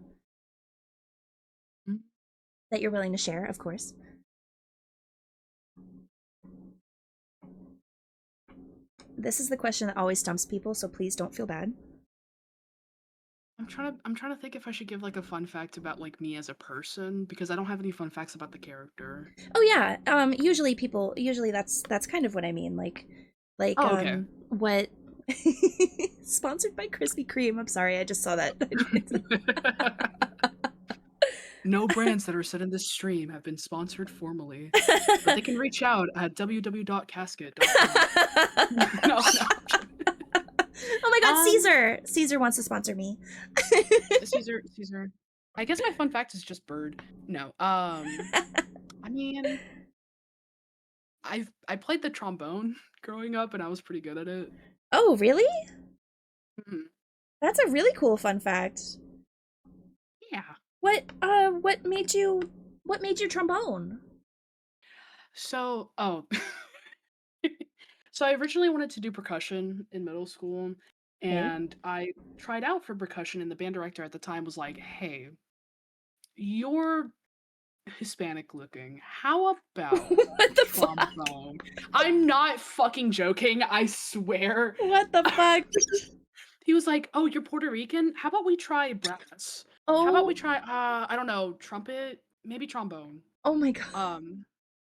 that you're willing to share, of course? This is the question that always stumps people, so please don't feel bad. I'm trying to think if I should give like a fun fact about like me as a person because I don't have any fun facts about the character. Oh yeah, usually that's kind of what I mean, like Oh, okay. what sponsored by Krispy Kreme. I'm sorry, I just saw that. No brands that are said in this stream have been sponsored formally, but they can reach out at www.casket.com. No, no. Oh my god, Um, Caesar! Caesar wants to sponsor me. Caesar. I guess my fun fact is just bird. No. I mean, I played the trombone growing up, and I was pretty good at it. Oh, really? Mhm. That's a really cool fun fact. Yeah. What made you trombone? So, oh. So I originally wanted to do percussion in middle school, Okay. and I tried out for percussion, and the band director at the time was like, "Hey, you're Hispanic looking. How about What the fuck? trombone?" I'm not fucking joking, I swear. What the fuck? He was like, "Oh, you're Puerto Rican? How about we try brass? How about we Oh, try I don't know, trumpet, maybe trombone." oh my god. Um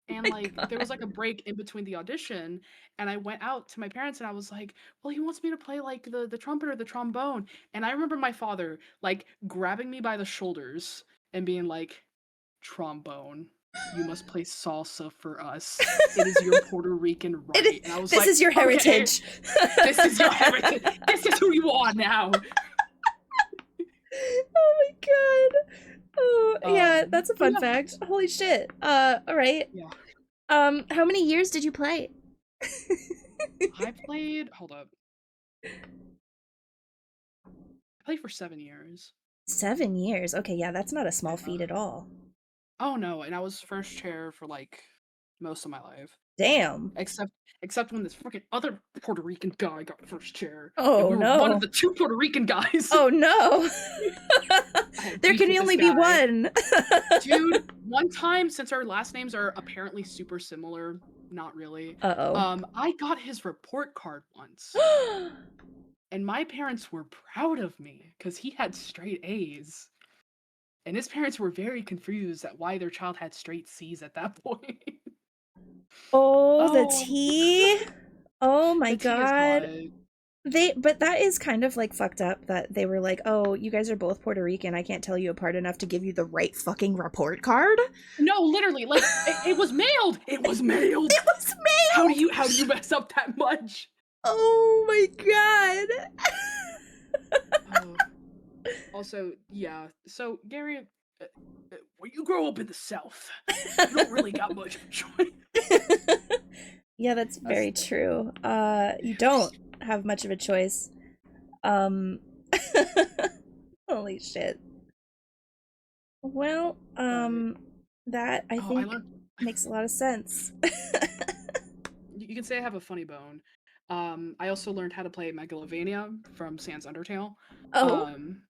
Oh And, my like, there was, god. like, a break in between the audition, and I went out to my parents, and I was like, "Well, he wants me to play, like, the trumpet or the trombone." And I remember my father, like, grabbing me by the shoulders and being like, "Trombone, you must play salsa for us. It is your Puerto Rican right." And I was This like, is your "Okay, heritage. this is your heritage. This is who you are now." Oh my god. Oh, yeah, that's a But fun yeah, fact. Holy shit. All right. yeah. How many years did you play? I played hold up. I played for 7 years. 7 years. Okay, yeah, that's not a Yeah. small feat at all. Oh, no, and I was first chair for, like, most of my life. Damn. Except when this freaking other Puerto Rican guy got first chair, and Oh we were one of no. the 2 Puerto Rican guys. Oh no. I had There beef can with this only be guy. one. Dude, one time, since our last names are apparently super similar, not really, Uh-oh. I got his report card once, and my parents were proud of me because he had straight A's, and his parents were very confused at why their child had straight C's at that point. Oh, the Oh, tea. Oh my the tea is god. hot. But that is kind of like fucked up that they were like, "Oh, you guys are both Puerto Rican. I can't tell you apart enough to give you the right fucking report card." No, literally, like it was mailed. It was mailed. It was How do mailed. you mess up that much? Oh my god. Oh. Also, yeah. So Gary, when you grow up in the South, you don't really got much of a choice. Yeah, that's That's very true. You don't have much of a choice. Um, holy shit. Well, but that I oh, I think learned. makes a lot of sense. You can say I have a funny bone. I also learned how to play Megalovania from Sans Undertale. Oh, Um,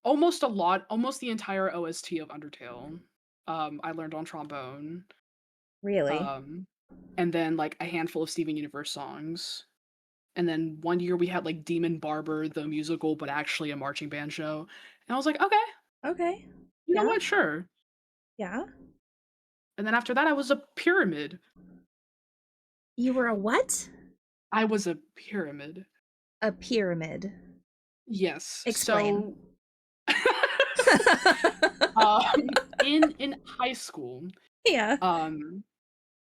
almost the entire OST of Undertale. I learned on trombone. really? Um, and then like a handful of Steven Universe songs. And then one year we had like Demon Barber the musical, but actually a marching band show. And I was like, okay, Okay. you know Yeah. what? Sure. Yeah. And then after that, I was a pyramid. You were a what? I was a pyramid. A pyramid. Yes. Explain. So in high school, Yeah. um,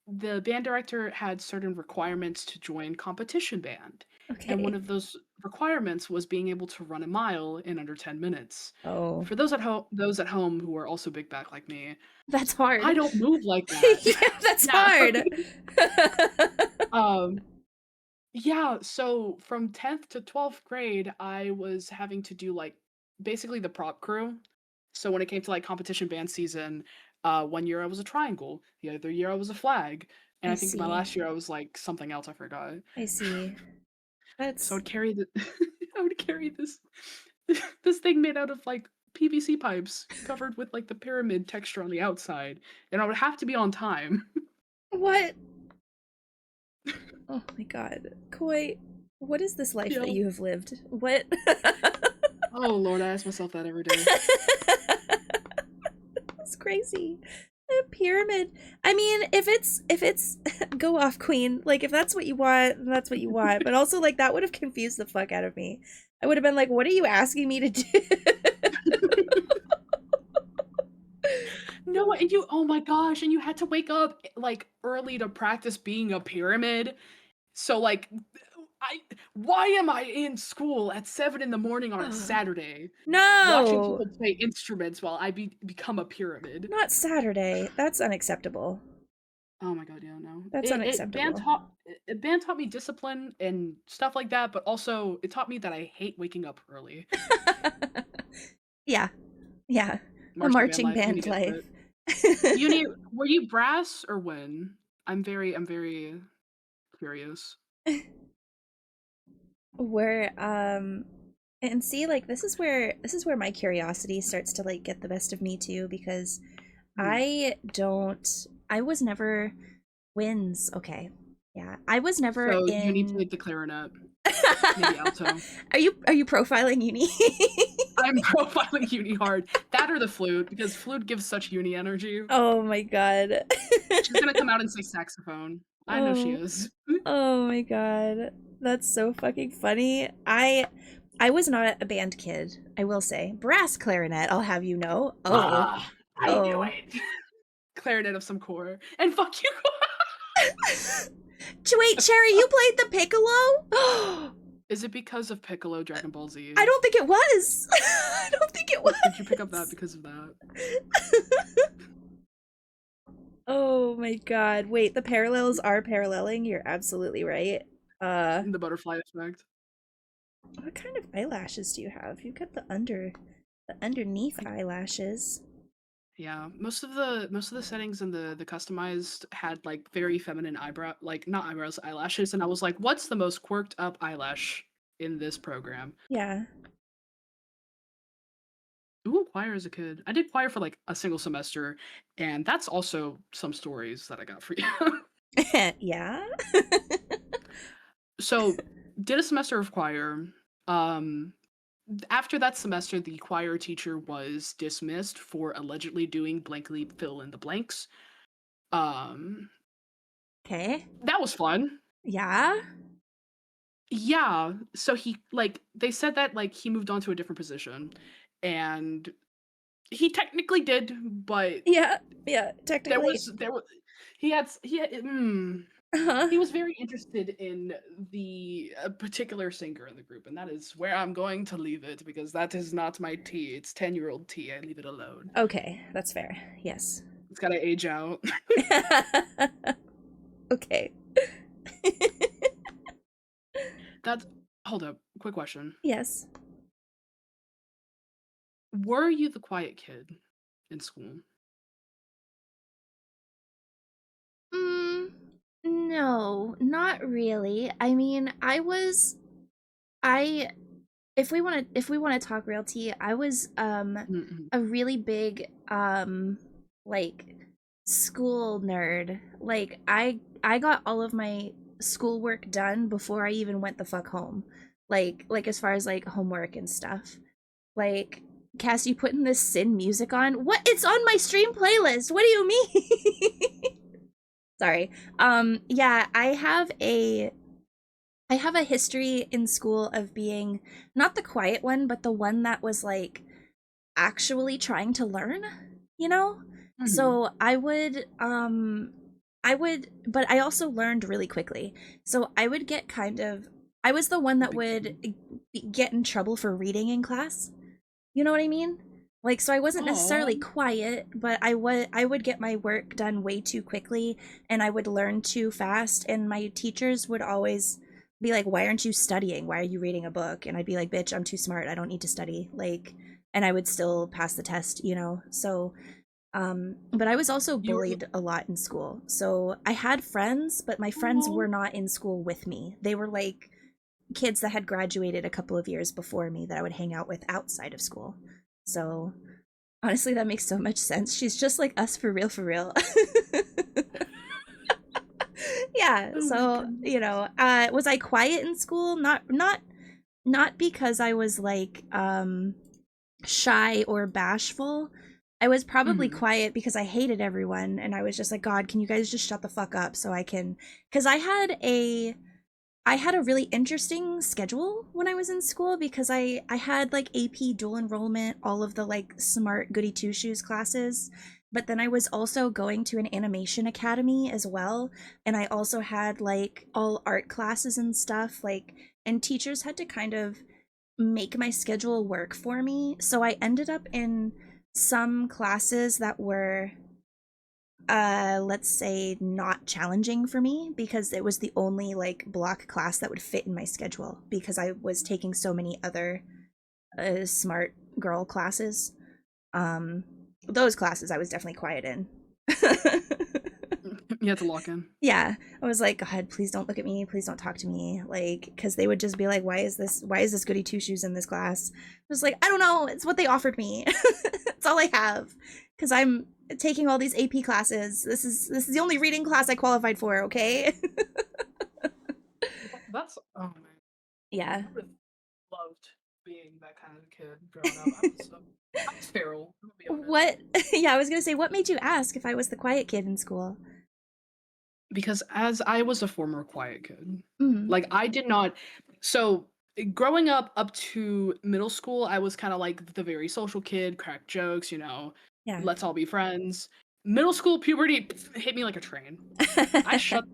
the band director had certain requirements to join competition band, and one Okay. of those requirements was being able to run a mile in under 10 minutes. Oh, For those at home who are also big back like me, that's I hard. don't move like that. Yeah, that's Yeah. hard. Um, yeah, so from 10th to 12th grade, I was having to do like basically the prop crew. So when it came to like competition band season, one year I was a triangle, the other year I was a flag, and I I think my see. last year I was like something else I forgot. I see. So That's I'd carry the I would carry this this thing made out of like PVC pipes covered with like the pyramid texture on the outside, and I would have to be on time. what? Oh my god. Koi, what is this life that Yeah. you have lived? What? Oh Lord, I ask myself that every day. That's crazy. A pyramid. I mean, if it's go off queen, like if that's what you want, then that's what you want. But also like that would have confused the fuck out of me. I would have been like, what are you asking me to do? No, and you oh my gosh, and you had to wake up like early to practice being a pyramid. So like I why am I in school at 7 in the morning on a Ugh. Saturday watching No. people play instruments while become a pyramid? Not Saturday. That's unacceptable. Oh my god, yeah, no. That's unacceptable. Band taught me discipline and stuff like that, but also it taught me that I hate waking up early. Yeah. Yeah. The Marching band marching life, uni band gets life. it. Uni, were you brass or when? I'm very curious. Where and see like this is where my curiosity starts to like get the best of me too because Hmm. I was never wins. Okay. Yeah. I was never So you need to in take the clarinet, maybe alto. Are you profiling uni? I'm profiling uni hard. That or the flute, because flute gives such uni energy. Oh my god. She's gonna come out and say saxophone. I know she Oh. is. Oh my god. That's so fucking funny. I was not a band kid, I will say. Brass clarinet, I'll have you know. Oh. Ah, I knew Oh. it. Clarinet of some core. And fuck you. Wait, Cherry, you played the piccolo? Is it because of Piccolo Dragon Ball Z? I don't think it was. I don't think it Or did you pick up that was. because of that? Oh my god. Wait, the parallels are paralleling. You're absolutely right. Uh, The butterfly effect. what kind of eyelashes do you have? You've got the underneath eyelashes. Yeah, most of the settings in the customized had like very feminine eyebrow, like not eyebrows, eyelashes, and I was like, what's the most quirked up eyelash in this program? Yeah. Ooh, choir as a kid. I did choir for like a single semester, and that's also some stories that I got for you. Yeah. So, did a semester of choir. Um, After that semester, the choir teacher was dismissed for allegedly doing blankly fill in the blanks. Um, Okay. that was fun. Yeah. Yeah, so he like they said that like he moved on to a different position, and he technically did, but Yeah. Yeah. there Technically. was there was he had Uh-huh. he was very interested in the particular singer in the group, and that is where I'm going to leave it because that is not my tea. It's 10-year-old tea. I leave it alone. Okay, that's fair. Yes. It's gotta age out. Okay. That's hold up. Quick question. Yes. Were you the quiet kid in school? Mm, no, not really. I mean, I if we want to talk realty, I was Mm-hmm. a really big like school nerd. Like I got all of my schoolwork done before I even went the fuck home. Like as far as like homework and stuff. Like, Cass, you putting this Sin music on? What? It's on my stream playlist. What do you mean? Sorry. Yeah, I have a history in school of being not the quiet one, but the one that was like actually trying to learn, you know? Mm-hmm. So I would but I also learned really quickly. So I would get kind of I was the one that Big would kid. get in trouble for reading in class. You know what I mean? Like, so I wasn't necessarily Oh, quiet, but I would get my work done way too quickly, and I would learn too fast, and my teachers would always be like, "Why aren't you studying? Why are you reading a book?" And I'd be like, "Bitch, I'm too smart. I don't need to study." Like, and I would still pass the test, you know? So, but I was also you were. bullied a lot in school. So I had friends, but my friends were Oh, not in school with me. They were like kids that had graduated a couple of years before me that I would hang out with outside of school. So honestly, that makes so much sense. She's just like us for real, for real. Yeah. oh my So goodness. was I quiet in school? Not because I was like shy or bashful. I was probably Mm-hmm. quiet because I hated everyone, and I was just like, God, can you guys just shut the fuck up so I can? Because I had a really interesting schedule when I was in school because I had like AP dual enrollment, all of the like smart goody two shoes classes, but then I was also going to an animation academy as well, and I also had like all art classes and stuff like, and teachers had to kind of make my schedule work for me. So I ended up in some classes that were let's say not challenging for me because it was the only like block class that would fit in my schedule because I was taking so many other smart girl classes. um those classes I was definitely quiet in. You had to lock in. Yeah, I was like, God, please don't look at me, please don't talk to me, like, because they would just be like, why is this goody two shoes in this class? I was like, I don't know, it's what they offered me. It's all I have because I'm taking all these AP classes. This is the only reading class I qualified for, okay? That's oh man. Yeah. I would have loved being that kind of kid growing up. I was feral. I'm gonna be honest. What? Yeah, I was gonna say, what made you ask if I was the quiet kid in school? Because as I was a former quiet kid, Mm, like I did not. So growing up to middle school, I was kind of like the very social kid, crack jokes, yeah. let's all be friends. Middle school puberty hit me like a train. I shut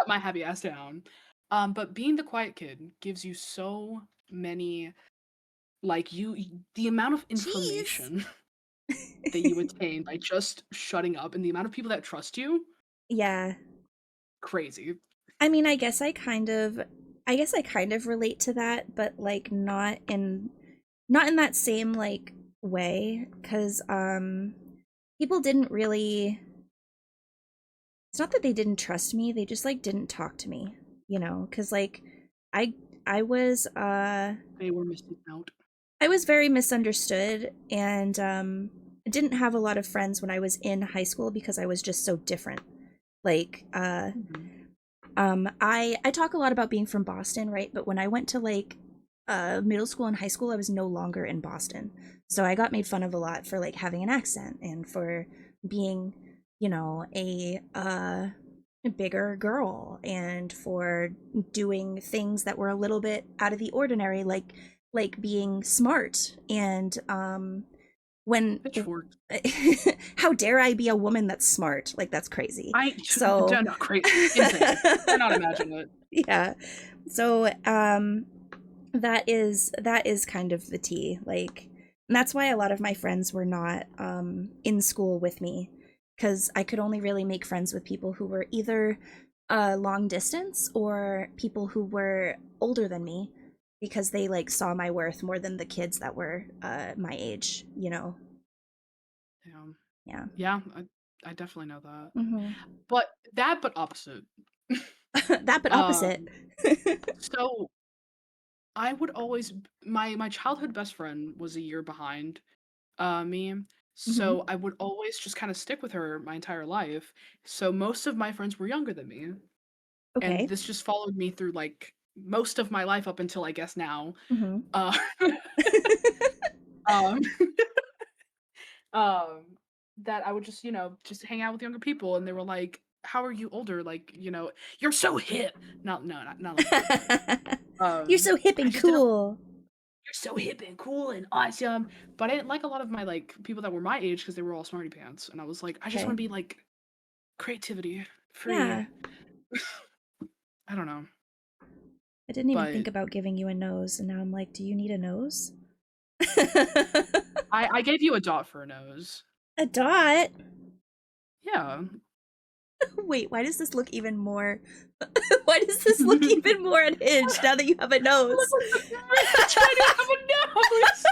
my happy ass down. But being the quiet kid gives you so many like the amount of Jeez. information that you attain by just shutting up and the amount of people that trust you, Yeah. crazy. I mean, I guess I kind of relate to that, but like not in that same like way cuz people didn't really, it's not that they didn't trust me, they just like didn't talk to me, cuz like I I was They were missing out. I was very misunderstood, and I didn't have a lot of friends when I was in high school because I was just so different. Like Mhm. I talk a lot about being from Boston, right? But when I went to like middle school and high school, I was no longer in Boston. So I got made fun of a lot for like having an accent and for being, a bigger girl and for doing things that were a little bit out of the ordinary, like being smart and when Pitchforks. how dare I be a woman that's smart? Like, that's crazy. I So no, great, insane. Cannot imagine it. yeah. So that is kind of the tea. Like, and that's why a lot of my friends were not in school with me, because I could only really make friends with people who were either long distance or people who were older than me, because they like saw my worth more than the kids that were my age, you know. Yeah, Yeah. yeah, I definitely know that. Hmm. But opposite. That, but opposite. Um, so I would always my childhood best friend was a year behind me. Hmm. So I would always just kind of stick with her my entire life. So most of my friends were younger than me. And Okay. this just followed me through like most of my life up until I guess now. Hmm. Uh um um that I would just, just hang out with younger people and they were like, "How are you older? Like, you're so hip." Not like that, but You're so hip I and just didn't cool. you're so hip and cool and awesome. But I didn't like a lot of my like people that were my age because they were all smarty pants. And I was like, I just Okay. want to be like creativity, free. Yeah. I don't know. I didn't even But think about giving you a nose, and now I'm like, do you need a nose? I gave you a dot for a nose. A dot? Yeah. Wait, why does this look even more? Why does this look even more unhinged now that you have a nose? Trying to have a nose.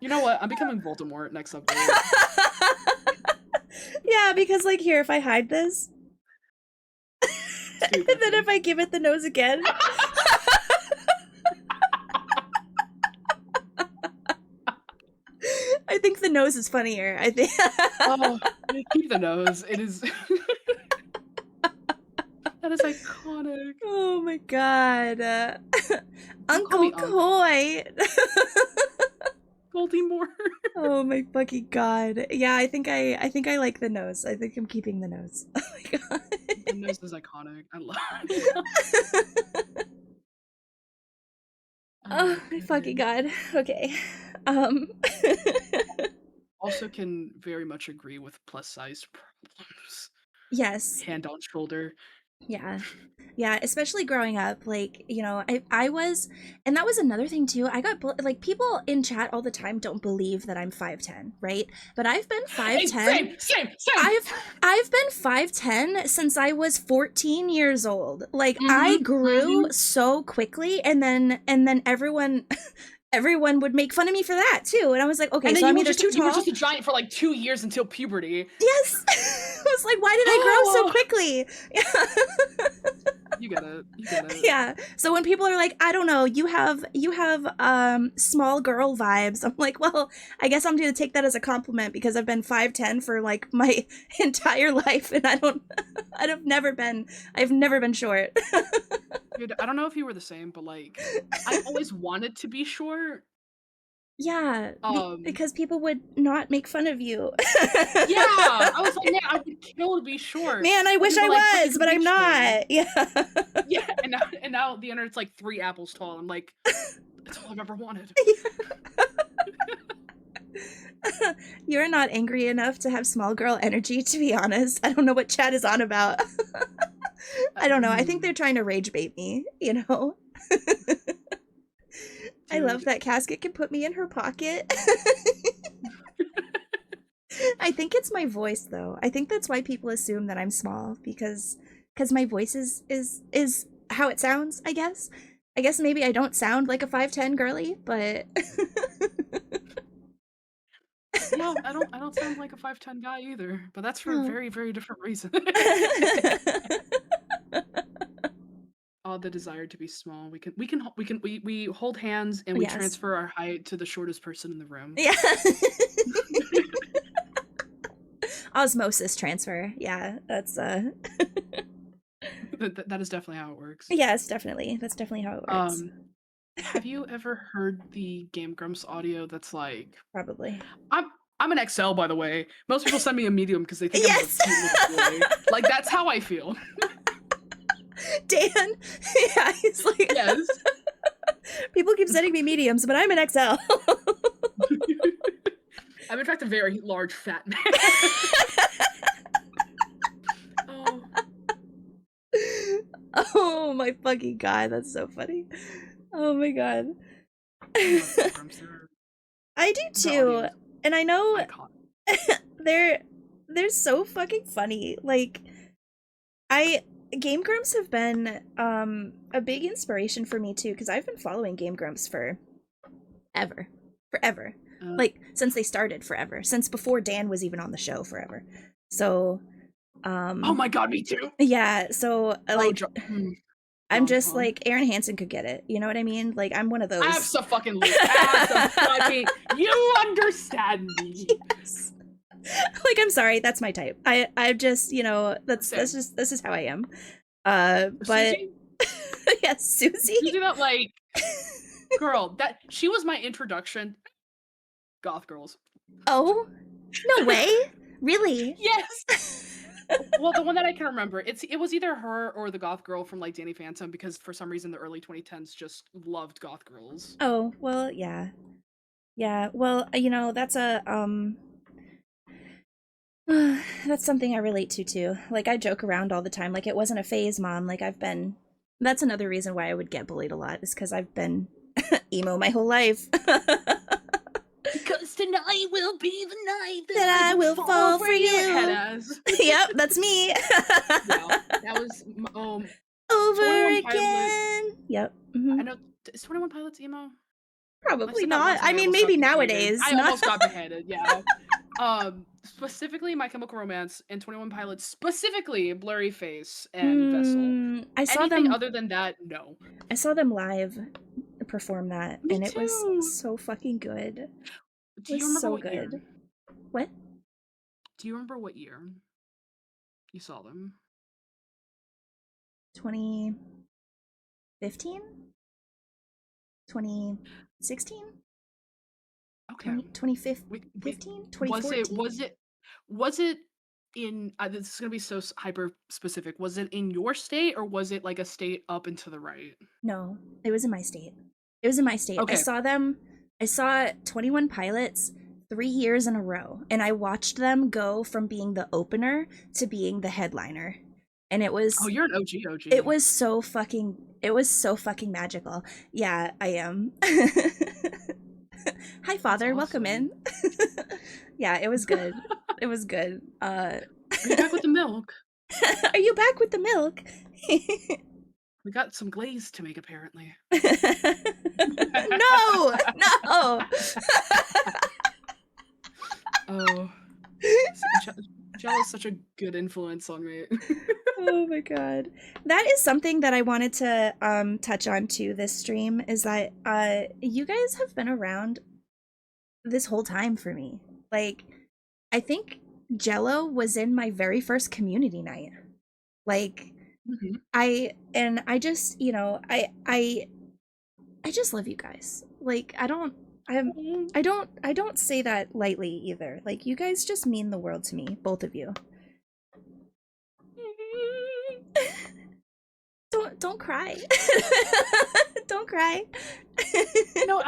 You know what? I'm becoming Voldemort next update. Yeah, because like here, if I hide this, and Super then if funny. I give it the nose again. I think the nose is funnier. I think. Oh, keep the nose. It is. That is iconic. Oh my god. Don't call me Uncle Unc. Coy. Voldemort. Oh my fucking god. Yeah, I think I like the nose. I think I'm keeping the nose. Oh my god. The nose is iconic. I love it. Oh Oh my fucking goodness. god. Okay. Um Also can very much agree with plus size problems. yes. Hand on shoulder. Yeah. Yeah, especially growing up, like, I was, and that was another thing too. I got, like, people in chat all the time don't believe that I'm 5'10", right? But I've been Hey, 5'10". same. I've been 5'10" since I was 14 years old. Like, I Mm-hmm. grew Mm-hmm. so quickly, and then everyone would make fun of me for that too. And I was like, okay, And then so you I'm were either just too you were tall. just a giant for like 2 years until puberty. Yes. I was like, why did I grow so Oh, quickly? you get it. You get it. Yeah. So when people are like, I don't know, you have small girl vibes. I'm like, well, I guess I'm going to take that as a compliment because I've been 5'10" for like my entire life, and I've never been short. Dude, I don't know if you were the same, but like I always wanted to be short. Yeah, Um, because people would not make fun of you. yeah, I was like, man, I would kill to be short. Man, I And wish people I were like, but you was, can but I'm reach them. not. Yeah. Yeah, and now the internet's like 3 apples tall. I'm like, that's all I've ever wanted. You're not angry enough to have small girl energy, to be honest. I don't know what Chad is on about. I don't know. I think they're trying to rage bait me, you know? I love Dude, that Casket can put me in her pocket. I think it's my voice though. I think that's why people assume that I'm small, because my voice is how it sounds, I guess. I guess maybe I don't sound like a 5'10" girly, but yeah, I don't sound like a 5'10" guy either, but that's for a oh. very, very different reason. Oh, the desire to be small. We hold hands and we Yes. transfer our height to the shortest person in the room. Yeah. Osmosis transfer. Yeah, that's That is definitely how it works. yes, definitely. That's definitely how it works. Um, have you ever heard the Game Grumps audio that's like, Probably. I'm I'm an XL, by the way. Most people send me a medium because they think I'm a Yes. cute little boy. Like that's how I feel. Dan. Yeah, he's like Yes. people keep sending me mediums, but I'm an XL. I'm in fact a very large fat man. Oh. Oh my fucking god, that's so funny. Oh my god. I love Game Grumps. I do The too. audio And I know icon. they're so fucking funny. Like I Game Grumps have been a big inspiration for me too, because I've been following Game Grumps for ever. Forever. Like since they started forever. Since before Dan was even on the show forever. So Oh my god, me too. yeah, so like I'm John just Con. like Aaron Hansen could get it. You know what I mean? Like I'm one of those. Abso-fucking-lutely. Abso-fucking. You understand me. Yes. Like I'm sorry, that's my type. I just, you know, this is how I am. But Susie? yes, Susie. Susie, that like girl, that she was my introduction. Goth girls. Oh, no way. Really? Yes. Well, the one that I can remember, it was either her or the goth girl from like Danny Phantom, because for some reason the early 2010s just loved goth girls. Oh, well, yeah. Yeah, well, you know, that's a that's something I relate to too. Like I joke around all the time like it wasn't a phase, mom. Like that's another reason why I would get bullied a lot is cuz I've been emo my whole life. Because tonight will be the night that I will fall for you. Head ass. Yep, that's me. Yeah, that was over 21 again. Pilots. Yep. I know. Is 21 Pilots emo? Probably not. I mean, maybe nowadays. I almost got beheaded. Yeah. Specifically, My Chemical Romance and 21 Pilots. Specifically, Blurry Face and Vessel. I saw Anything them. other than that, no. I saw them live perform that, Me and it too. was so fucking good. Do you remember so what good. year? What? Do you remember what year you saw them? 2015? 2016? Okay. 2015? 2014? Was it in this is gonna be so hyper specific. Was it in your state or was it like a state up and to the right? No, it was in my state. It was in my state. Okay. I saw 21 Pilots 3 years in a row, and I watched them go from being the opener to being the headliner. And it was you're an OG. It was so fucking magical. Yeah, I am. Hi, Father. Awesome. Welcome in. Yeah, it was good. It was good. Are you back with the milk? Are you back with the milk? We got some glaze to make, apparently. No! Oh. Jell is such a good influence on me. Oh my god. That is something that I wanted to touch on too this stream, is that you guys have been around this whole time for me. Like, I think Jello was in my very first community night. Like, I just, you know, I just love you guys. Like, I don't say that lightly either. Like, you guys just mean the world to me, both of you. Don't cry. Don't cry. No,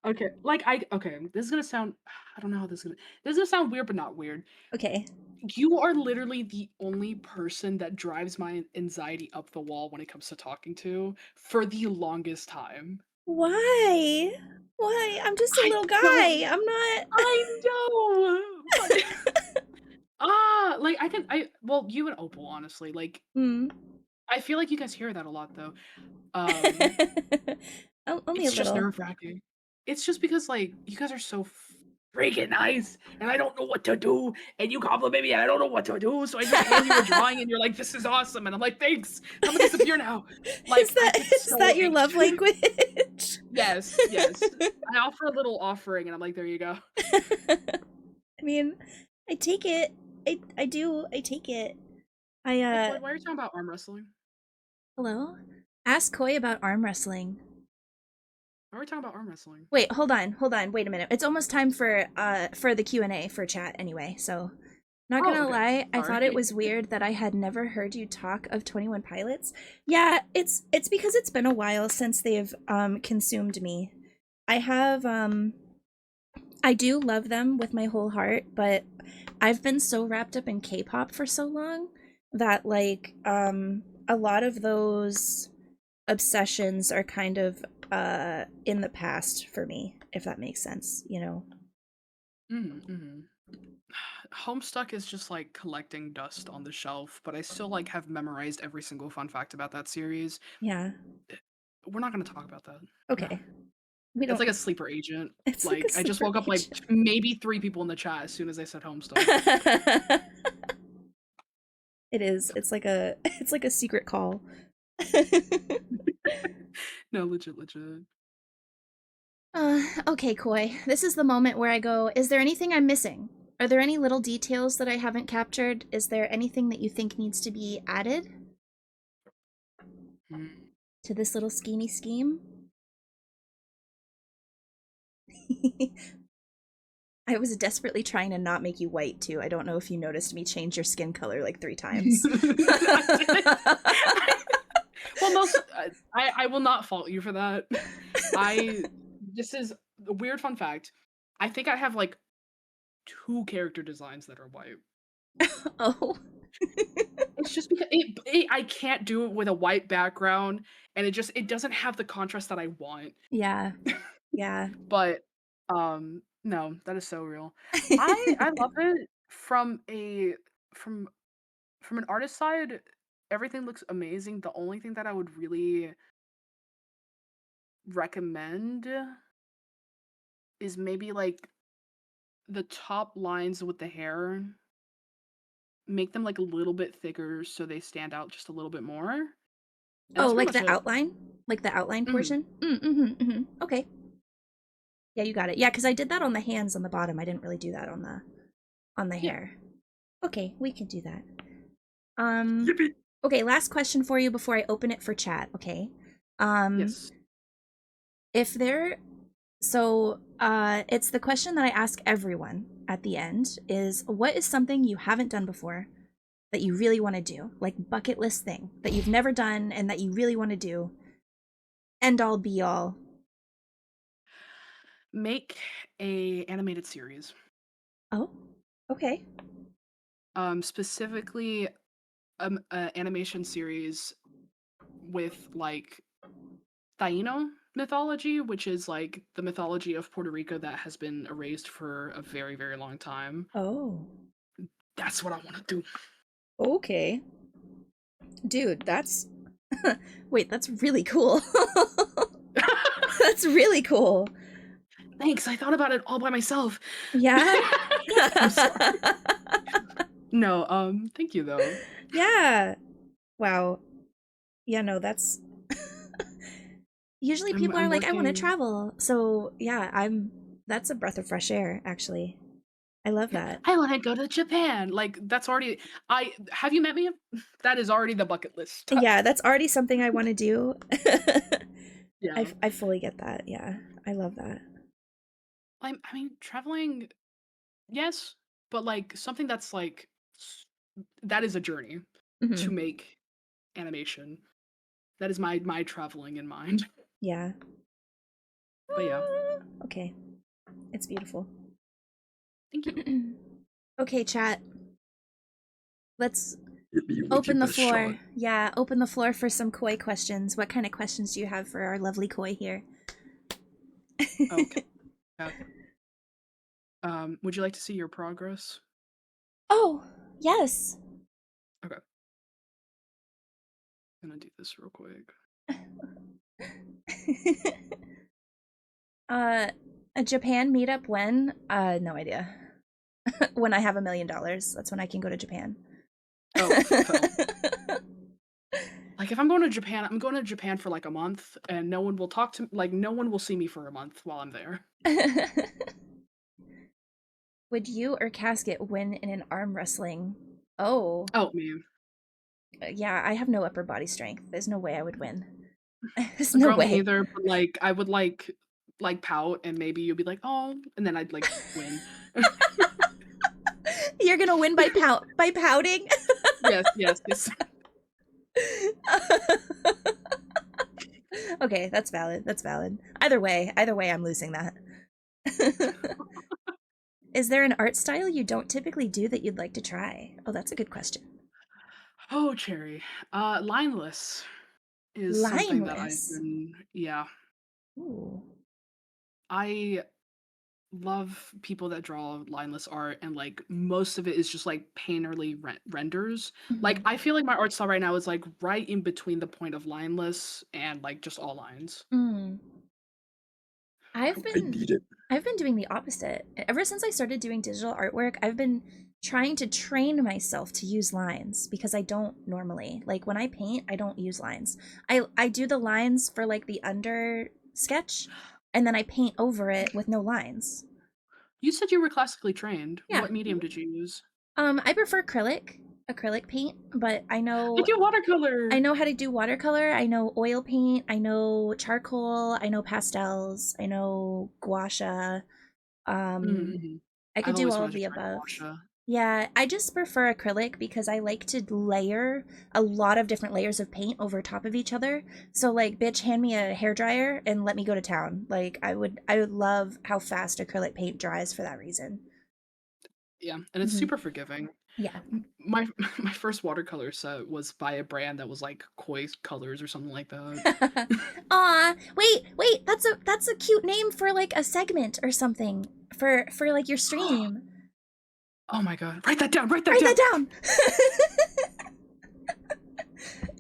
okay. Okay, this is gonna sound, I don't know how this is gonna sound weird, but not weird. Okay. You are literally the only person that drives my anxiety up the wall when it comes to talking to for the longest time. Why? I'm just a little guy. I'm not. I know. Like well, you and Opal, honestly, like, I feel like you guys hear that a lot, though. Only it's a just little. nerve-wracking. It's just because, like, you guys are so freaking nice, and I don't know what to do, and you compliment me, and I don't know what to do, so I just hand you a drawing, and you're like, "This is awesome," and I'm like, "Thanks, I'm gonna disappear now." Like, is that your love language? Yes. I offer a little offering, and I'm like, "There you go." I mean, I take it. I do. I take it. Why are you talking about arm wrestling? Hello? Ask Koi about arm wrestling. Why are we talking about arm wrestling? Wait, hold on. Wait a minute. It's almost time for the Q&A for chat anyway, so not gonna lie, I thought it was weird that I had never heard you talk of 21 Pilots. Yeah, it's because it's been a while since they've consumed me. I have I do love them with my whole heart, but I've been so wrapped up in K-pop for so long that like a lot of those obsessions are kind of in the past for me, if that makes sense, you know. Mm-hmm. Homestuck is just like collecting dust on the shelf, but I still like have memorized every single fun fact about that series. Yeah. We're not gonna talk about that. Okay. We It's don't like a sleeper agent. it's like a Like I just sleeper woke up like agent. maybe 3 people in the chat as soon as I said Homestuck. It is. It's like a it's like a secret call. No, legit, legit. Okay, Koi. This is the moment where I go, is there anything I'm missing? Are there any little details that I haven't captured? Is there anything that you think needs to be added Mm. to this little schemey scheme? I was desperately trying to not make you white, too. I don't know if you noticed me change your skin color like 3 times. I did. Well, no, I will not fault you for that. I This is a weird fun fact. I think I have like 2 character designs that are white. Oh. It's just because I can't do it with a white background, and it doesn't have the contrast that I want. Yeah. Yeah. But no, that is so real. I love it from from an artist side. Everything looks amazing. The only thing that I would really recommend is maybe like the top lines with the hair, make them like a little bit thicker so they stand out just a little bit more. And Oh, that's pretty like much the it. outline? Like the outline Mhm. portion? Okay. Yeah, you got it. Yeah, because I did that on the hands on the bottom. I didn't really do that on the Yeah. hair. Okay, we can do that. Um Yippee. okay, last question for you before I open it for chat, okay? Um Yes. if there it's the question that I ask everyone at the end is what is something you haven't done before that you really want to do? Like bucket list thing that you've never done and that you really want to do. End all be all. Make a animated series. Oh, okay. Specifically a animation series with like Taino mythology, which is like the mythology of Puerto Rico that has been erased for a very, very long time. Oh, That's what I want to do. okay. Dude, that's wait, that's really cool. That's really cool. Thanks. I thought about it all by myself. Yeah. I'm sorry. No, thank you though. Yeah. Wow. Yeah, no, that's usually people are I'm like, I want to working. travel. So, yeah, that's a breath of fresh air, actually. I love that. I want to go to Japan. Like that's already. I have you met me? That is already the bucket list stuff. Yeah, that's already something I want to do. Yeah. I fully get that. Yeah. I love that. I mean, traveling, yes, but like something that's like that is a journey to Hmm. make animation. That is my traveling in mind. Yeah. But yeah, Okay. It's beautiful. thank you. Okay, chat. Let's Hit me with your open the best shot. floor. Yeah, open the floor for some koi questions. What kind of questions do you have for our lovely koi here? Okay. Yeah. Would you like to see your progress? Oh, yes. Okay. I'm gonna do this real quick. uh, a Japan meetup when? No idea. When I have $1 million, that's when I can go to Japan. Oh, fell. Like if I'm going to Japan, I'm going to Japan for like a month, and no one will talk to like no one will see me for a month while I'm there. Would you or Casket win in an arm wrestling? Oh, Oh man, yeah, I have no upper body strength. There's no way I would win. There's no girl, me way. neither. But like I would like pout, and maybe you'd be like, oh, and then I'd like win. You're gonna win by pouting? Yes, yes, yes. Okay, that's valid. That's valid. Either way, I'm losing that. Is there an art style you don't typically do that you'd like to try? Oh, that's a good question. Oh, cherry. Lineless is something that I've Lineless. been, yeah. Ooh. I love people that draw lineless art, and like most of it is just like painterly renders. Like Mhm. I feel like my art style right now is like right in between the point of lineless and like just all lines. Mm. I've I been need it. I've been doing the opposite. Ever since I started doing digital artwork, I've been trying to train myself to use lines because I don't normally. Like when I paint, I don't use lines. I do the lines for like the under sketch and then I paint over it with no lines. You said you were classically trained. Yeah. What medium did you use? I prefer acrylic paint, but I do I watercolor. know how to do watercolor, I know oil paint, I know charcoal, I know pastels, I know gouache. Um, Mm-hmm. I could I've do always all of wanted to the try above. gouache. Yeah, I just prefer acrylic because I like to layer a lot of different layers of paint over top of each other. So like, bitch, hand me a hair dryer and let me go to town. Like I would love how fast acrylic paint dries for that reason. Yeah, and it's Hmm. super forgiving. Yeah. My my first watercolor set was by a brand that was like Koi Colors or something like that. Aw, wait, that's a cute name for like a segment or something for like your stream. Oh my god. Write that down. Write that Write down.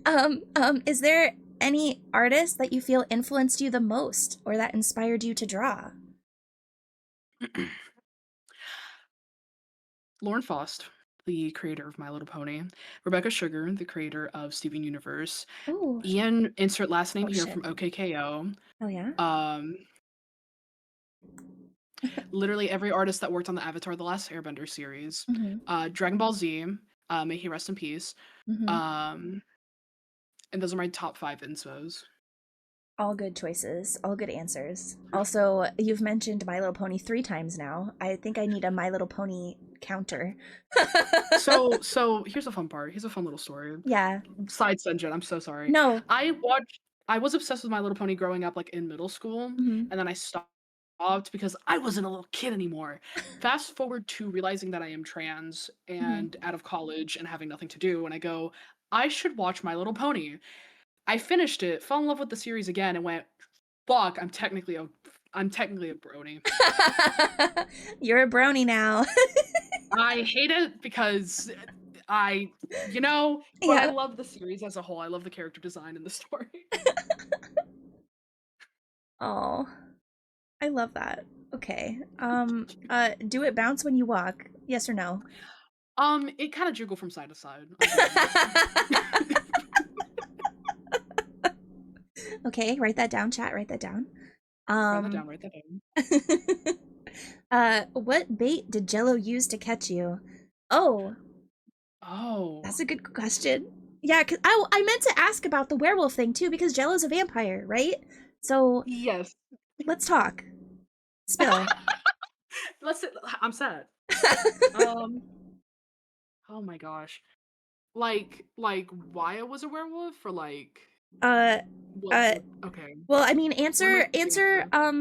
that down. Is there any artist that you feel influenced you the most or that inspired you to draw? Lauren Faust, the creator of My Little Pony. Rebecca Sugar, the creator of Steven Universe. Oh, Ian, insert last name oh here shit. from OKKO. Oh yeah. Um, literally every artist that worked on the Avatar: The Last Airbender series. Mm-hmm. Dragon Ball Z. May he rest in peace. Mm-hmm. Um, and those are my top 5 inspos. All good choices. All good answers. Also, you've mentioned My Little Pony 3 times now. I think I need a My Little Pony counter. So here's a fun part. Here's a fun little story. Yeah. Side tangent. I'm so sorry. No. I was obsessed with My Little Pony growing up, like in middle school, Mm-hmm. and then I stopped because I wasn't a little kid anymore. Fast forward to realizing that I am trans Mm-hmm. and out of college and having nothing to do, and I go, I should watch My Little Pony. I finished it, fell in love with the series again, and went, fuck, I'm technically a brony. You're a brony now. I hate it because I, but I Yeah. love the series as a whole. I love the character design and the story. Oh, I love that. Okay. Do it bounce when you walk? Yes or no? It kind of jiggle from side to side. I'll be honest. Okay, write that down, chat. Write that down. Write that Um, down. Write that down. what bait did Jello use to catch you? Oh, Oh, that's a good question. Yeah, cause I meant to ask about the werewolf thing too because Jello's a vampire, right? So yes. let's talk. Spill. Let's. I'm sad. Um. Oh my gosh. Like why I was a werewolf, or like uh, what? uh, What? Okay. well, I mean, What am I thinking of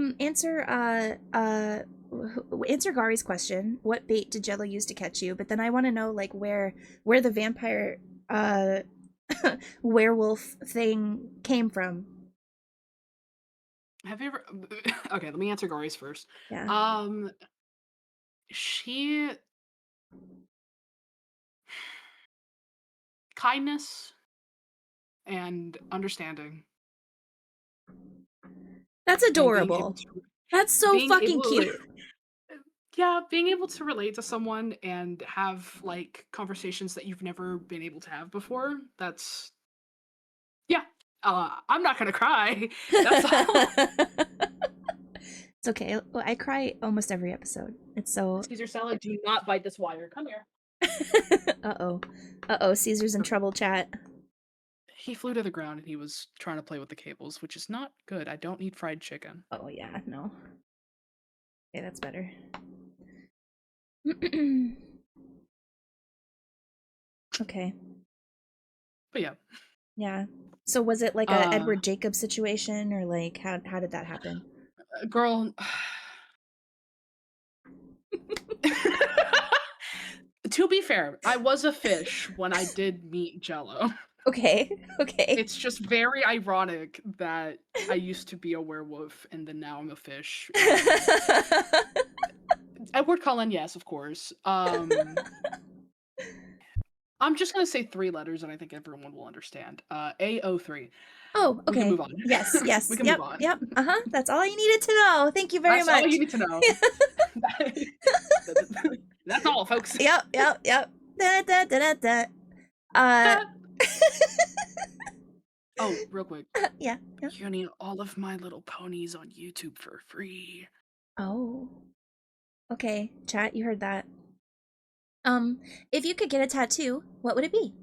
first? answer Gari's question. What bait did Jello use to catch you? But then I want to know like where the vampire uh werewolf thing came from. Have you ever? Okay, let me answer Gary's first. Yeah. Um, she kindness and understanding That's and being able adorable. to That's so being fucking able cute. yeah, being able to relate to someone and have like conversations that you've never been able to have before. That's yeah. I'm not gonna cry. That's all. It's okay. I cry almost every episode. It's so. Caesar salad, do not bite this wire. Come here. Uh-oh. Uh-oh, Caesar's in trouble, chat. He flew to the ground and he was trying to play with the cables, which is not good. I don't need fried chicken. Oh yeah, no. Okay, that's better. Okay. But yeah. Yeah. So was it like a Uh Edward Jacob situation or like how did that happen? girl To be fair, I was a fish when I did meet Jello. Okay. Okay. It's just very ironic that I used to be a werewolf and then now I'm a fish. Edward Cullen, yes, of course. I'm just gonna say 3 letters and I think everyone will understand. AO3. Oh, We can okay. move on. Yes, We yes. can move Yep, on. yep. Uh-huh. That's all you needed to know. Thank you very That's all much. you need to know. That's all, folks. Yep, yep, yep. Da, da, da, da, da. Uh, Oh, real quick. yeah, yeah. You need all of my little ponies on YouTube for free. Oh. Okay, chat, you heard that. If you could get a tattoo, what would it be?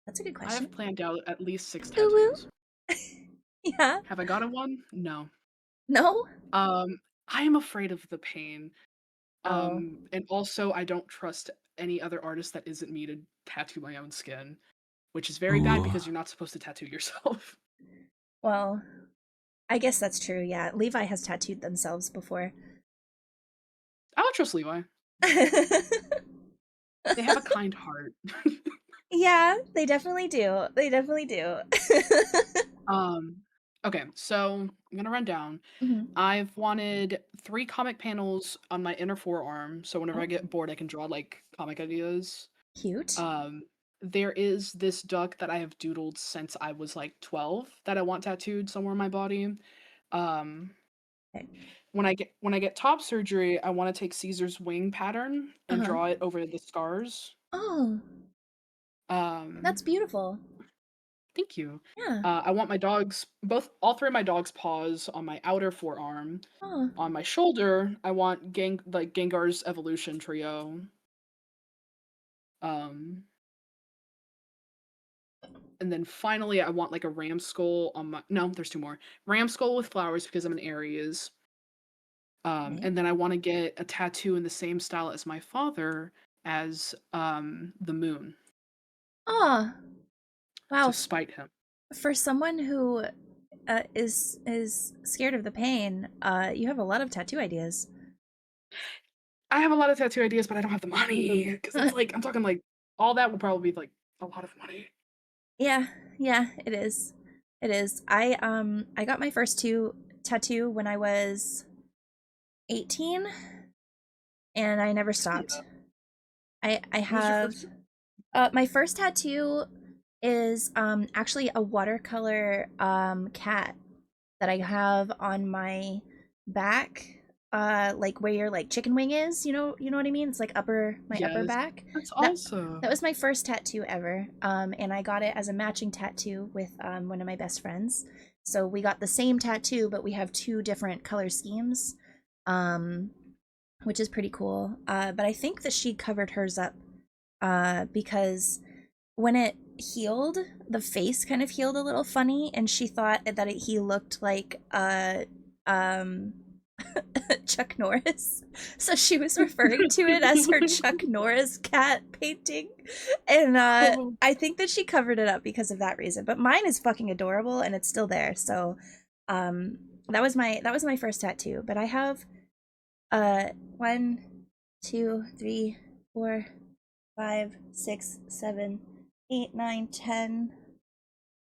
That's a good I question. have planned out at least 6 Ooh, woo. tattoos. Yeah. Have I gotten one? No. No? I am afraid of the pain. Oh. And also I don't trust any other artist that isn't me to tattoo my own skin, which is very bad Ooh. because you're not supposed to tattoo yourself. Well, I guess that's true, yeah. Levi has tattooed themselves before. I would trust Levi. They have a kind heart. Yeah, they definitely do. They definitely do. Um, okay, so I'm gonna run down. Mhm. I've wanted 3 comic panels on my inner forearm, so whenever Oh, I get bored, I can draw like comic ideas. cute. Um, there is this duck that I have doodled since I was like 12 that I want tattooed somewhere on my body. Um, Okay. when I get top surgery, I want to take Caesar's wing pattern and Uh-huh. draw it over the scars. Oh, Um, that's beautiful. Thank you. Yeah. I want my dogs, all 3 of my dogs' paws on my outer forearm. Oh, On my shoulder, I want Gengar's evolution trio. Um, and then finally, I want like a ram skull on my. No, there's 2 more. Ram skull with flowers because I'm an Aries. okay. And then I want to get a tattoo in the same style as my father, as the moon, Oh, wow. to spite him. For someone who is scared of the pain, you have a lot of tattoo ideas. I have a lot of tattoo ideas, but I don't have the money because it's like I'm talking like all that will probably be like a lot of money. Yeah, yeah, it is. It is. I got my first tattoo when I was 18 and I never Yeah. stopped. I What was your have first? my first tattoo is actually a watercolor cat that I have on my back, like where your like chicken wing is, you know what I mean? It's like my upper Yes, back. that's That awesome. that was my first tattoo ever. And I got it as a matching tattoo with one of my best friends. So we got the same tattoo, but we have 2 different color schemes. Um, which is pretty cool. But I think that she covered hers up because when it healed, the face kind of healed a little funny, and she thought that he looked like um Chuck Norris. So she was referring to it as her Chuck Norris cat painting. And Oh, I think that she covered it up because of that reason. But mine is fucking adorable and it's still there. So um that was my first tattoo. But I have 1, 2, 3, 4, 5, 6, 7, 8, 9, 10.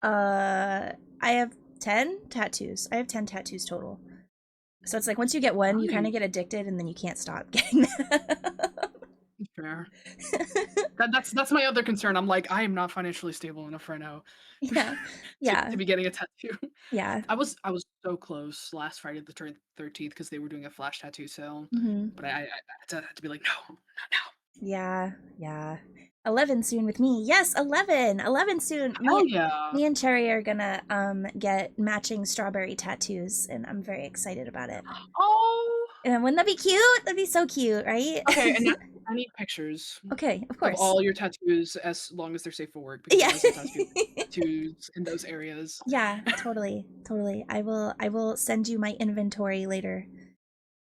I have 10 tattoos. I have 10 tattoos total. So it's like once you get one, you kind of nice. get addicted and then you can't stop getting that. Fair. That's my other concern. I'm like, I am not financially stable enough right now Yeah. to Yeah. to be getting a tattoo. Yeah. I was so close last Friday the 13th because they were doing a flash tattoo sale, Hmm. but I had to be like, no, not now. Yeah. Yeah. 11 soon with me. Yes, 11. 11 soon. Hell Me yeah. me and Cherry are gonna get matching strawberry tattoos and I'm very excited about it. Oh. And wouldn't that be cute? That'd be so cute, right? Okay, and now I need pictures Okay, of of course. all your tattoos as long as they're safe for work because I Yeah. want to send tattoos in those areas. Yeah, totally. Totally. I will send you my inventory later.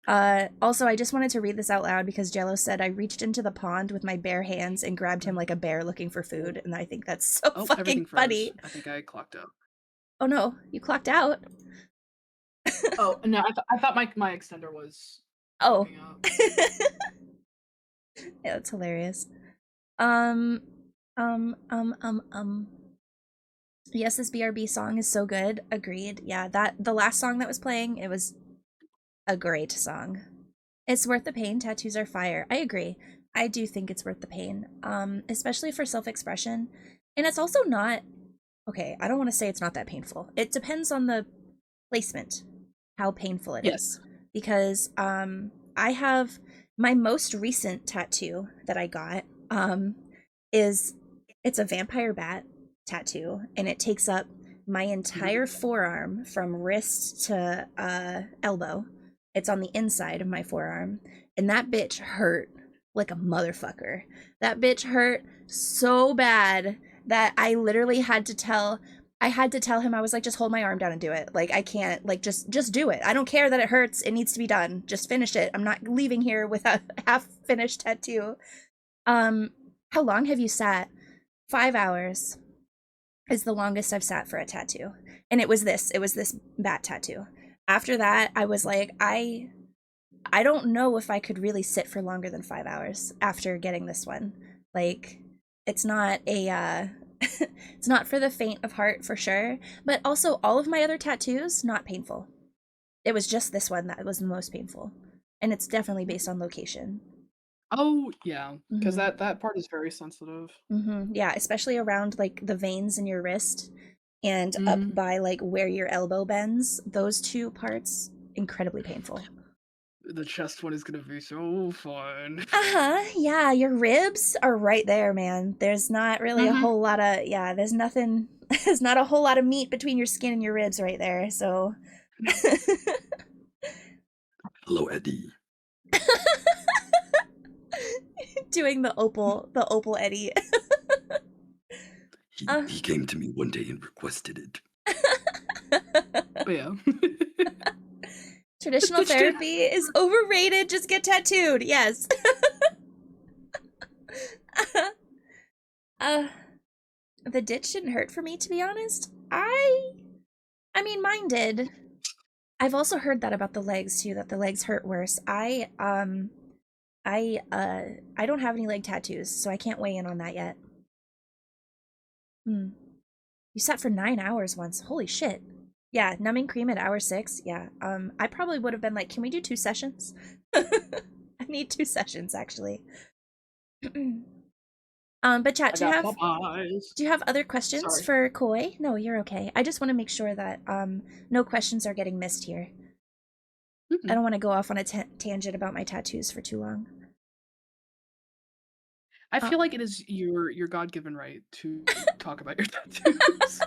Also I just wanted to read this out loud because Jello said I reached into the pond with my bare hands and grabbed him like a bear looking for food, and I think that's so Oh, fucking everything froze. funny. I think I clocked out. Oh no, you clocked out. Oh no, I thought my extender was Oh. clocking out. Yeah, that's hilarious. Um, um, um, um, um. Yes, this BRB song is so good. Agreed. Yeah, that the last song that was playing, it was a great song. It's worth the pain. Tattoos are fire. I agree. I do think it's worth the pain. Especially for self-expression. And it's also not okay, I don't want to say it's not that painful. It depends on the placement, how painful it Yes. is. Because I have my most recent tattoo that I got is it's a vampire bat tattoo, and it takes up my Mhm. entire forearm from wrist to elbow. It's on the inside of my forearm, and that bitch hurt like a motherfucker. That bitch hurt so bad that I had to tell him, I was like, just hold my arm down and do it. Like, I can't, like, just do it. I don't care that it hurts. It needs to be done. Just finish it. I'm not leaving here with a half finished tattoo. Um, how long have you sat? 5 hours is the longest I've sat for a tattoo. And it was this bat tattoo. After that, I was like, I don't know if I could really sit for longer than 5 hours after getting this one. Like, it's not a it's not for the faint of heart for sure. But also all of my other tattoos, not painful. It was just this one that was the most painful. And it's definitely based on location. Oh, yeah, because Mm-hmm. that part is very sensitive. Mm-hmm. Yeah, especially around like the veins in your wrist and up Mhm. by like where your elbow bends. Those two parts, incredibly painful. The chest one is gonna be so fun. Uh-huh. Yeah, your ribs are right there, man. There's not really a Mhm. whole lot of yeah, there's nothing there's not a whole lot of meat between your skin and your ribs right there. So Hello, Eddie. doing the opal Eddie. He uh, he came to me one day and requested it. But yeah. The Traditional ditch didn't therapy is overrated. Just get tattooed. Yes. uh the ditch didn't hurt for me to be honest. I mean mine did. I've also heard that about the legs too, that the legs hurt worse. I uh I don't have any leg tattoos, so I can't weigh in on that yet. Hmm. You sat for 9 hours once. Holy shit. Yeah, numbing cream at hour 6. Yeah. I probably would have been like, can we do 2 sessions? I need 2 sessions actually. But chat, I got Popeyes. do you have other questions Sorry. for Koi? No, you're okay. I just want to make sure that no questions are getting missed here. I Mhm. don't want to go off on a tangent about my tattoos for too long. I Uh, feel like it is your God-given right to talk about your tattoos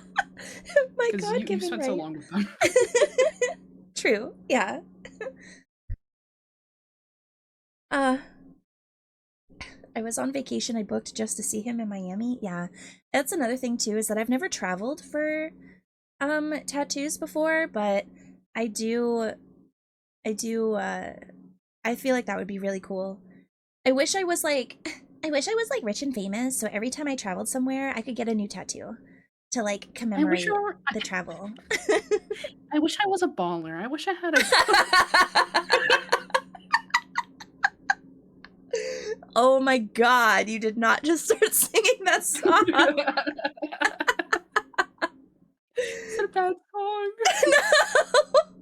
my because you've God-given spent so right. long with them. True. Yeah. Uh, I was on vacation. I booked just to see him in Miami. Yeah. That's another thing too, is that I've never traveled for tattoos before, but I do I do I feel like that would be really cool. I wish I was like I wish I was like rich and famous, so every time I traveled somewhere, I could get a new tattoo to like I wish I commemorate were the travel. I wish I was a baller. I wish I had a Oh my god, you did not just start singing that song. Is it a bad song?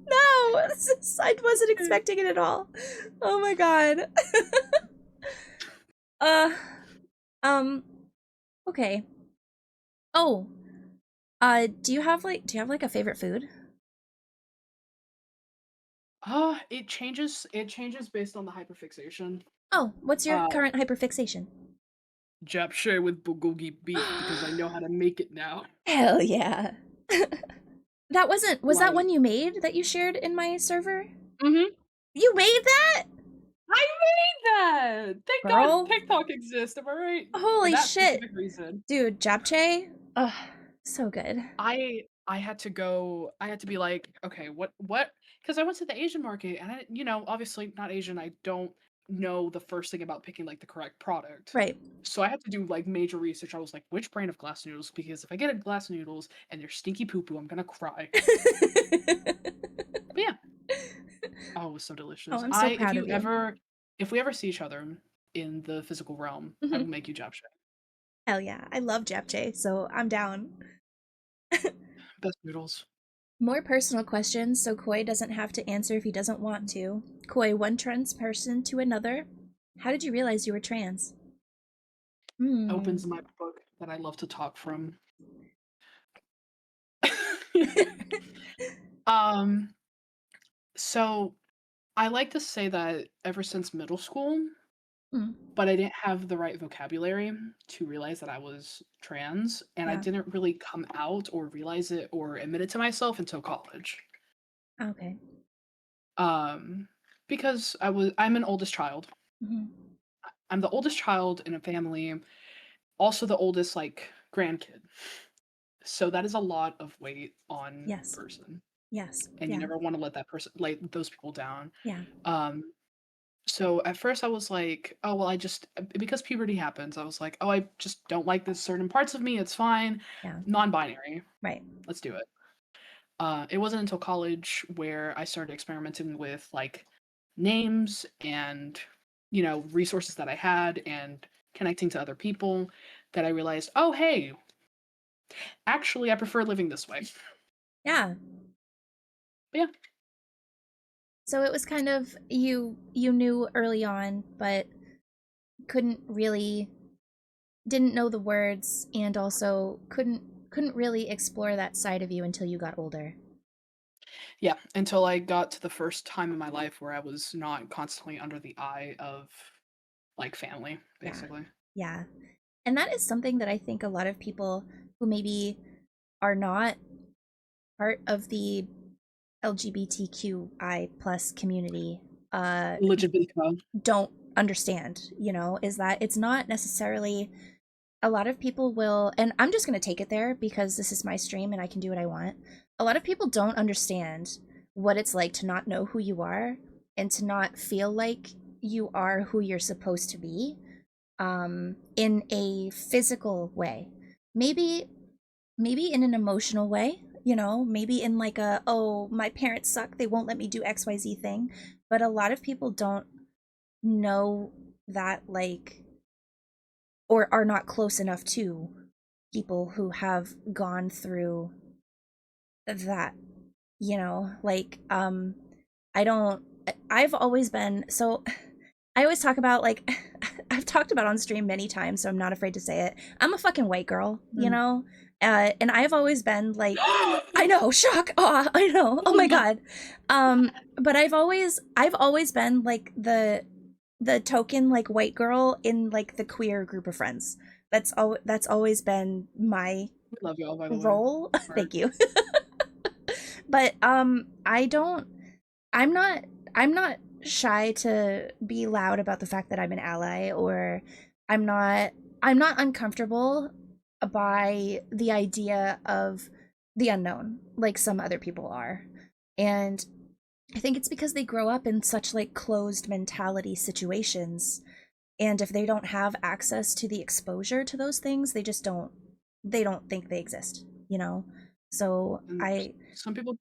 No, no, I wasn't expecting it at all. Oh my god. uh, um, okay. Oh, do you have like a favorite food? It changes based on the hyperfixation. Oh, what's your Uh, current hyperfixation? Japchae with bulgogi beef because I know how to make it now. Hell yeah. Was that Like, one you made that you shared in my server? mhm. You made that? I made that! Thank God Girl, TikTok exists, am I right? For holy that shit. specific reason. Dude, japchae? Ugh, so good. I had to be like, "Okay, what?" Because I went to the Asian market and obviously not Asian, I don't know the first thing about picking, like, the correct product. Right. So I had to do, like, major research. I was like, "Which brand of glass noodles?" Because if I get a glass noodles and they're stinky poo poo, I'm gonna cry. But yeah. Oh, it was so Oh, delicious. I'm so I proud of you. if we ever see each other in the physical realm, I will Mhm. make you japchae. Hell yeah. I love japchae, so I'm down. Best noodles. More personal questions, so Koi doesn't have to answer if he doesn't want to. Koi, one trans person to another. How did you realize you were trans? Hmm. Opens my book that I love to talk from. um, so I like to say that ever since middle school, Hmm. but I didn't have the right vocabulary to realize that I was trans, and I Yeah. didn't really come out or realize it or admit it to myself until college. Okay. Um, because I'm an oldest child. Hmm. I'm the oldest child in a family, also the oldest like grandkid. So that is a lot of weight on a Yes. person, Yes. and you Yeah. never want to let that person like those people down. Yeah. Um, so at first I was like, oh well, because puberty happens, I was like, oh, I just don't like this certain parts of me. It's fine, Yeah. non-binary. Right. Let's do it. It wasn't until college where I started experimenting with like names and resources that I had and connecting to other people that I realized, oh hey, actually I prefer living this way. Yeah. But yeah, So it was kind of you knew early on, but couldn't really didn't know the words and also couldn't really explore that side of you until you got older. yeah, until I got to the first time in my life where I was not constantly under the eye of like family, Yeah. basically. Yeah. And that is something that I think a lot of people who maybe are not part of the LGBTQI plus community Legibito. don't understand, is that it's not necessarily a lot of people will, and I'm just going to take it there because this is my stream and I can do what I want. A lot of people don't understand what it's like to not know who you are and to not feel like you are who you're supposed to be in a physical way. Maybe in an emotional way, maybe in like a, oh, my parents suck, they won't let me do XYZ thing. But a lot of people don't know that, like, or are not close enough to people who have gone through that, like, I don't, I've always been, so I always talk about, like, I've talked about on stream many times, so I'm not afraid to say it. I'm a fucking white girl, and I've always been like, I know, shock, oh, I know, oh my god, but I've always been like the token like white girl in like the queer group of friends. That's always been my We love y'all, by the way. role. Right. Thank you. But I don't I'm not I'm not shy to be loud about the fact that I'm an ally, or I'm not I'm not uncomfortable by the idea of the unknown like some other people are. And I think it's because they grow up in such like closed mentality situations, and if they don't have access to the exposure to those things, they don't think they exist. So And I some people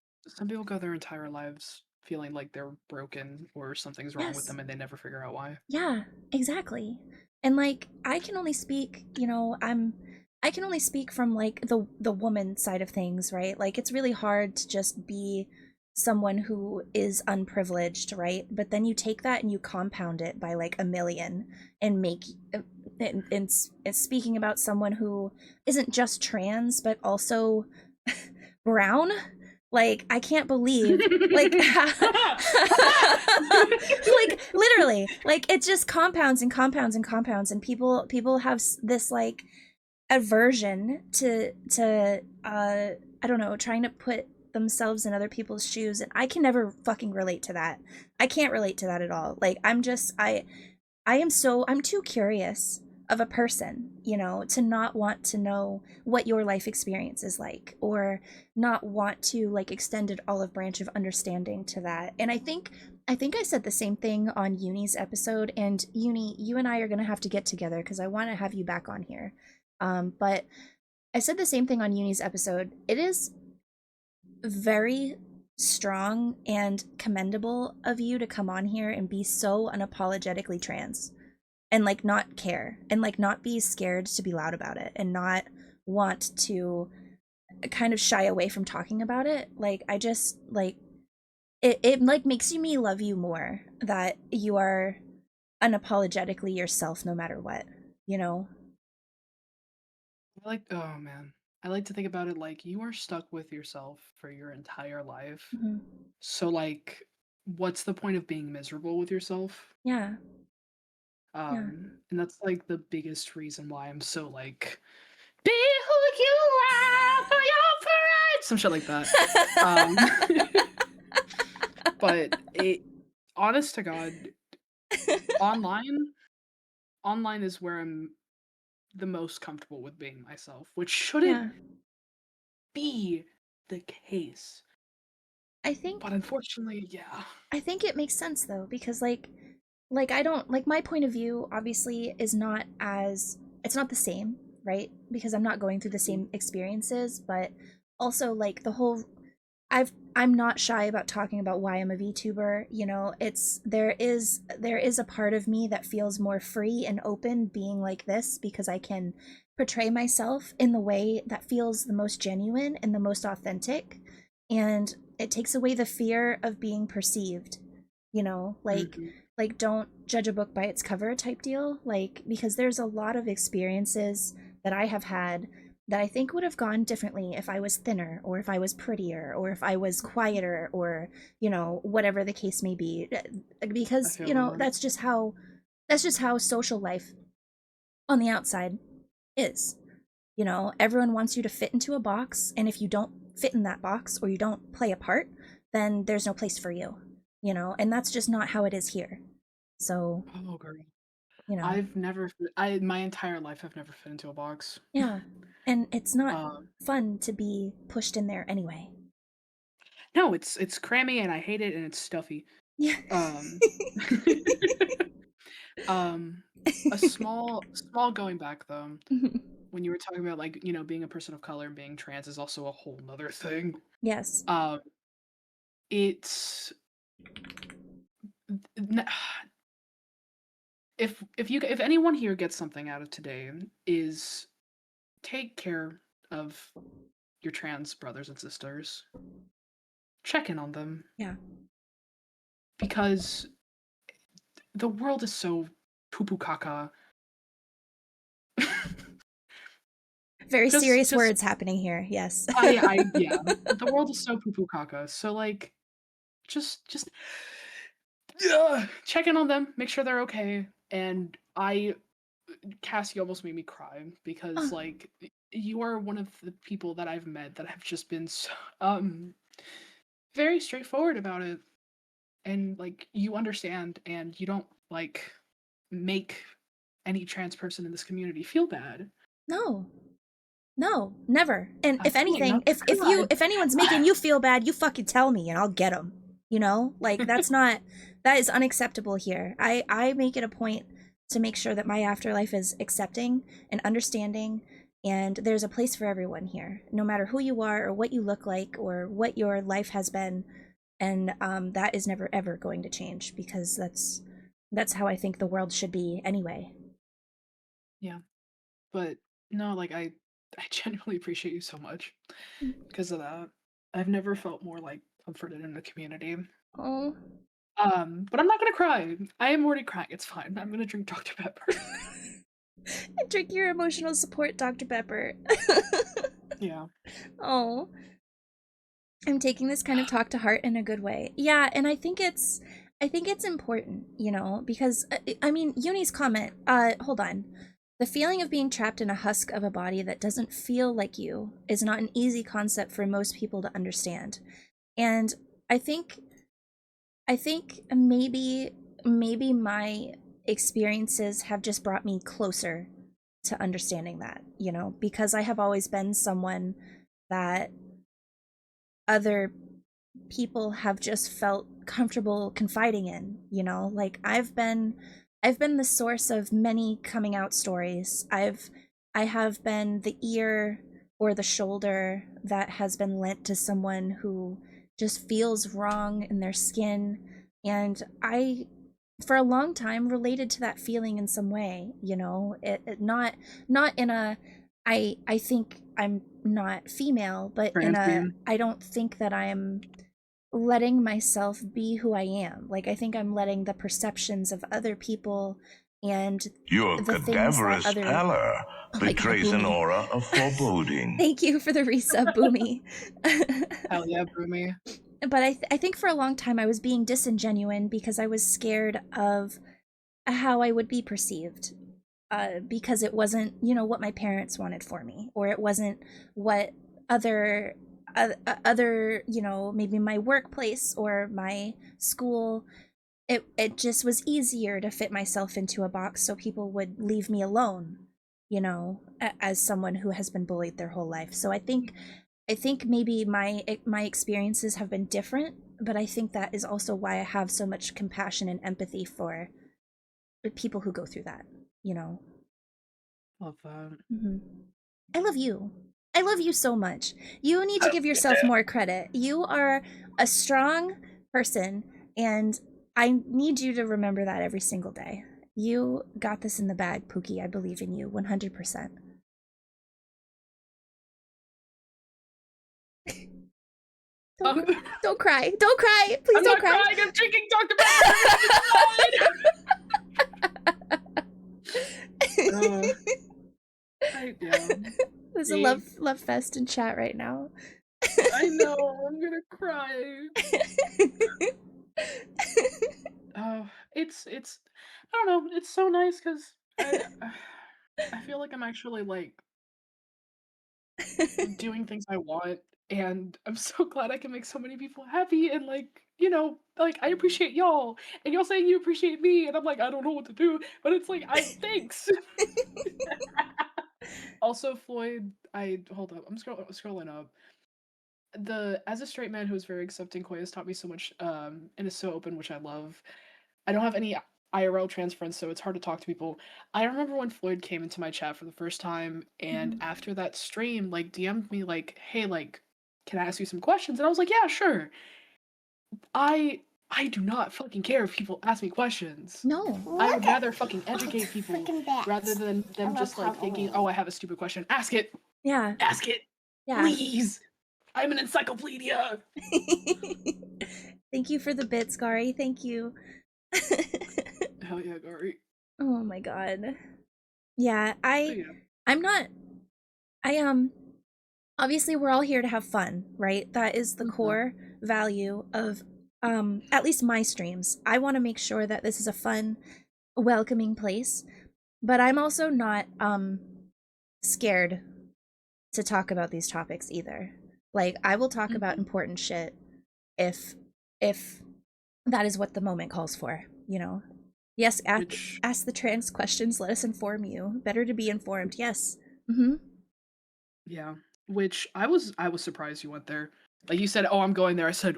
go their entire lives feeling like they're broken or something's wrong with yes. them and they never figure out why. Yeah, exactly. And like I can only speak, I can only speak from like the woman side of things, right? Like it's really hard to just be someone who is unprivileged, right? But then you take that and you compound it by like a million and make and speaking about someone who isn't just trans but also brown. Like I can't believe like like literally like it just compounds and compounds and compounds, and people have this like aversion to I don't know, trying to put themselves in other people's shoes, and I can never fucking relate to that. I can't relate to that at all. Like I'm too curious of a person, to not want to know what your life experience is like, or not want to like extend an olive branch of understanding to that. And I think I said the same thing on Uni's episode, and Uni, you and I are gonna have to get together because I want to have you back on here. But I said the same thing on Uni's episode. It is very strong and commendable of you to come on here and be so unapologetically trans and like not care and like not be scared to be loud about it and not want to kind of shy away from talking about it. Like I just like it like makes me love you more that you are unapologetically yourself no matter what, you know? Oh man. I like to think about it like you are stuck with yourself for your entire life. Mhm. So like what's the point of being miserable with yourself? Yeah. Yeah. And that's like the biggest reason why I'm so like be who you are for your pride. Some shit like that. Um but it honest to God, online online is where I'm the most comfortable with being myself, which shouldn't Yeah. be the case. I But think unfortunately, yeah. I think it makes sense though because like I don't like my point of view obviously is not as it's not the same, right? Because I'm not going through the Mhm. same experiences, but also like the whole I'm not shy about talking about why I'm a VTuber, you know. It's there is a part of me that feels more free and open being like this because I can portray myself in the way that feels the most genuine and the most authentic, and it takes away the fear of being perceived, you know, Mhm. like don't judge a book by its cover type deal, like because there's a lot of experiences that I have had that I think would have gone differently if I was thinner or if I was prettier or if I was quieter or, you know, whatever the case may be. I Because, feel you know, that. that's just how social life on the outside is. You know, everyone wants you to fit into a box, and if you don't fit in that box or you don't play a part, then there's no place for you. You know, and that's just not how it is here. So, Oh girl. you know, I've never I my entire life I've never fit into a box. yeah. And it's not Um fun to be pushed in there anyway. no, it's crammy and I hate it and it's stuffy. Yeah. Um um a small going back though. When you were talking about like, you know, being a person of color and being trans is also a whole nother thing. Yes. Um it's n- if anyone here gets something out of today is take care of your trans brothers and sisters. Check in on them Yeah. because the world is so poo poo caca. Very serious Just words happening here. Yes. I yeah, the world is so poo poo caca. So like just check in on them, make sure they're okay. And Cassie almost made me cry because Oh, like you are one of the people that I've met that have just been so, very straightforward about it, and like you understand and you don't like make any trans person in this community feel bad. no. No, never. And I'm if trying anything, not to cry. if anyone's making you feel bad, you fucking tell me and I'll get them. You know? Like that is unacceptable here. I make it a point to make sure that my afterlife is accepting and understanding, and there's a place for everyone here, no matter who you are or what you look like or what your life has been. And that is never ever going to change because that's how I think the world should be anyway. Yeah, but no, like I genuinely appreciate you so much because of that. I've never felt more like comforted in the community. Oh. But I'm not gonna cry. I am already crying. It's fine. I'm gonna drink Dr. Pepper. Drink your emotional support, Dr. Pepper. Yeah. Oh, I'm taking this kind of talk to heart in a good way. Yeah, and I think it's important, you know, because I mean, Uni's comment, hold on. The feeling of being trapped in a husk of a body that doesn't feel like you is not an easy concept for most people to understand. And I think maybe my experiences have just brought me closer to understanding that, you know, because I have always been someone that other people have just felt comfortable confiding in, you know? Like I've been the source of many coming out stories. I have been the ear or the shoulder that has been lent to someone who just feels wrong in their skin, and for a long time related to that feeling in some way, you know, not in a I think I'm not female, but in a Transman. I don't think that I'm letting myself be who I am. Like, I think I'm letting the perceptions of other people and Your the things that cadaverous other pallor Oh my god, betrays an Boomy. aura of foreboding. Thank you for the resub, Boomy. Hell yeah, Broomy. But I think for a long time I was being disingenuine because I was scared of how I would be perceived. Because it wasn't, you know, what my parents wanted for me, or it wasn't what other other, you know, maybe my workplace or my school. It just was easier to fit myself into a box so people would leave me alone, you know, as someone who has been bullied their whole life. So I think maybe my experiences have been different, but I think that is also why I have so much compassion and empathy for people who go through that, you know. Love that. Hmm. I love you. I love you so much. You need to give yourself more credit. You are a strong person, and I need you to remember that every single day. You got this in the bag, Pookie. I believe in you 100%. Oh, Don't cry. Don't cry. Please I'm don't not cry. crying. I'm drinking Dr. Pepper. Yeah. There's a love fest in chat right now. I know. I'm gonna cry. Oh, it's. I don't know. It's so nice because I feel like I'm actually like doing things I want, and I'm so glad I can make so many people happy, and like, you know, like I appreciate y'all, and y'all saying you appreciate me, and I'm like, I don't know what to do, but it's like, I thanks. Also, Floyd, I hold up. I'm scrolling up. As a straight man who is very accepting, Koi has taught me so much, and is so open, which I love. I don't have any IRL trans friends, so it's hard to talk to people. I remember when Floyd came into my chat for the first time, and Mhm. after that stream, like DM'd me like, "Hey, like, can I ask you some questions?" And I was like, "Yeah, sure." I do not fucking care if people ask me questions. No. I would rather fucking educate people rather than them just like thinking, "Oh, I have a stupid question." Ask it. Yeah. Ask it. Yeah. Please. I'm an encyclopedia. Thank you for the bits, Gary. Thank you. Hell yeah, Gary. Oh my god. Yeah, But yeah. I'm not I obviously we're all here to have fun, right? That is the Mhm. core value of at least my streams. I want to make sure that this is a fun, welcoming place, but I'm also not scared to talk about these topics either. Like, I will talk about Mhm. important shit if if that is what the moment calls for, you know. Yes, Which ask the trans questions, let us inform you. Better to be informed. Yes. Mhm. yeah. Which I was surprised you went there. Like you said, "Oh, I'm going there." I said,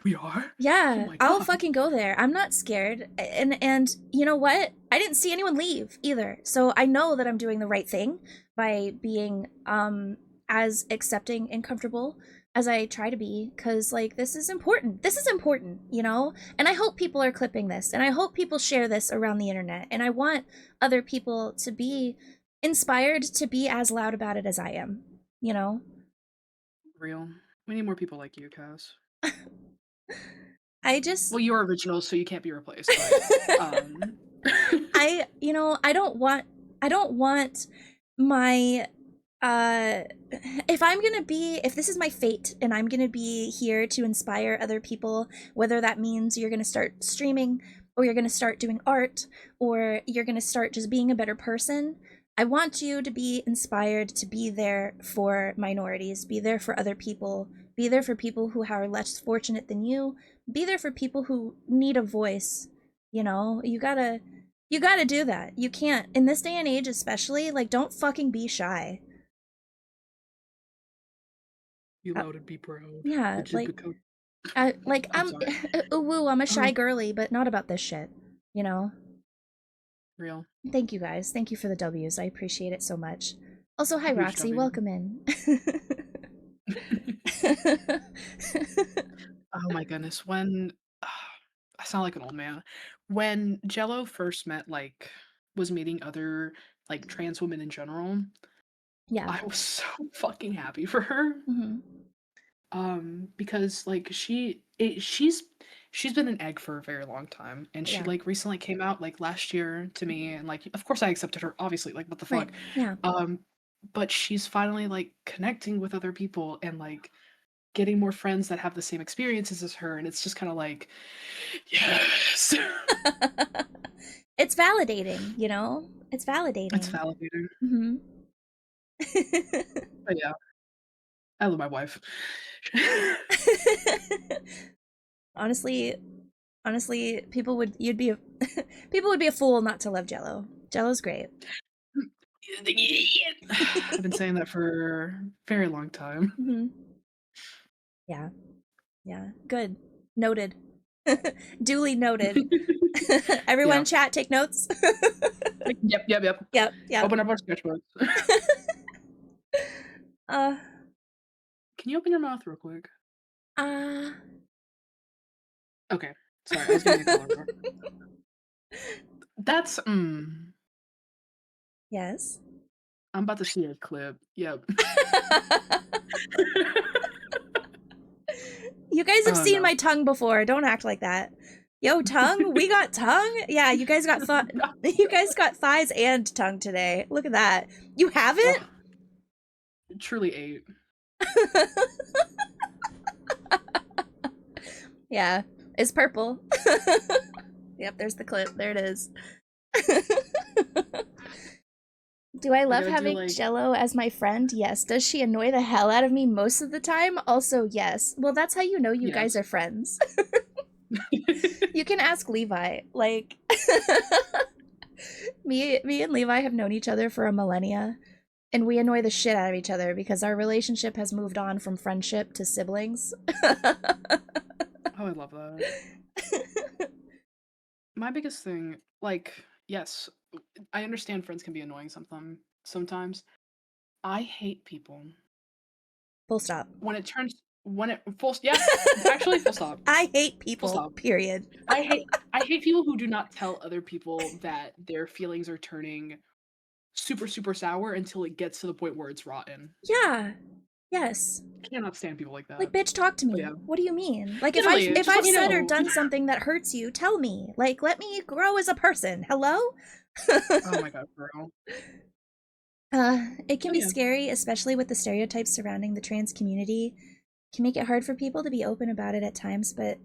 "We are?" Oh Yeah, my I'll god. fucking go there. I'm not scared. And you know what? I didn't see anyone leave either. So I know that I'm doing the right thing by being as accepting and comfortable as I try to be, cuz like this is important. This is important, you know? And I hope people are clipping this, and I hope people share this around the internet. And I want other people to be inspired to be as loud about it as I am, you know? Real. We need more people like you, Cass. I just Well, you're original, so you can't be replaced, but I you know, I don't want my uh if this is my fate and I'm going to be here to inspire other people, whether that means you're going to start streaming, or you're going to start doing art, or you're going to start just being a better person, I want you to be inspired to be there for minorities, be there for other people, be there for people who are less fortunate than you, be there for people who need a voice. You know, you gotta do that. You can't, in this day and age especially, like, don't fucking be shy. be Uh, loud and be proud. yeah, The like, Jibbico. I'm I'm, sorry. ooh, woo, I'm a shy Oh, girly, but not about this shit, you know? real. Thank you guys. Thank you for the W's. I appreciate it so much. Also, hi, Huge Roxy. W. Welcome in. Oh my goodness. When I sound like an old man. When Jello first was meeting other trans women in general, Yeah. I was so fucking happy for her. Hmm. Because she's been an egg for a very long time, and she Yeah. recently came out last year to me, and of course I accepted her, obviously, what the Right. fuck. Yeah. But she's finally connecting with other people and getting more friends that have the same experiences as her, and it's just kind of yes. It's validating, It's It's validating. validating. Hmm. But yeah, I love my wife. honestly, honestly, people would be a fool not to love Jello. Jello's great. I've been saying that for a very long time. Hmm. Yeah. Yeah. Good. Noted. Duly noted. Everyone Yeah. in chat, take notes. Yep. Yep. Yep. Open up our sketchbooks. uh. Can you open your mouth real quick? Uh. Okay. Sorry, I was getting a color bar. That's Yes. I'm about to see a clip. Yep. You guys have Oh seen no. my tongue before. Don't act like that. Yo, tongue? We got tongue? Yeah, you guys got you guys got thighs and tongue today. Look at that. You haven't? Oh, truly ate. Yeah, it's purple. Yep, there's the clip. There it is. Do I I love gotta do having Jello as my friend? Yes. Does she annoy the hell out of me most of the time? Also, yes. Well, that's how you know you guys yes. are friends. You can ask Levi. Me and Levi have known each other for a millennia, and we annoy the shit out of each other because our relationship has moved on from friendship to siblings. Oh, I love that. My biggest thing, yes, I understand friends can be annoying sometimes. I hate people Full stop. when it actually full stop. I hate Full people, stop. period. I hate people who do not tell other people that their feelings are turning super, super sour until it gets to the point where it's rotten. Yeah. Yes. I cannot stand people like Like, that. bitch, talk to But me. yeah. What do you mean? Like, if I've Literally, if just let I've me said or know. done something that hurts you, tell me. Like, let me grow as a person. Hello? Oh my god, bro. It can But be yeah. scary, especially with the stereotypes surrounding the trans community. It can make it hard for people to be open about it at times, but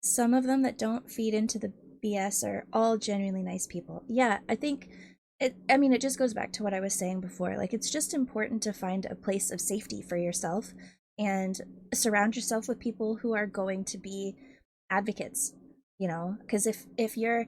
some of them that don't feed into the BS are all genuinely nice people. Yeah, I think it just goes back to what I was saying before. Like, it's just important to find a place of safety for yourself and surround yourself with people who are going to be advocates, because if you're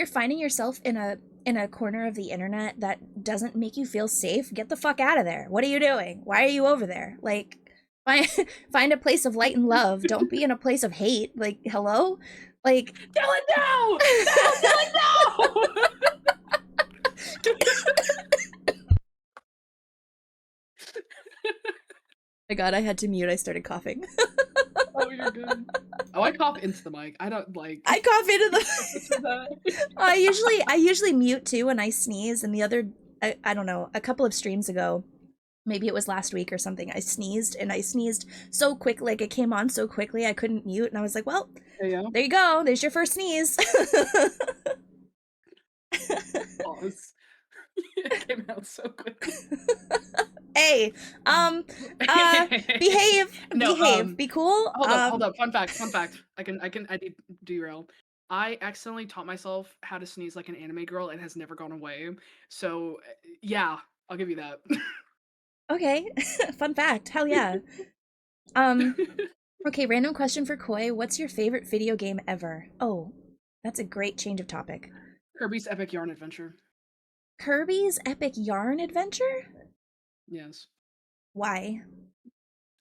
finding yourself in a corner of the internet that doesn't make you feel safe, get the fuck out of there. What are you doing? Why are you over there? Like, find find a place of light and love. Don't be in a place of hate. Like, hello? Like, Dylan, no! No, Dylan, no! my god, I had to mute. I started coughing. Oh, you're good. Oh, I cough into the mic. I don't I cough into for the that. I usually mute too when I sneeze, and I don't know, a couple of streams ago, maybe it was last week or something, I sneezed, and I sneezed so quick, like it came on so quickly I couldn't mute, and I was like, well, There you go. there you go. There's your first sneeze. Pause. It came out so quickly. Hey, behave, No, be cool. hold up. Fun fact. I need derail. I accidentally taught myself how to sneeze like an anime girl and has never gone away. So, yeah, I'll give you that. Okay, fun fact. Hell yeah. Okay, random question for Koi. What's your favorite video game ever? Oh, that's a great change of topic. Kirby's Epic Yarn Adventure. Kirby's Epic Yarn Adventure? Yes. Why?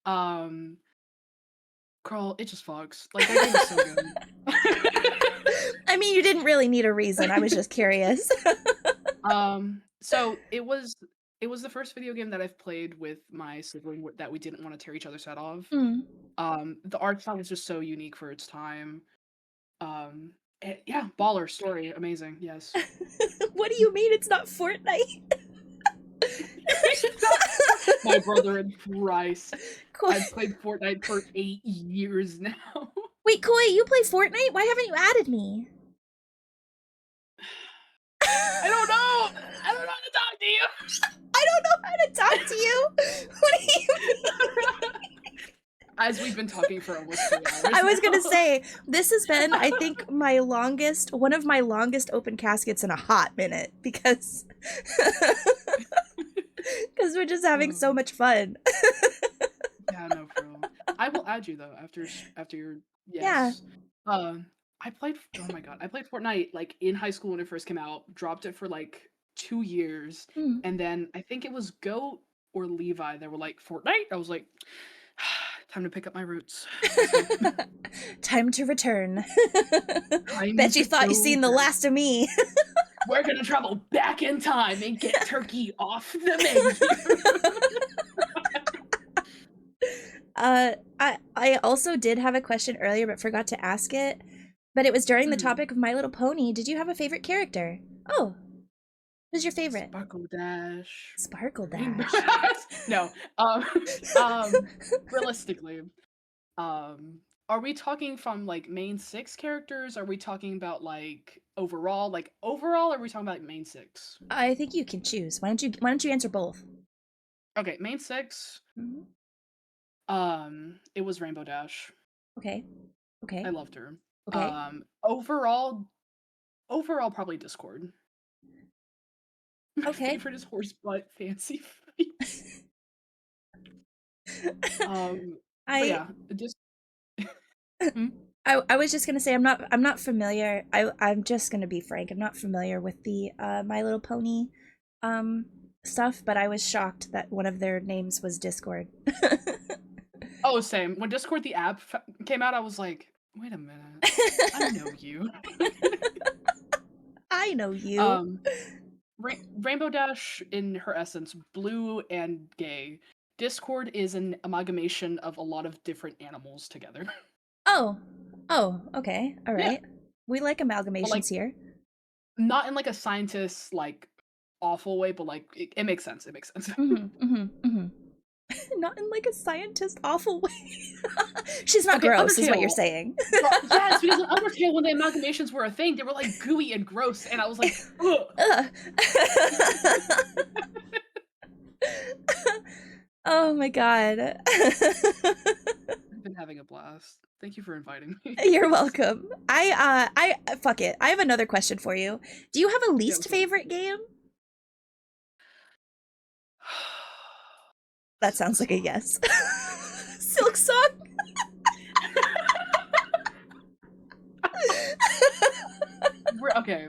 Carl, it just fucks. Like, that game is so good. I mean, you didn't really need a reason. I was just curious. So it was the first video game that I've played with my sibling that we didn't want to tear each other's head off. Mm. The art style was just so unique for its time. Yeah, baller story, amazing. Yes. What do you mean it's not Fortnite? My brother in Christ. Koi. I've played Fortnite for 8 years now. Wait, Koi, you play Fortnite? Why haven't you added me? I don't know. I don't know how to talk to you. I don't know how to talk to you. What do you mean? As we've been talking for almost 3 hours. I was gonna now. say, this has been, I think, one of my longest open caskets in a hot minute because because we're just having so much fun. Yeah, no, for real. I will add you though after your Yeah. yes. I played. Oh my god, I played Fortnite like in high school when it first came out. Dropped it for like 2 years, Mm. and then I think it was Goat or Levi that were like Fortnite. I was like, time to pick up my roots. Time to return. Time Bet you to thought you go seen the back. last of me. We're gonna travel back in time and get turkey off the menu. I also did have a question earlier but forgot to ask it. But it was during the topic of My Little Pony. Did you have a favorite character? Oh. Who's your favorite? Sparkle Dash. Sparkle Rainbow Dash. Dash. No. Realistically, are we talking from like main 6 characters? Are we talking about like overall? Like overall, are we talking about like, main 6? I think you can choose. Why don't you answer both? Okay, main 6. Mhm. It was Rainbow Dash. Okay. Okay. I loved her. Okay. Overall probably Discord. My Okay. favorite is Horsebutt Fancy Feast. But I yeah, just Hmm? I was just gonna say I'm not familiar. I'm just gonna be frank. I'm not familiar with the My Little Pony stuff, but I was shocked that one of their names was Discord. Oh, same. When Discord the app came out, I was like, wait a minute, I know you. I know you. Rainbow Dash, in her essence, blue and gay. Discord is an amalgamation of a lot of different animals together. Oh. Oh, okay. All Yeah, right. We like but amalgamations like here. not in like a scientist like awful way, but like it makes sense. It makes sense. Not in like a scientist awful way. She's not Okay, gross, is what you're Undertale. saying. Well, yes, because in Undertale, when the amalgamations were a thing, they were like gooey and gross, and I was like, ugh. Ugh. Oh my god. I've been having a blast. Thank you for inviting me. You're welcome. I fuck it. I have another question for you. Do you have a Yeah, least what's up? favorite game? That sounds like a yes. Silk Song? Okay.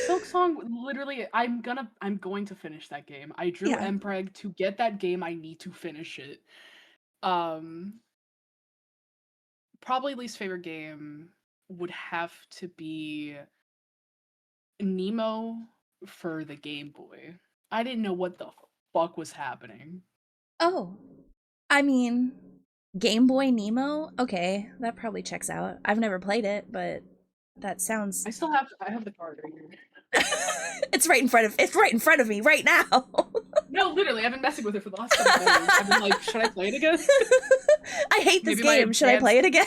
Silk Song, literally, I'm going to finish that game. I drew Yeah. Mpreg to get that game. I need to finish it. Um, Probably least favorite game would have to be Nemo for the Game Boy. I didn't know what the fuck was happening. Oh. I mean, Game Boy Nemo? Okay, that probably checks out. I've never played it, but that sounds I have the card right here. it's right in front of me right now. No, literally, I've been messing with it for the last couple days. I've been like, should I play it again? I hate this Maybe my game. Should I play it again?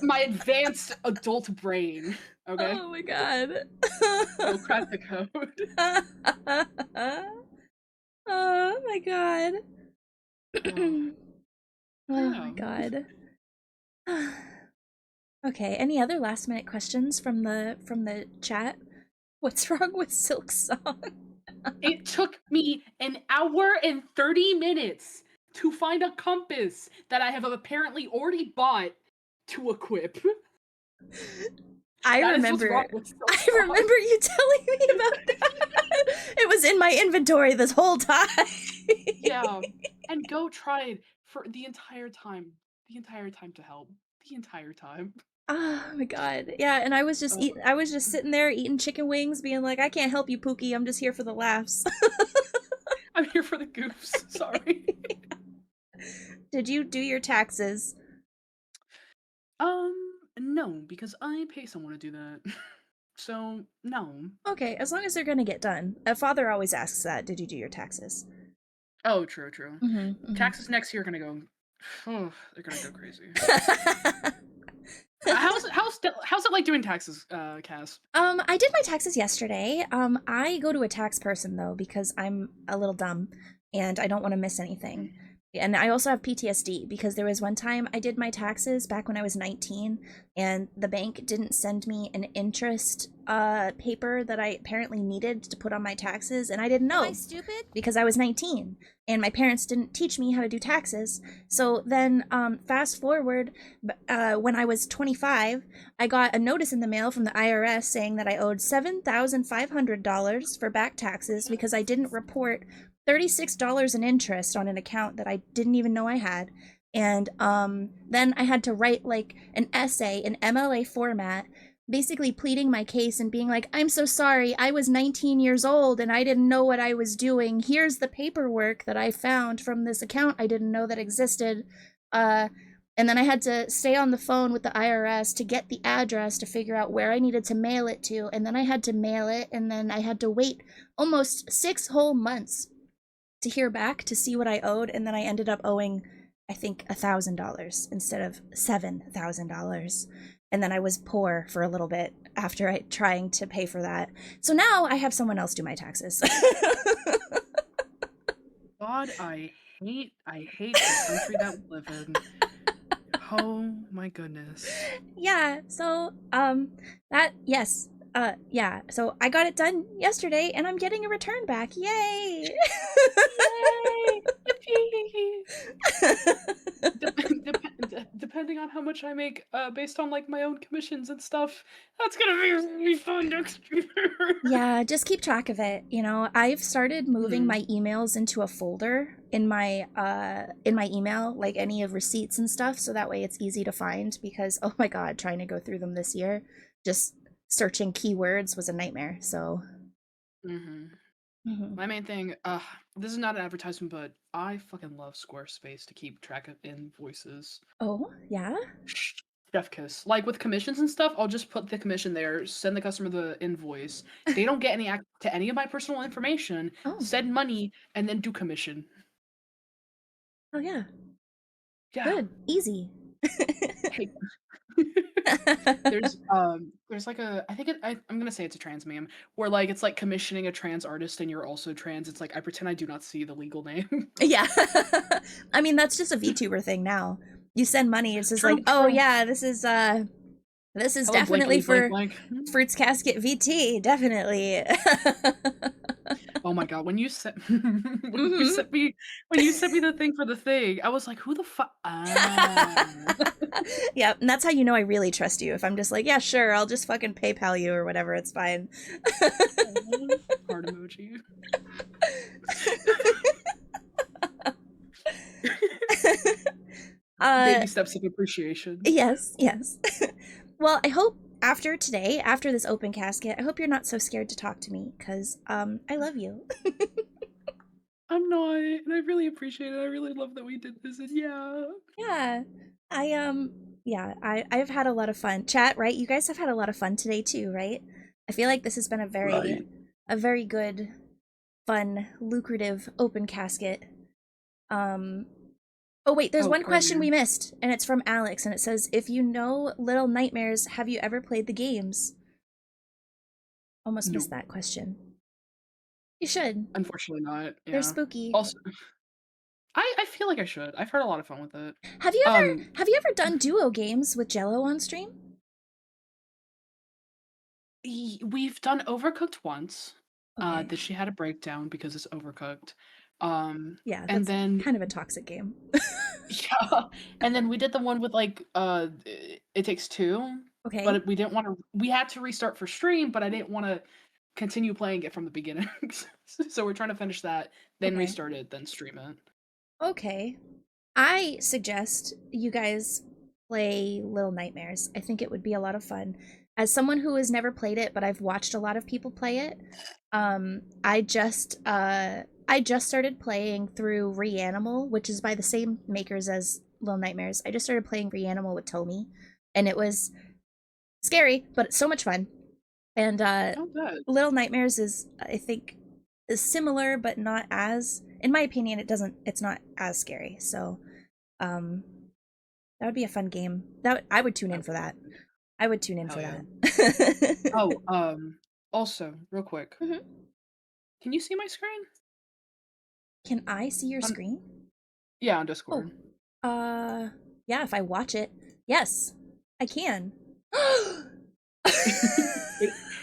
My advanced adult brain. Okay. Oh my god. We'll crack the code. Oh my god. Oh my Damn. god. Okay, any other last minute questions from the chat? What's wrong with Silk Song? It took me an hour and 30 minutes to find a compass that I have apparently already bought to equip. I That is what's remember wrong with Silk I Song. remember you telling me about that. It was in my inventory this whole time. Yeah. And Go tried for the entire time to help. The entire time. Oh my god. Yeah, and I was just I was just sitting there eating chicken wings being like, I can't help you, Pookie. I'm just here for the laughs. I'm here for the goofs. Sorry. Did you do your taxes? No, no, because I pay someone to do that. So, no. Okay, as long as they're gonna get done. A father always asks that. Did you do your taxes? Oh, true, true. Mm-hmm. Taxes next year are gonna go. Oh, they're gonna go crazy. Mm-hmm. How's it like doing taxes, Cass? I did my taxes yesterday. I go to a tax person though because I'm a little dumb and I don't want to miss anything. And I also have PTSD because there was one time I did my taxes back when I was 19 and the bank didn't send me an interest paper that I apparently needed to put on my taxes and I didn't know. Am I stupid? Because I was 19 and my parents didn't teach me how to do taxes. So then fast forward when I was 25, I got a notice in the mail from the IRS saying that I owed $7,500 for back taxes because I didn't report $36 in interest on an account that I didn't even know I had. And then I had to write like an essay in MLA format, basically pleading my case and being like, I'm so sorry, I was 19 years old and I didn't know what I was doing. Here's the paperwork that I found from this account I didn't know that existed. And then I had to stay on the phone with the IRS to get the address to figure out where I needed to mail it to. And then I had to mail it, and then I had to wait almost 6 whole months to hear back to see what I owed. And then I ended up owing, I think, $1,000 instead of $7,000. And then I was poor for a little bit after trying to pay for that. So now I have someone else do my taxes. God, I hate the country that we live in. Oh my goodness. Yeah, so yeah, so I got it done yesterday and I'm getting a return back. Yay! Yay! Depending on how much I make, based on like my own commissions and stuff, that's gonna be really fun next year. Yeah, just keep track of it. You know, I've started moving my emails into a folder in my email, like any of receipts and stuff, so that way it's easy to find because oh my god, trying to go through them this year, just searching keywords was a nightmare. So My main thing, this is not an advertisement, but I fucking love Squarespace to keep track of invoices. Oh, yeah? Chef kiss. Like with commissions and stuff, I'll just put the commission there, send the customer the invoice. They don't get any access to any of my personal information, Oh. send money, and then do commission. Oh yeah. Yeah. Good. Easy. Hey. There's like I'm gonna say it's a trans meme where like it's like commissioning a trans artist and you're also trans. It's like I pretend I do not see the legal name. Yeah. I mean, that's just a VTuber thing now. You send money, it's just True, like, oh true. yeah, this is Hello, definitely blankety for blank. FruitsCasket VT, definitely. Oh my god, when you sent when you sent me the thing for the thing, I was like, who the fuck? Yeah, and that's how you know I really trust you. If I'm just like, yeah, sure, I'll just fucking PayPal you or whatever, it's fine. Heart emoji. Baby steps of appreciation. Yes, yes. Well, I hope after today, after this open casket, I hope you're not so scared to talk to me, because I love you. I'm not, and I really appreciate it. I really love that we did this, and yeah. Yeah. I've had a lot of fun. Chat, right? You guys have had a lot of fun today too, right? I feel like this has been Right. a very good, fun, lucrative open casket. Oh wait, there's one question we missed, and it's from Alex, and it says, if you know Little Nightmares, have you ever played the games? Almost missed that question. You should. Unfortunately not. Yeah. They're spooky. Also, I feel like I should. I've had a lot of fun with it. Have you ever done duo games with Jello on stream? We've done Overcooked once. Okay. That she had a breakdown because it's Overcooked. Yeah, that's and then kind of a toxic game. yeah, and then we did the one with like It Takes Two. Okay. But we didn't want to. We had to restart for stream, but I didn't want to continue playing it from the beginning. So we're trying to finish that, then Okay. restart it, then stream it. Okay. I suggest you guys play Little Nightmares. I think it would be a lot of fun. As someone who has never played it, but I've watched a lot of people play it, I just started playing through Reanimal, which is by the same makers as Little Nightmares. I just started playing Reanimal with Tomi, and it was Scary, but it's so much fun. And Oh, good. Little Nightmares is, I think, is similar but not as. In my opinion, it's not as scary. So, that would be a fun game. I would tune in for that. I would tune in Hell for yeah. that. Oh, also, real quick, Mhm. can you see my screen? Can I see your On, screen? yeah, on Oh, Discord. yeah. If I watch it, yes, I can.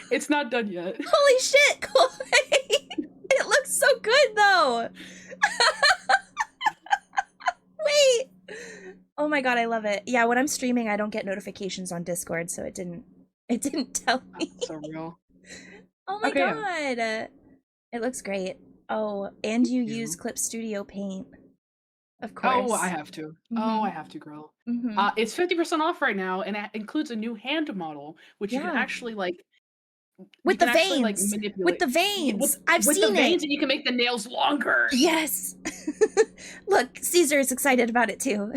It's not done yet. Holy shit, Chloe! It looks so good though. Wait. Oh my god, I love it. Yeah, when I'm streaming, I don't get notifications on Discord, so it didn't tell me. That's so real. Oh my Okay, yeah. god. It looks great. Oh, and you Thank use you. Clip Studio Paint, of Oh, I course. have to. Oh, Mhm. I have to, girl. Mhm. It's 50% off right now, and it includes a new hand model, which you can Yeah. actually like. You With the can actually like veins. With manipulate. the Yeah, veins. I've with the seen it. veins, and you can make the nails longer. Yes. Look, Caesar is excited about it too.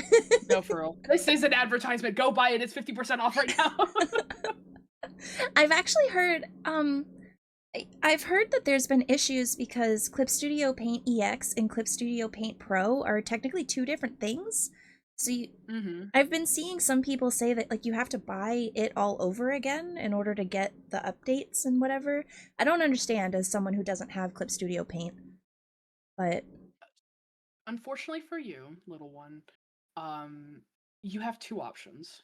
No, for real. This is an advertisement. Go buy it. It's 50% off right now. I've actually heard I've heard that there's been issues because Clip Studio Paint EX and Clip Studio Paint Pro are technically two different things. So Mm-hmm. I've been seeing some people say that like you have to buy it all over again in order to get the updates and whatever. I don't understand as someone who doesn't have Clip Studio Paint. But Unfortunately for you, little one, um, you have two options.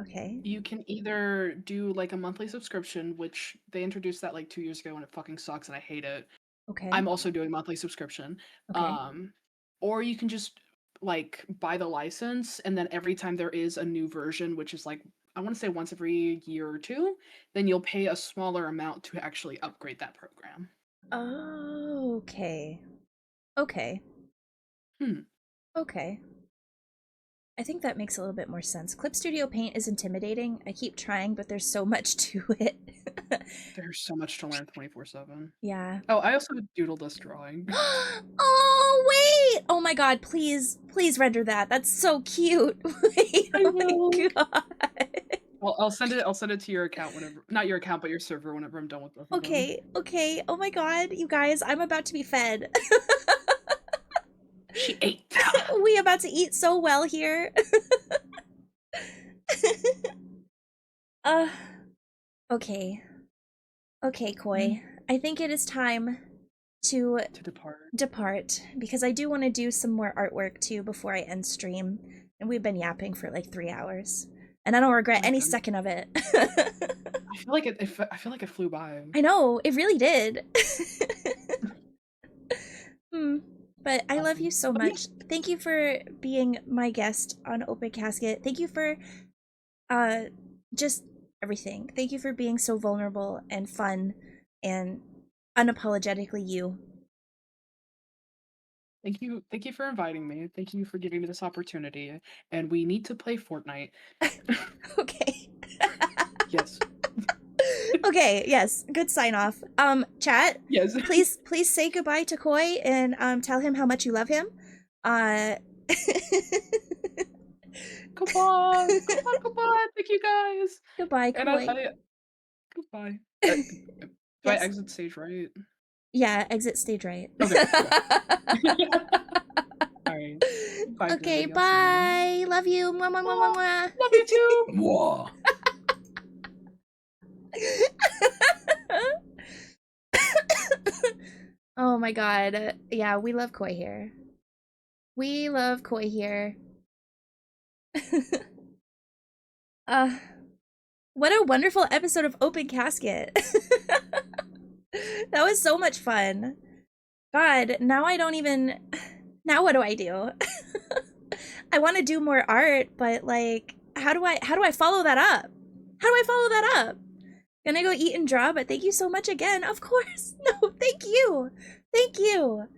okay. You can either do like a monthly subscription, which they introduced that like 2 years ago and it fucking sucks and I hate it. Okay. I'm also doing monthly subscription. Okay. Um, or you can just like buy the license and then every time there is a new version, which is like I want to say once every year or two, then you'll pay a smaller amount to actually upgrade that program. Oh, okay. Okay. Hmm. Okay. I think that makes a little bit more sense. Clip Studio Paint is intimidating. I keep trying, but there's so much to it. There's so much to learn 24/7. Yeah. Oh, I also doodle this drawing. Oh, wait! Oh my god, please render that. That's so cute. Wait, I oh will. my god. I'll send it. I'll send it to your account whenever, not your account, but your server whenever I'm done with both of them. Okay. Oh my god, you guys, I'm about to be fed. She ate. We about to eat so well here. uh, okay. Okay, Koi. I think it is time to To depart. depart because I do want to do some more artwork too before I end stream. And we've been yapping for like 3 hours. And I don't regret My any goodness. second of it. I feel like I feel like it flew by. I know, it really did. But I love you so much. Thank you for being my guest on Open Casket. Thank you for just everything. Thank you for being so vulnerable and fun and unapologetically you. Thank you for inviting me. Thank you for giving me this opportunity. And we need to play Fortnite. Okay. Yes. Okay, yes. Good sign off. Chat, Yes. please say goodbye to Koi and tell him how much you love him. Uh Goodbye. Goodbye. Thank you guys. Goodbye, And Koi. I goodbye. Do I Yes. exit stage right? Yeah, exit stage right. Okay. All right. Bye. Okay, girly. I'll see you. bye. Love you. Mwah, mwah, mwah, mwah, mwah. Love you too. Mwah. Oh my god. Yeah, we love Koi here. We love Koi here. uh what a wonderful episode of Open Casket. That was so much fun. God, now I don't even now what do I do? I want to do more art, but like how do I follow that up? How do I follow that up? Gonna go eat and draw, but thank you so much again. Of course. No, thank you. Thank you.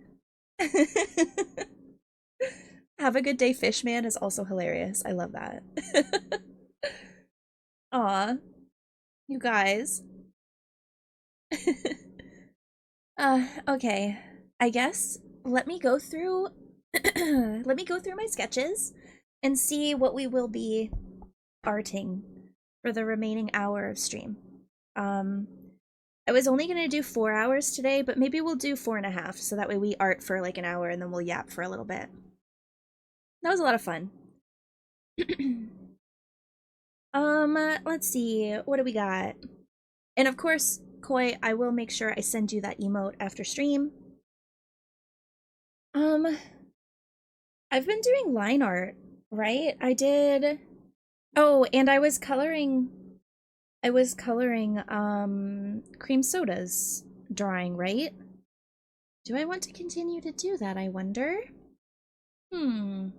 Have a good day, Fishman is also hilarious. I love that. Aw. You guys. Okay. I guess let me go through let me go through my sketches and see what we will be arting for the remaining hour of stream. I was only gonna do 4 hours today, but maybe we'll do 4.5, so that way we art for like an hour and then we'll yap for a little bit. That was a lot of fun. Let's see, what do we got? And of course, Koi, I will make sure I send you that emote after stream. I've been doing line art, right? I did. Oh, and I was coloring cream soda's drawing, right? Do I want to continue to do that, I wonder? Are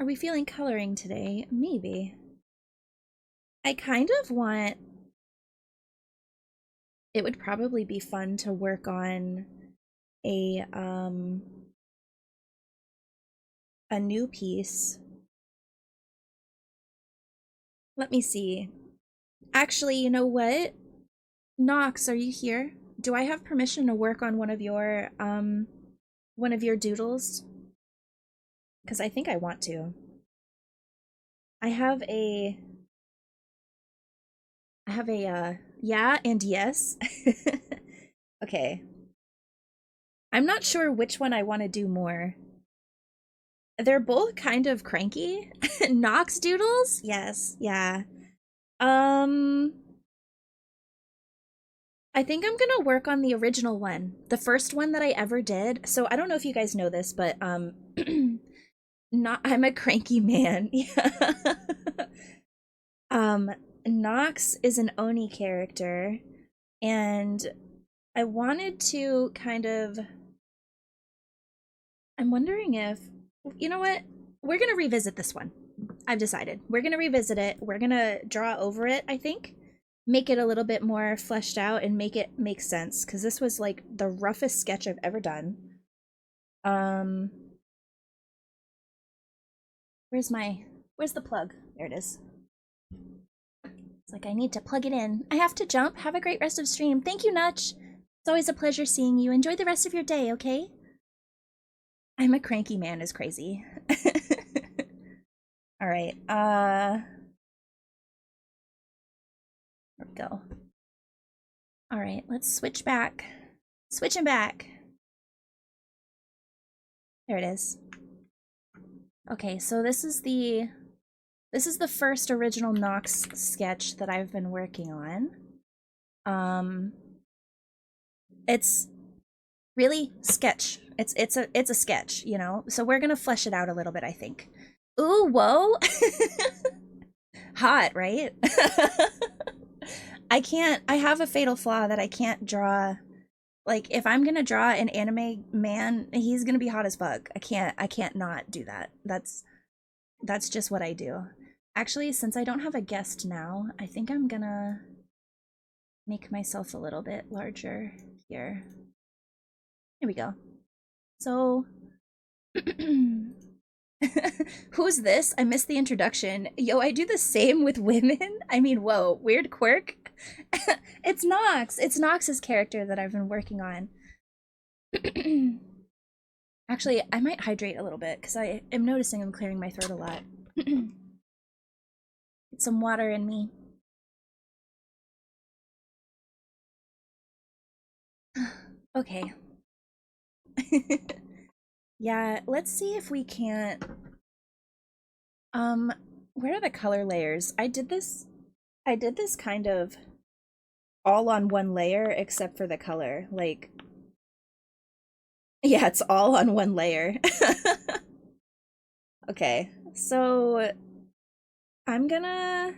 we feeling coloring today? Maybe. I kind of want... It would probably be fun to work on a new piece. Let me see. Actually, you know what? Nox, are you here? Do I have permission to work on one of your doodles? Because I think I want to. I have a yeah and yes. Okay. I'm not sure which one I want to do more. They're both kind of cranky. Nox doodles? Yes, yeah. I think I'm gonna work on the original one. The first one that I ever did. So I don't know if you guys know this, but not I'm a cranky man. Yeah. Nox is an Oni character, and I wanted to kind of... I'm wondering if... You know what? We're gonna revisit this one. I've decided. We're gonna revisit it. We're gonna draw over it, I think. Make it a little bit more fleshed out and make it make sense, because this was like the roughest sketch I've ever done. Where's the plug? There it is. It's like I need to plug it in. I have to jump. Have a great rest of stream. Thank you, Nutch. It's always a pleasure seeing you. Enjoy the rest of your day, okay? I'm a cranky man is crazy. All right. There we go. All right, let's switch back. Switching back. There it is. Okay, so this is the first original Nox sketch that I've been working on. It's really sketch. It's a sketch, you know. So we're gonna flesh it out a little bit, I think. Ooh, whoa. Hot, right? I have a fatal flaw that I can't draw. Like, if I'm gonna draw an anime man, he's gonna be hot as fuck. I can't not do that. That's just what I do. Actually, since I don't have a guest now, I think I'm gonna make myself a little bit larger here. Here we go. So, who's this? I missed the introduction. Yo, I do the same with women. I mean, whoa, weird quirk. It's Nox. It's Nox's character that I've been working on. Actually, I might hydrate a little bit because I am noticing I'm clearing my throat a lot. Get some water in me. Okay. Yeah, let's see if we can't... where are the color layers? I did this kind of all on one layer except for the color. Like, yeah, it's all on one layer. Okay, so I'm gonna...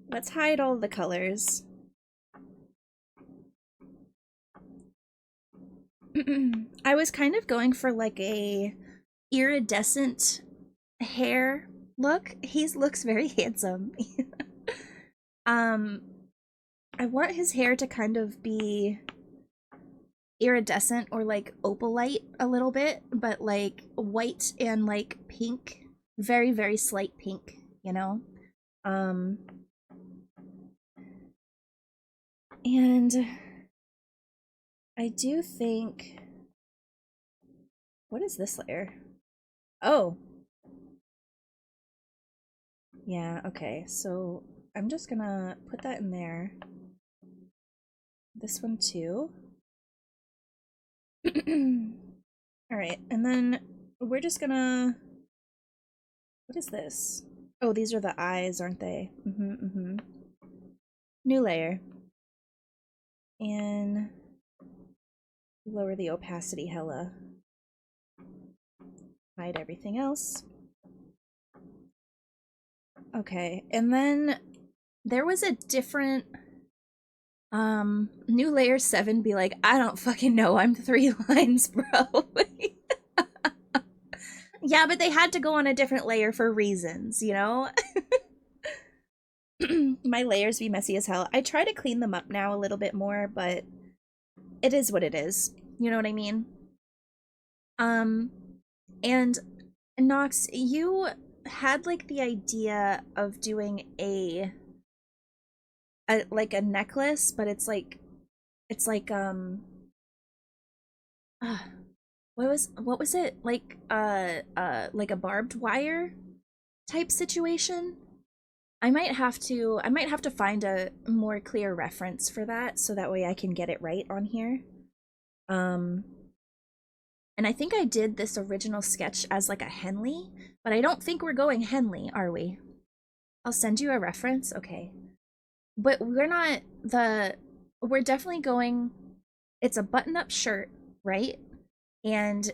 Let's hide all the colors. I was kind of going for like a iridescent hair look. He looks very handsome. I want his hair to kind of be iridescent or like opalite a little bit, but like white and like pink, very, very slight pink, you know? And I do think... What is this layer? Oh. Yeah, okay. So I'm just gonna put that in there. This one too. Alright, and then we're just gonna... What is this? Oh, these are the eyes, aren't they? New layer. And lower the opacity hella. Hide everything else. Okay, and then there was a different new layer 7 be like, I don't fucking know, I'm 3 lines, bro. Yeah, but they had to go on a different layer for reasons, you know? My layers be messy as hell. I try to clean them up now a little bit more, but it is what it is. You know what I mean? And Nox, you had like the idea of doing a like a necklace, but it's like uh, what was it? Like a barbed wire type situation. I might have to find a more clear reference for that so that way I can get it right on here. And I think I did this original sketch as like a Henley, but I don't think we're going Henley, are we? I'll send you a reference. Okay. But we're definitely going, it's a button-up shirt, right? And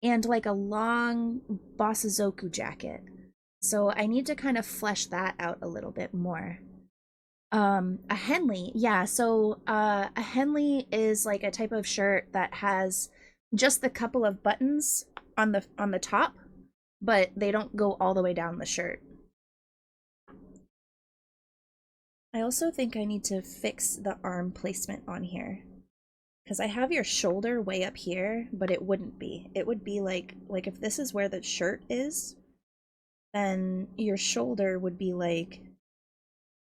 like a long Bosazoku jacket. So I need to kind of flesh that out a little bit more. A Henley, yeah, so a Henley is like a type of shirt that has just the couple of buttons on the top, but they don't go all the way down the shirt. I also think I need to fix the arm placement on here. Because I have your shoulder way up here, but it wouldn't be. It would be like if this is where the shirt is, then your shoulder would be like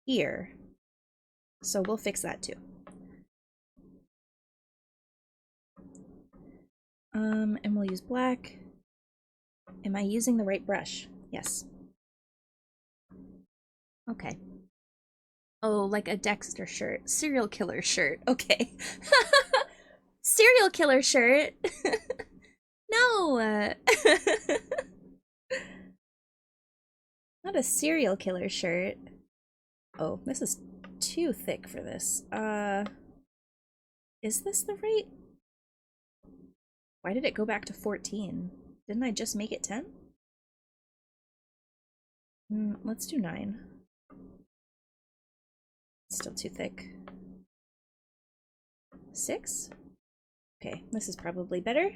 here. So we'll fix that too. And we'll use black. Am I using the right brush? Yes. Okay. Oh, like a Dexter shirt. Serial killer shirt. Okay. Serial killer shirt. No. Not a serial killer shirt. Oh, this is too thick for this. Is this the right? Why did it go back to 14? Didn't I just make it 10? Let's do 9. Still too thick. 6? Okay, this is probably better.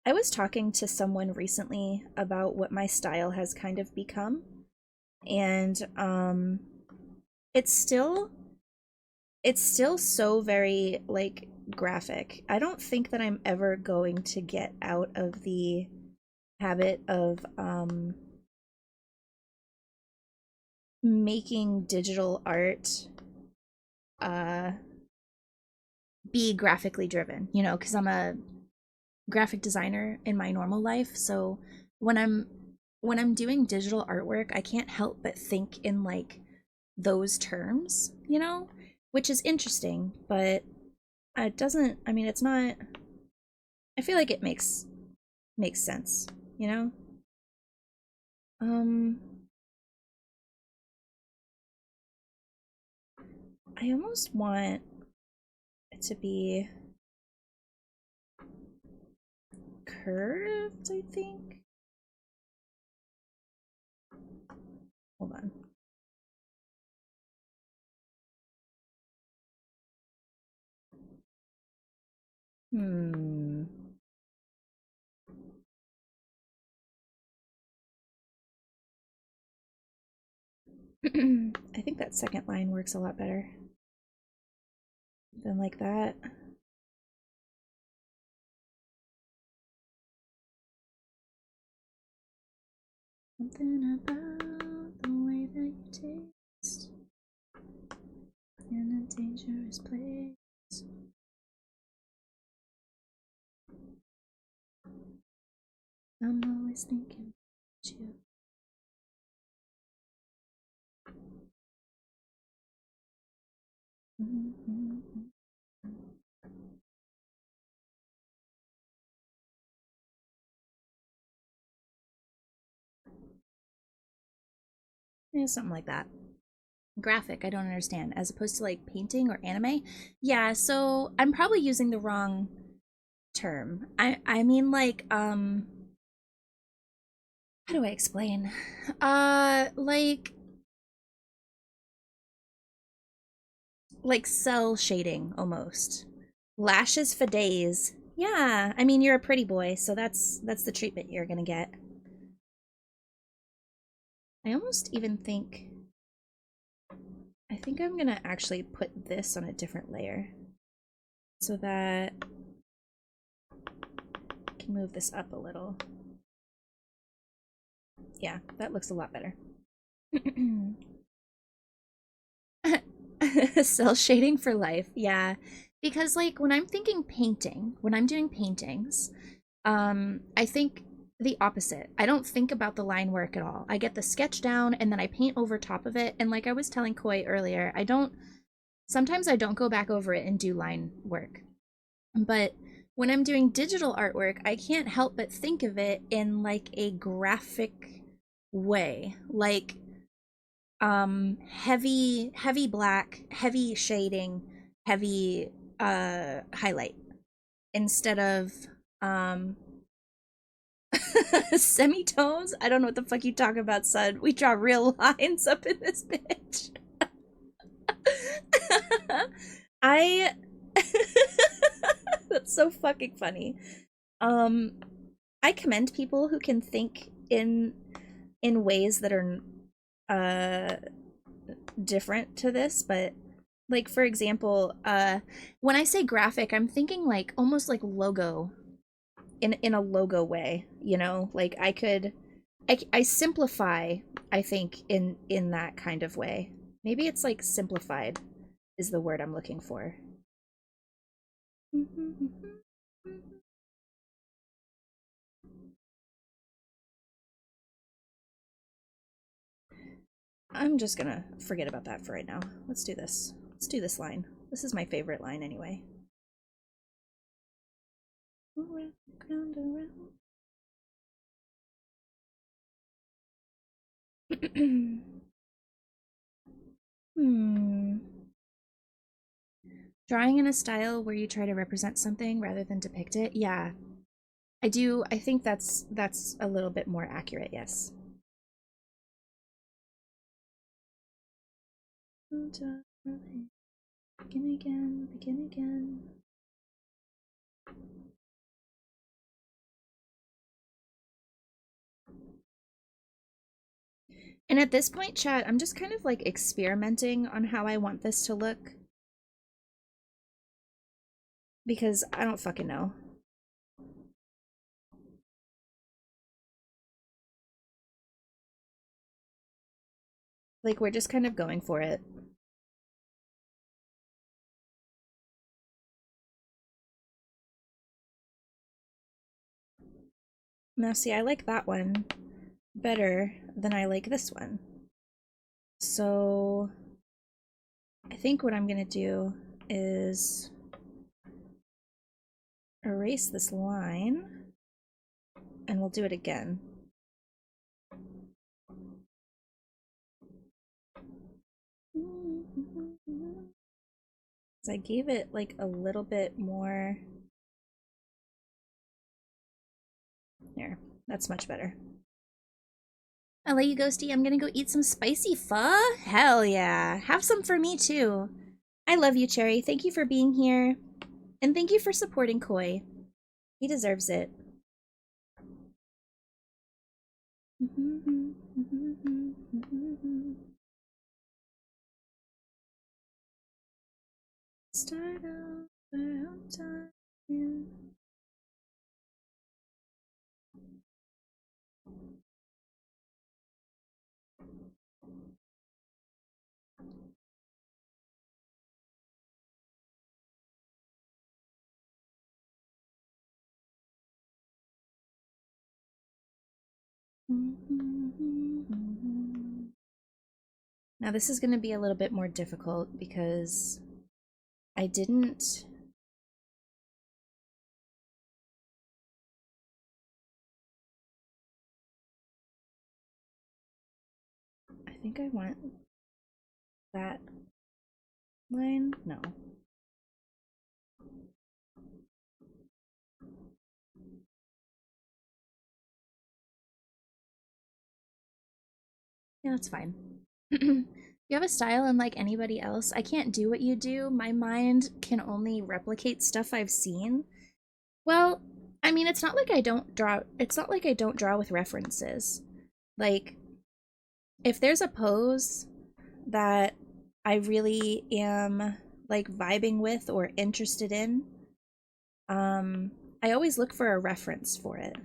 I was talking to someone recently about what my style has kind of become, and it's still so very like graphic. I don't think that I'm ever going to get out of the habit of making digital art be graphically driven, you know, because I'm a graphic designer in my normal life. So when I'm doing digital artwork, I can't help but think in like those terms, you know, which is interesting, but it doesn't, I mean, it's not, I feel like it makes sense, you know? I almost want it to be curved, I think. Hold on. I think that second line works a lot better than like that. Something about the way that you taste in a dangerous place. I'm always thinking about you. Yeah, something like that. Graphic, I don't understand. As opposed to like painting or anime? Yeah, so I'm probably using the wrong term. I mean like how do I explain? Like cell shading almost. Lashes for days. Yeah, I mean you're a pretty boy, so that's the treatment you're gonna get. I almost even think I'm gonna actually put this on a different layer so that I can move this up a little. Yeah, that looks a lot better. Cell shading for life, yeah. Because like when I'm thinking painting, when I'm doing paintings, I think the opposite. I don't think about the line work at all. I get the sketch down and then I paint over top of it. And like I was telling Koi earlier, sometimes I don't go back over it and do line work. But when I'm doing digital artwork, I can't help but think of it in like a graphic way. Like heavy black, heavy shading, heavy highlight instead of um semitones. I don't know what the fuck you talk about, son. We draw real lines up in this bitch. I That's so fucking funny. um I commend people who can think in ways that are uh different to this, but like for example, when I say graphic, I'm thinking like almost like logo in a logo way, you know? Like I simplify, I think, in that kind of way. Maybe it's like simplified is the word I'm looking for. I'm just gonna forget about that for right now. Let's do this. Let's do this line. This is my favorite line anyway. Hmm. Drawing in a style where you try to represent something rather than depict it. Yeah. I do. I think that's a little bit more accurate, yes. Begin again, begin again. And at this point, chat, I'm just kind of like experimenting on how I want this to look. Because I don't fucking know. Like, we're just kind of going for it. Now, see, I like that one better than I like this one. So, I think what I'm gonna do is erase this line, and we'll do it again. So I gave it like a little bit more. There, that's much better. I love you, Ghostie. I'm gonna go eat some spicy pho. Hell yeah. Have some for me too. I love you, Cherry. Thank you for being here. And thank you for supporting Koi. He deserves it. Start over on time. Now this is going to be a little bit more difficult because I didn't... I think I want that line. No. Yeah, that's fine. You have a style unlike anybody else. I can't do what you do. My mind can only replicate stuff I've seen. Well, I mean, it's not like I don't draw. It's not like I don't draw with references. Like, if there's a pose that I really am like vibing with or interested in, I always look for a reference for it.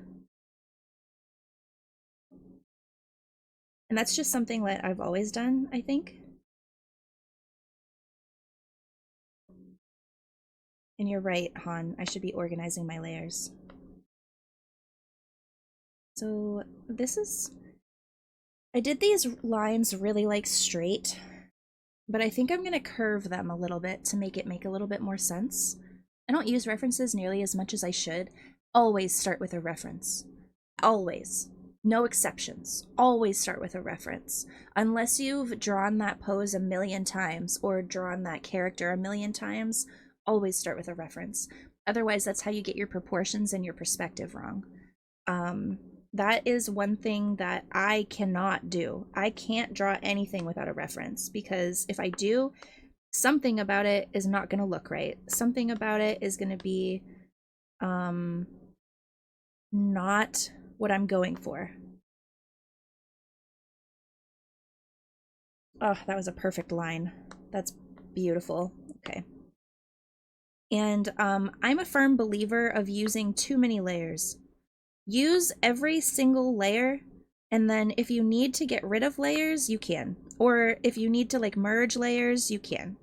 And that's just something that I've always done, I think. And you're right, Han. I should be organizing my layers. So this is... I did these lines really like straight, but I think I'm going to curve them a little bit to make it make a little bit more sense. I don't use references nearly as much as I should. Always start with a reference. Always. No exceptions. Always start with a reference. Unless you've drawn that pose a million times or drawn that character a million times, always start with a reference. Otherwise, that's how you get your proportions and your perspective wrong. That is one thing that I cannot do. I can't draw anything without a reference, because if I do, something about it is not going to look right. Something about it is going to be not what I'm going for. Oh, that was a perfect line. That's beautiful. Okay. And I'm a firm believer of using too many layers. Use every single layer, and then if you need to get rid of layers, you can. Or if you need to like merge layers, you can.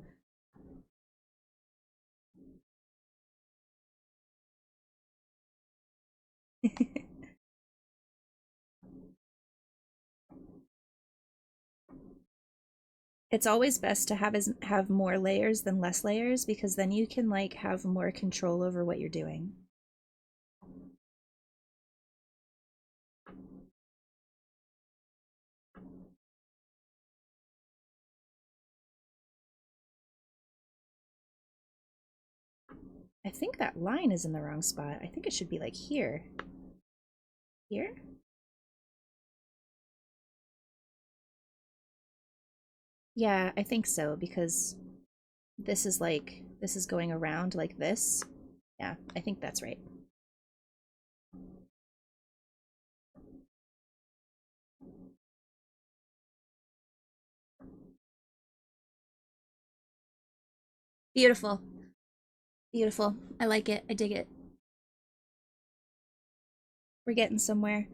It's always best to have more layers than less layers, because then you can like have more control over what you're doing. I think that line is in the wrong spot. I think it should be like here. Here? Yeah, I think so, because this is like, this is going around like this. Yeah, I think that's right. Beautiful. Beautiful. I like it. I dig it. We're getting somewhere.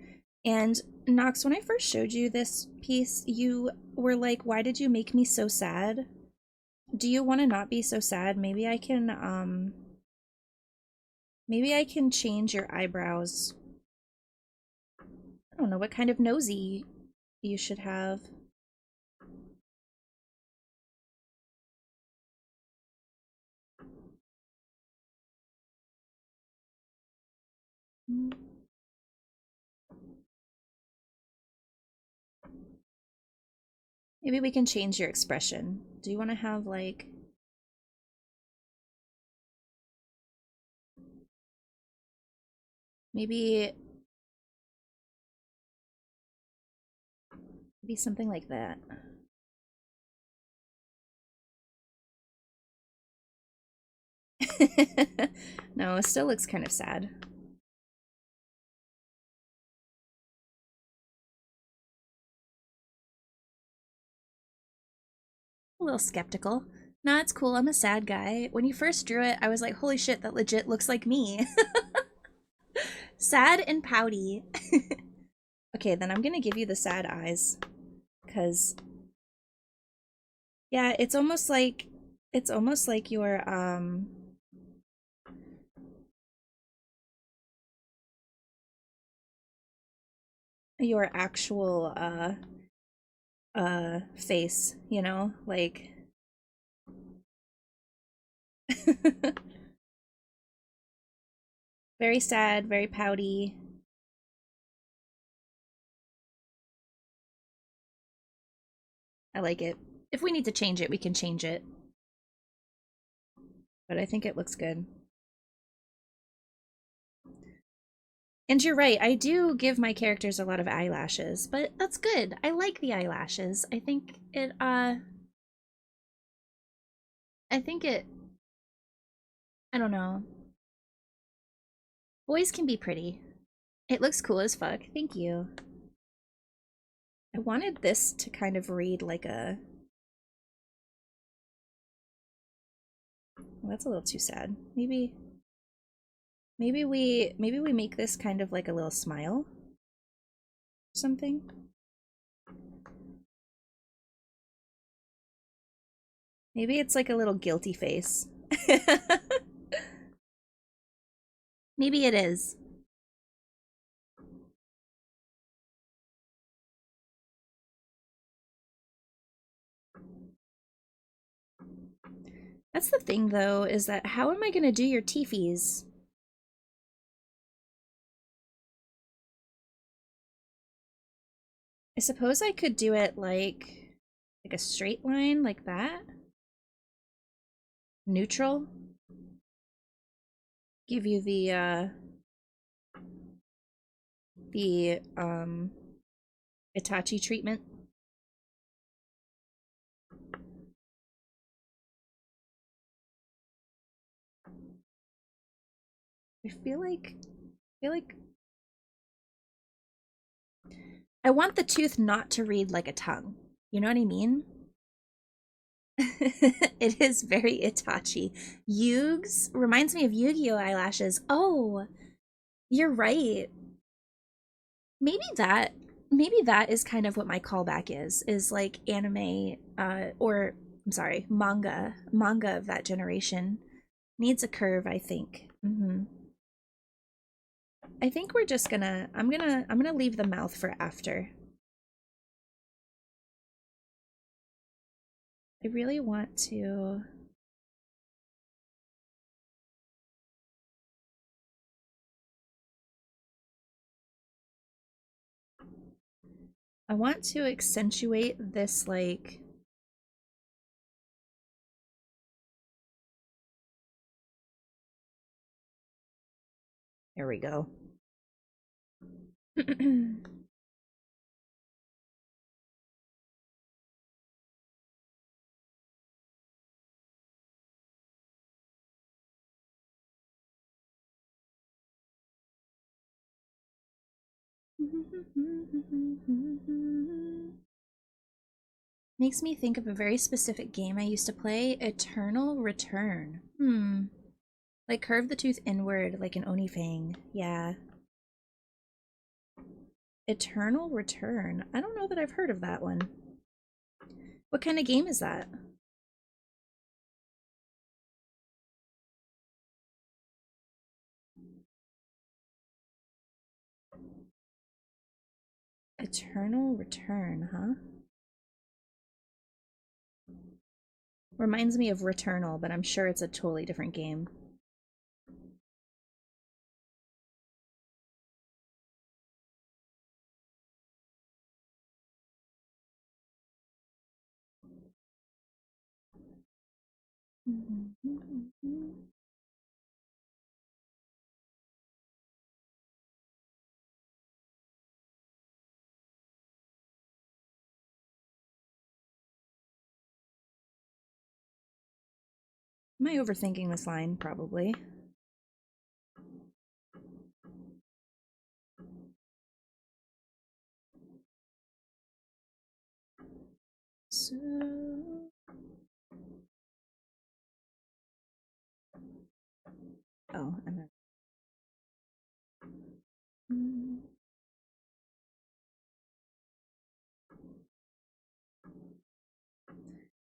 And Nox, when I first showed you this piece, you were like, why did you make me so sad? Do you want to not be so sad? Maybe I can change your eyebrows. I don't know what kind of nosy you should have. Maybe we can change your expression. Do you want to have like... Maybe something like that. No, it still looks kind of sad. A little skeptical. Nah, it's cool. I'm a sad guy. When you first drew it, I was like, holy shit, that legit looks like me. Sad and pouty. Okay, then I'm gonna give you the sad eyes. Because... yeah, it's almost like you're, your actual face, you know? Like very sad, very pouty. I like it. If we need to change it, we can change it. But I think it looks good. And you're right, I do give my characters a lot of eyelashes, but that's good. I like the eyelashes. I think it, I don't know. Boys can be pretty. It looks cool as fuck. Thank you. I wanted this to kind of read like a... Well, that's a little too sad. Maybe we make this kind of like a little smile. Something. Maybe it's like a little guilty face. Maybe it is. That's the thing, though, is that how am I going to do your teefies? I suppose I could do it like a straight line like that. Neutral. Give you the Itachi treatment. I feel like I want the tooth not to read like a tongue. You know what I mean? It is very Itachi. Yugs reminds me of Yu-Gi-Oh eyelashes. Oh, you're right. Maybe that is kind of what my callback is like anime or I'm sorry, manga of that generation. Needs a curve, I think. I think we're just gonna I'm gonna leave the mouth for after. I really want to accentuate this like there we go. Makes me think of a very specific game I used to play, Eternal Return. Like curve the tooth inward like an Onifang. Yeah. Eternal Return. I don't know that I've heard of that one. What kind of game is that? Eternal Return, huh? Reminds me of Returnal, but I'm sure it's a totally different game. Am I overthinking this line? Probably. So... Oh, I'm not...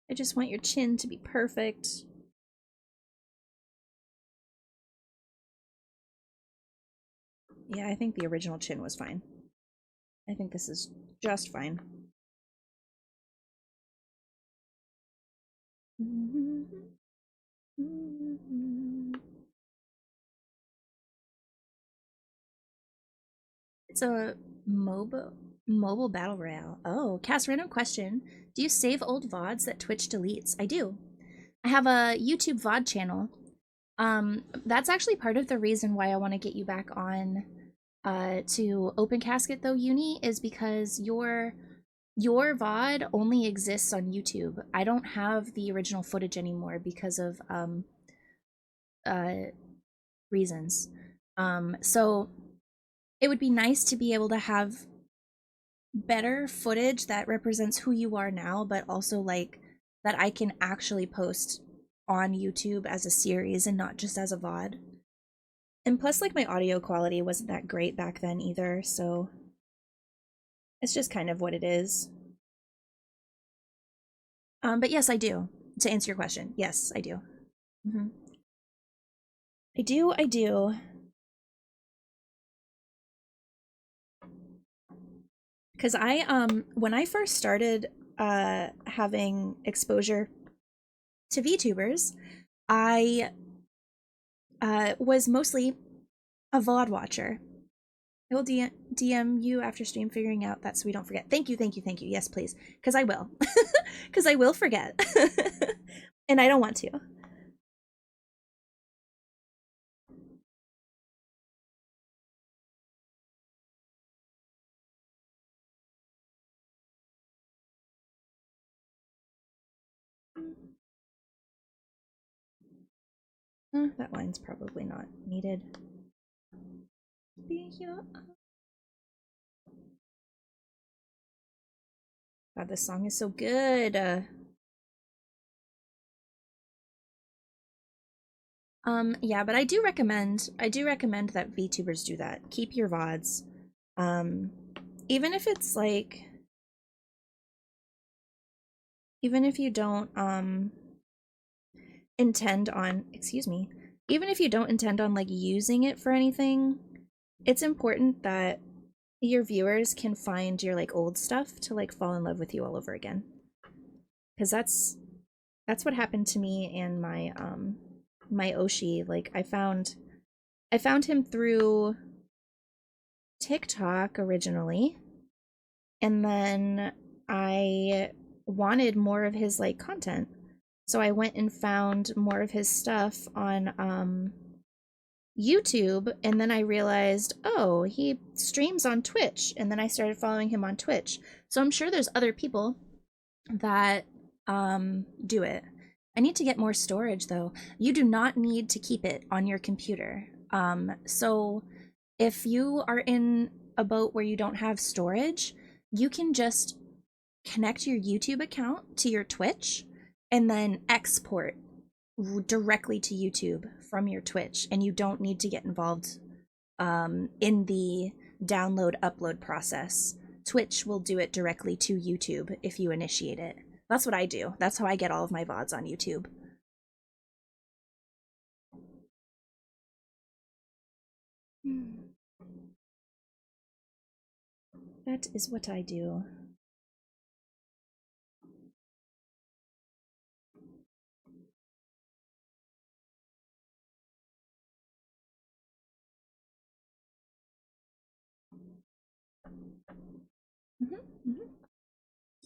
I just want your chin to be perfect. Yeah, I think the original chin was fine. I think this is just fine. It's a mobile battle royale. Oh, cast random question. Do you save old VODs that Twitch deletes? I do. I have a YouTube VOD channel. That's actually part of the reason why I want to get you back on to Open Casket though, Uni, is because your VOD only exists on YouTube. I don't have the original footage anymore because of reasons. So it would be nice to be able to have better footage that represents who you are now, but also like that I can actually post on YouTube as a series and not just as a VOD. And plus, like, my audio quality wasn't that great back then either, so it's just kind of what it is. But yes, I do. To answer your question, yes, I do. I do. Because when I first started having exposure to VTubers, I was mostly a VOD watcher. I will DM you after stream figuring out that so we don't forget. Thank you. Yes, please. Because I will. Because I will forget. And I don't want to. That line's probably not needed. God, this song is so good. Yeah, but I do recommend that VTubers do that. Keep your VODs. Even if it's like, even if you don't intend on, even if you don't intend on like using it for anything, it's important that your viewers can find your like old stuff to like fall in love with you all over again. Because that's what happened to me and my my Oshi. Like I found him through TikTok originally, and then I wanted more of his like content. So I went and found more of his stuff on YouTube, and then I realized, oh, he streams on Twitch, and then I started following him on Twitch. So I'm sure there's other people that do it. I need to get more storage though. You do not need to keep it on your computer. So if you are in a boat where you don't have storage, you can just connect your YouTube account to your Twitch and then export directly to YouTube from your Twitch, and you don't need to get involved in the download upload process. Twitch will do it directly to YouTube if you initiate it. That's what I do. That's how I get all of my VODs on YouTube. That is what I do.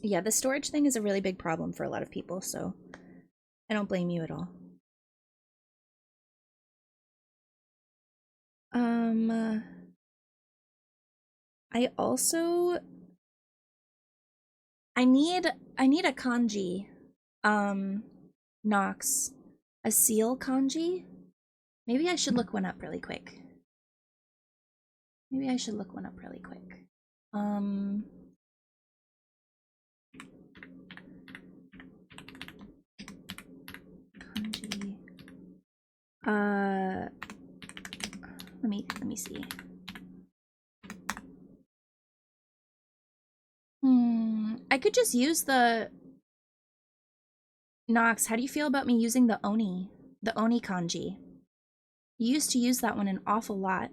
Yeah, the storage thing is a really big problem for a lot of people, so I don't blame you at all. I also I need a kanji. Nox. A seal kanji? Maybe I should look one up really quick. Kanji. Let me see. I could just use the Nox. How do you feel about me using the Oni kanji? You used to use that one an awful lot.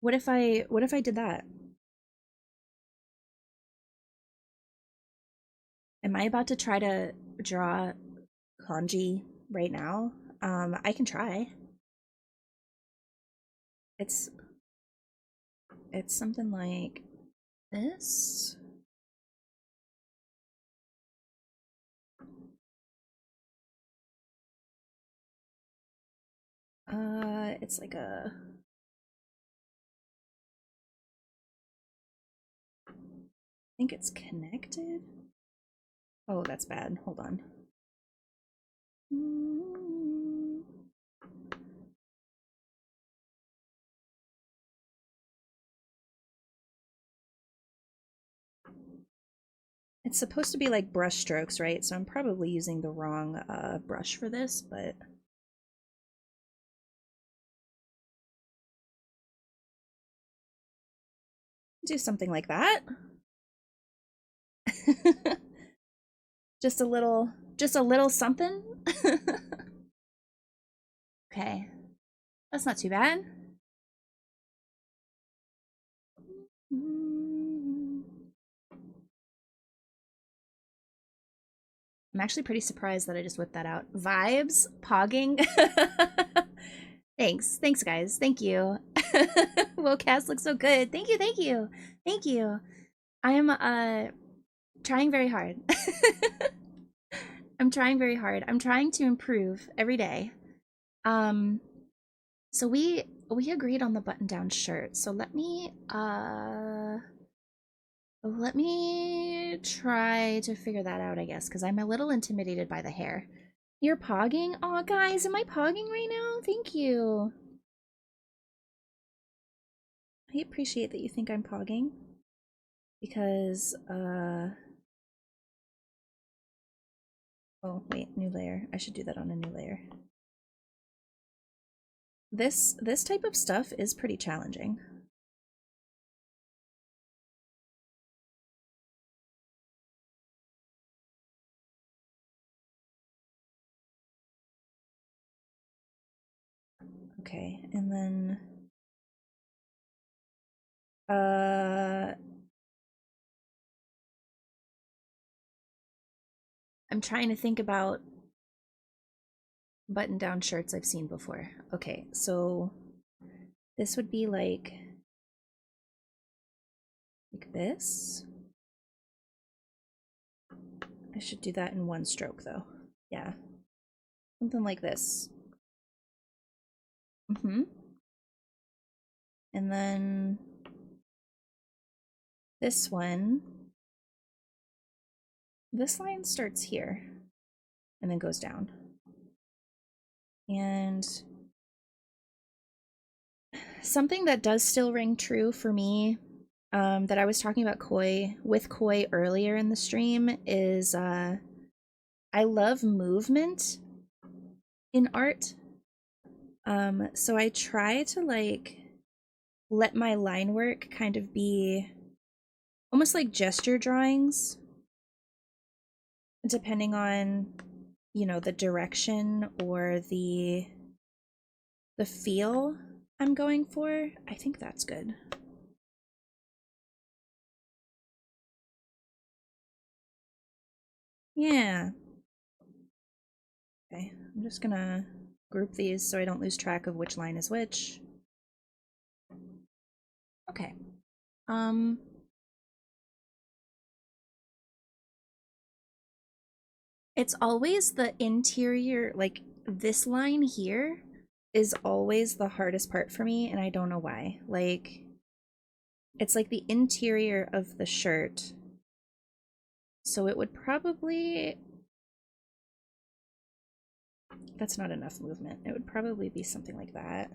What if I did that? Am I about to try to draw kanji right now? I can try. It's something like this. It's like a, I think it's connected. Oh, that's bad. Hold on. It's supposed to be like brush strokes, right? So I'm probably using the wrong brush for this, but do something like that. Just a little something. Okay, that's not too bad. I'm actually pretty surprised that I just whipped that out. Vibes, pogging. Thanks guys. Thank you. Cast looks so good. Thank you. Thank you. I am trying very hard. I'm trying very hard. I'm trying to improve every day. So we agreed on the button-down shirt. So let me try to figure that out, I guess, because I'm a little intimidated by the hair. You're pogging? Aw, guys, am I pogging right now? Thank you. I appreciate that you think I'm pogging. Because, oh, wait, new layer. I should do that on a new layer. This type of stuff is pretty challenging. Okay, and then I'm trying to think about button-down shirts I've seen before. Okay, so this would be like this. I should do that in one stroke though. Yeah. Something like this. And then this one. This line starts here and then goes down. And something that does still ring true for me, that I was talking about with Koi earlier in the stream is I love movement in art. So I try to like let my line work kind of be almost like gesture drawings, depending on, you know, the direction or the feel I'm going for. I think that's good. Yeah. Okay, I'm just gonna group these so I don't lose track of which line is which. Okay. It's always the interior, like this line here is always the hardest part for me, and I don't know why. Like, it's like the interior of the shirt. So it would probably... That's not enough movement. It would probably be something like that.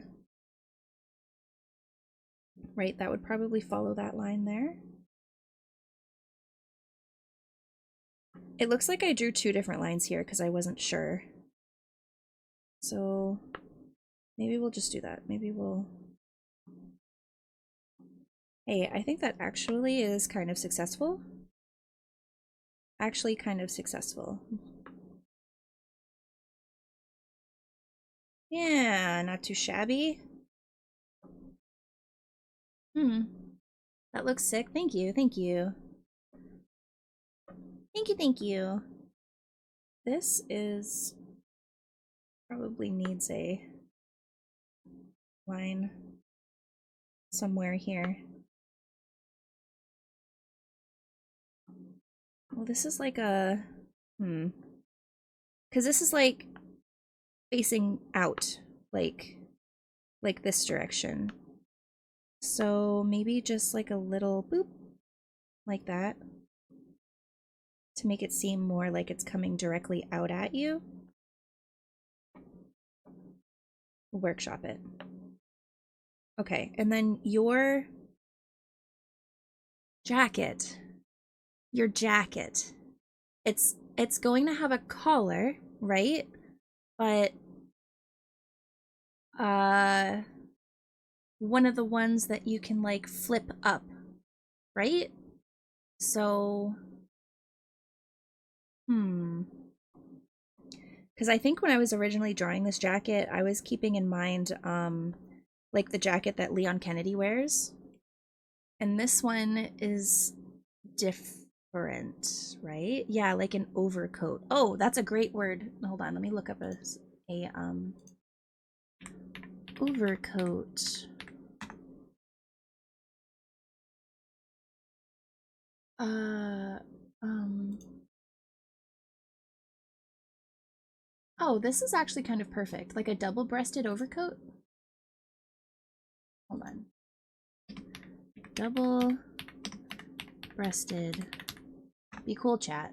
Right, that would probably follow that line there. It looks like I drew two different lines here because I wasn't sure. So maybe we'll just do that. Maybe we'll... Hey, I think that actually is kind of successful. Actually kind of successful. Yeah, not too shabby. That looks sick. Thank you, thank you. Thank you, thank you. This is probably needs a line somewhere here. Well, this is like a because this is like facing out, like this direction. So maybe just like a little boop, like that, to make it seem more like it's coming directly out at you. Workshop it. Okay, and then your jacket. Your jacket. It's going to have a collar, right? But one of the ones that you can like flip up, right? So because I think when I was originally drawing this jacket, I was keeping in mind like the jacket that Leon Kennedy wears. And this one is different, right? Yeah, like an overcoat. Oh, that's a great word. Hold on, let me look up a overcoat. Oh, this is actually kind of perfect. Like a double-breasted overcoat. Hold on. Double-breasted. Be cool, chat.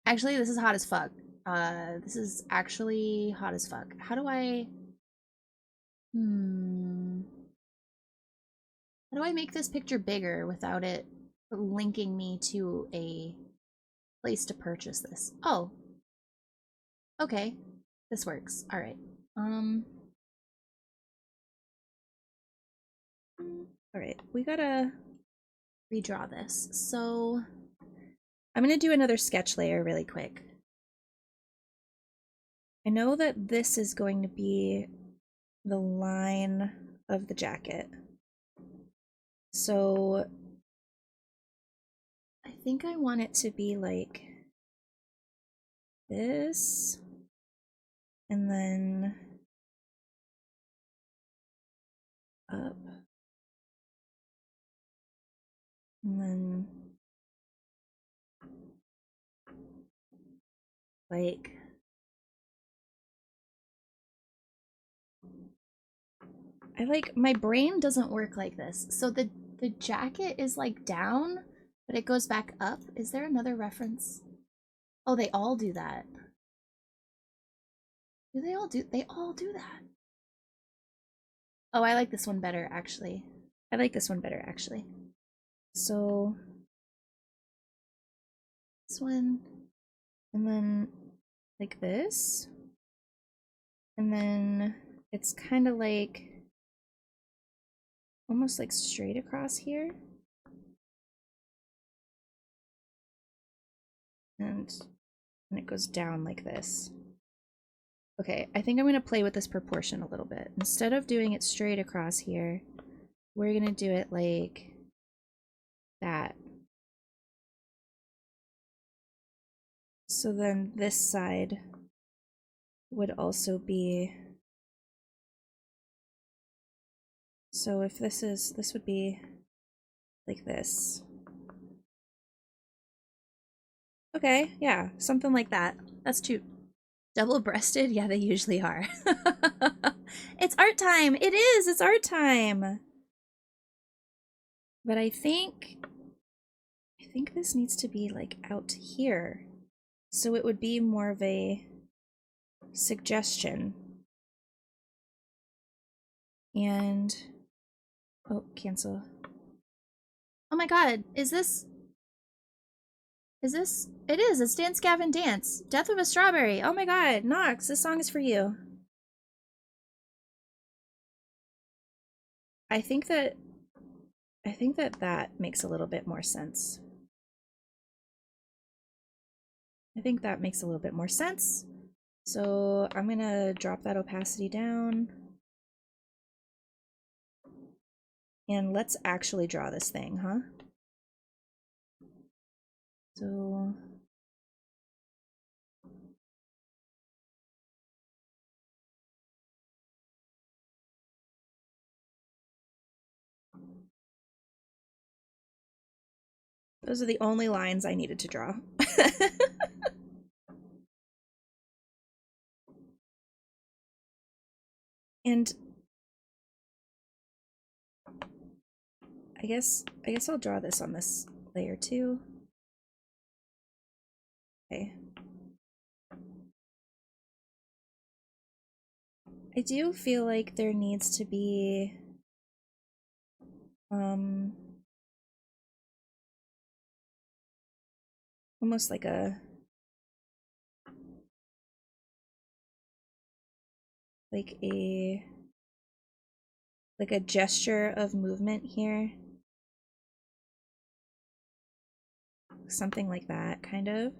Actually, this is hot as fuck. This is actually hot as fuck. How do I... How do I make this picture bigger without it linking me to a place to purchase this? Oh. Okay. This works. Alright. Alright, we gotta redraw this. So I'm gonna do another sketch layer really quick. I know that this is going to be the line of the jacket. So I think I want it to be like this, and then up, and then like my brain doesn't work like this. So the jacket is like down, but it goes back up. Is there another reference? Oh, they all do that. Do they all do? They all do that. Oh, I like this one better, actually. I like this one better, actually. So this one, and then like this, and then it's kind of like almost like straight across here, and it goes down like this. Okay, I think I'm going to play with this proportion a little bit. Instead of doing it straight across here, we're going to do it like that. So then this side would also be... So if this would be like this. Okay, yeah, something like that. That's cute. Double-breasted? Yeah, they usually are. It's art time! It is! It's art time! But I think this needs to be like out here. So it would be more of a suggestion. And oh, cancel. Oh my god, is this it is, it's Dance Gavin Dance. Death of a Strawberry. Oh my god, Nox, this song is for you. I think that that makes a little bit more sense. I think that makes a little bit more sense. So I'm gonna drop that opacity down. And let's actually draw this thing, huh? So those are the only lines I needed to draw. And I guess I'll draw this on this layer too. Okay. I do feel like there needs to be almost like a gesture of movement here. Something like that, kind of.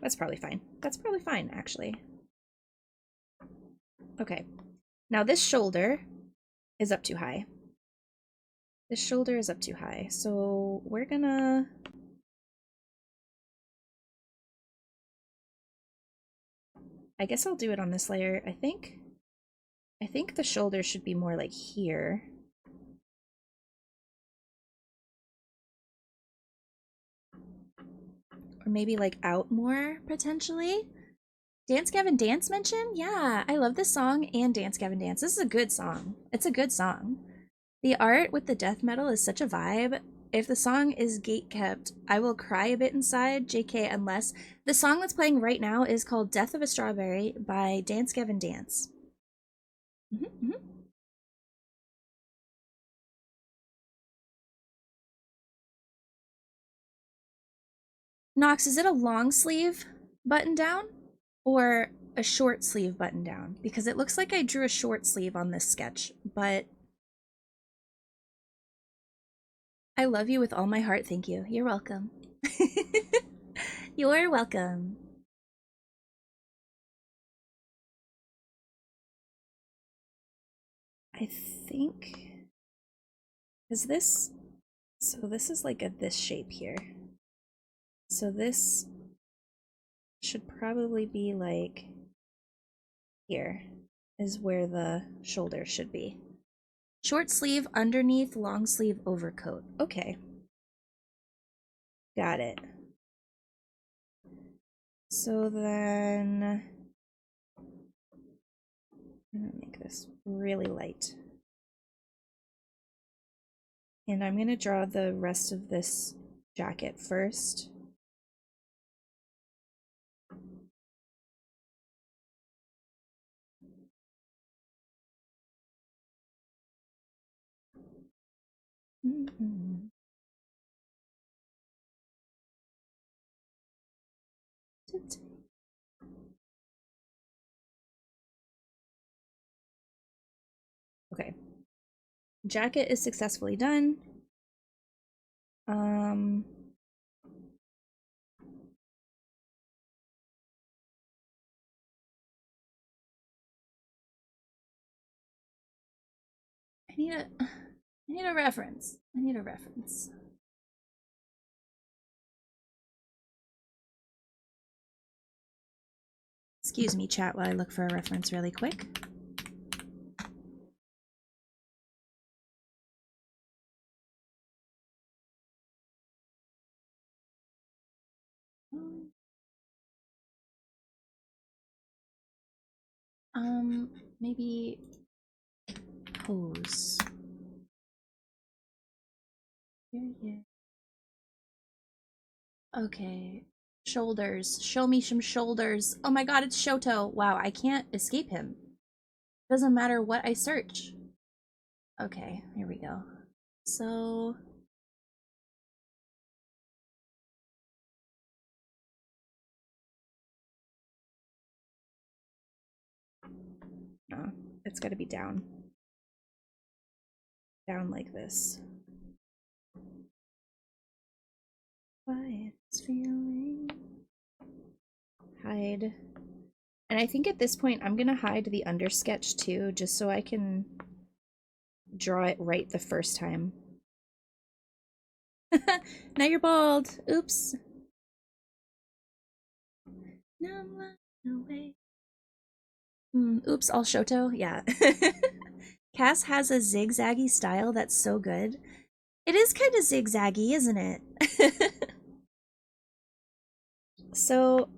That's probably fine. That's probably fine, actually. Okay. Now this shoulder is up too high. This shoulder is up too high. So we're gonna... I guess I'll do it on this layer. I think the shoulder should be more like here. Or maybe like out more, potentially. Dance Gavin Dance mention? Yeah, I love this song and Dance Gavin Dance. This is a good song. It's a good song. The art with the death metal is such a vibe. If the song is gate kept, I will cry a bit inside. JK, unless the song that's playing right now is called Death of a Strawberry by Dance Gavin Dance. Nox, is it a long sleeve button down or a short sleeve button down? Because it looks like I drew a short sleeve on this sketch, but I love you with all my heart. Thank you. You're welcome. You're welcome. I think is this, so this is like this shape here. So this should probably be like here is where the shoulder should be. Short sleeve underneath, long sleeve overcoat. Okay. Got it. So then I'm gonna make this really light. And I'm gonna draw the rest of this jacket first. Okay. Jacket is successfully done. I need a reference. I need a reference. Excuse me, chat, while I look for a reference really quick. Maybe pose. Yeah. Okay. Shoulders. Show me some shoulders. Oh my god, it's Shoto. Wow, I can't escape him. Doesn't matter what I search. Okay, here we go. So... no, it's gotta be down. Down like this. Quiet feeling. Hide. And I think at this point I'm gonna hide the undersketch too, just so I can draw it right the first time. Now you're bald. Oops. Now I'm running away. Oops, all Shoto? Yeah. Cass has a zigzaggy style that's so good. It is kind of zigzaggy, isn't it? So,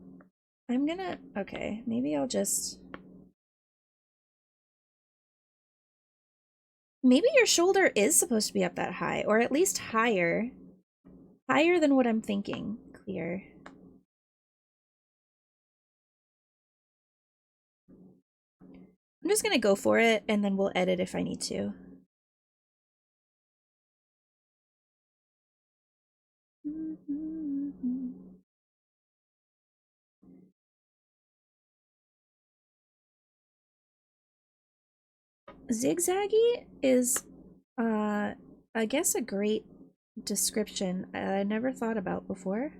I'm gonna... Okay, maybe I'll just... Maybe your shoulder is supposed to be up that high, or at least higher. Higher than what I'm thinking. Clear. I'm just gonna go for it, and then we'll edit if I need to. Zigzaggy is, I guess a great description I never thought about before.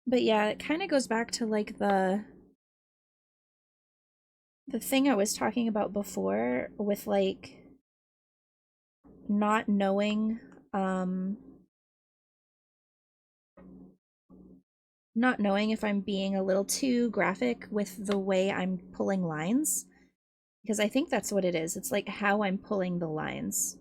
But yeah, it kind of goes back to like the thing I was talking about before with like not knowing not knowing if I'm being a little too graphic with the way I'm pulling lines, because I think that's what it is. It's like how I'm pulling the lines.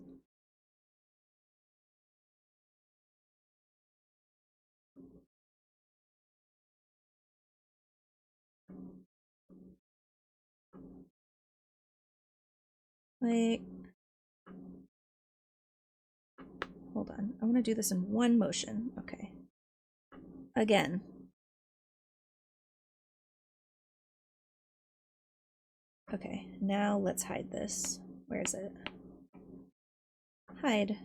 Like, hold on. I want to do this in one motion. Okay. Again. Okay, now let's hide this. Where is it? Hide.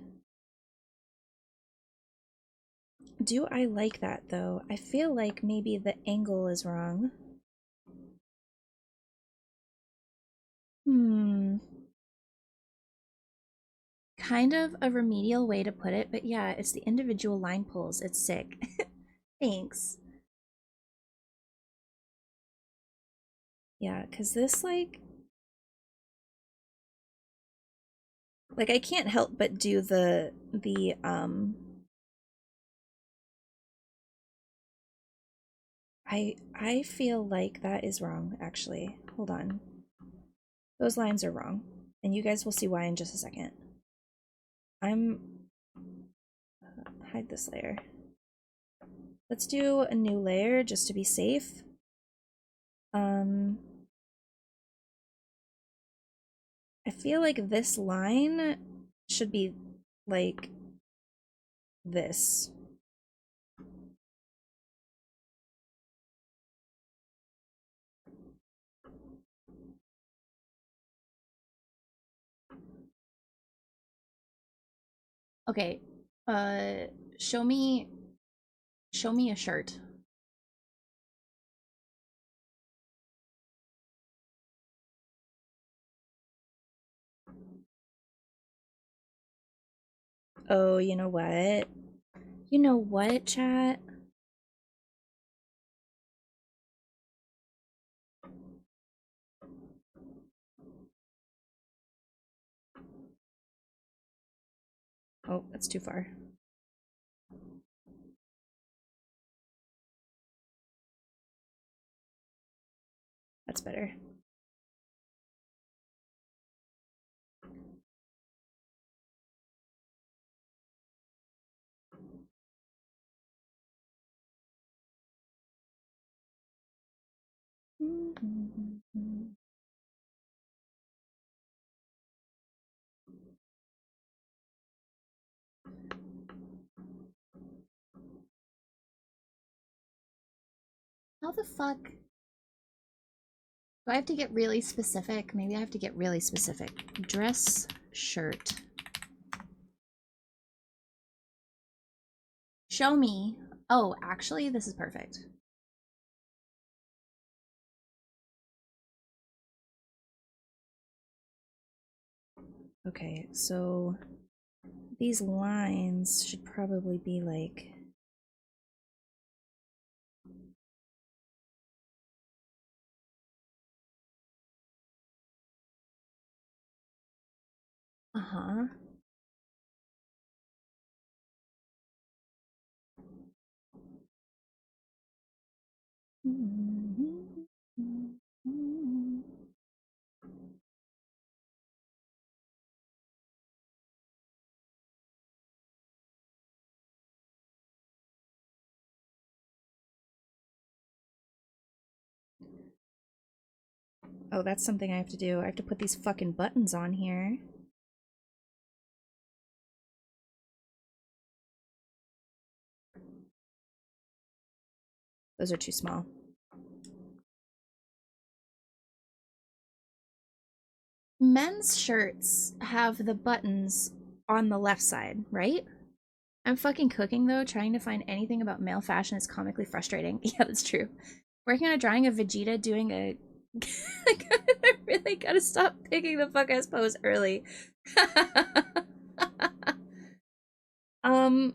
Do I like that though? I feel like maybe the angle is wrong. Kind of a remedial way to put it, but yeah, it's the individual line pulls. It's sick. Thanks. Yeah, because this, like, I can't help but do I feel like that is wrong, actually. Hold on. Those lines are wrong, and you guys will see why in just a second. Hide this layer. Let's do a new layer just to be safe. I feel like this line should be like this. Okay, uh, show me a shirt. Oh, you know what? You know what, chat? Oh, that's too far. That's better. How the fuck? Do I have to get really specific? Maybe I have to get really specific. Dress shirt. Show me. Oh, actually, this is perfect. Okay, so these lines should probably be like... Uh-huh. Oh, that's something I have to do. I have to put these fucking buttons on here. Those are too small. Men's shirts have the buttons on the left side, right? I'm fucking cooking though. Trying to find anything about male fashion is comically frustrating. Yeah, that's true. Working on a drawing of Vegeta doing a... I really gotta stop picking the fuck ass pose early. um,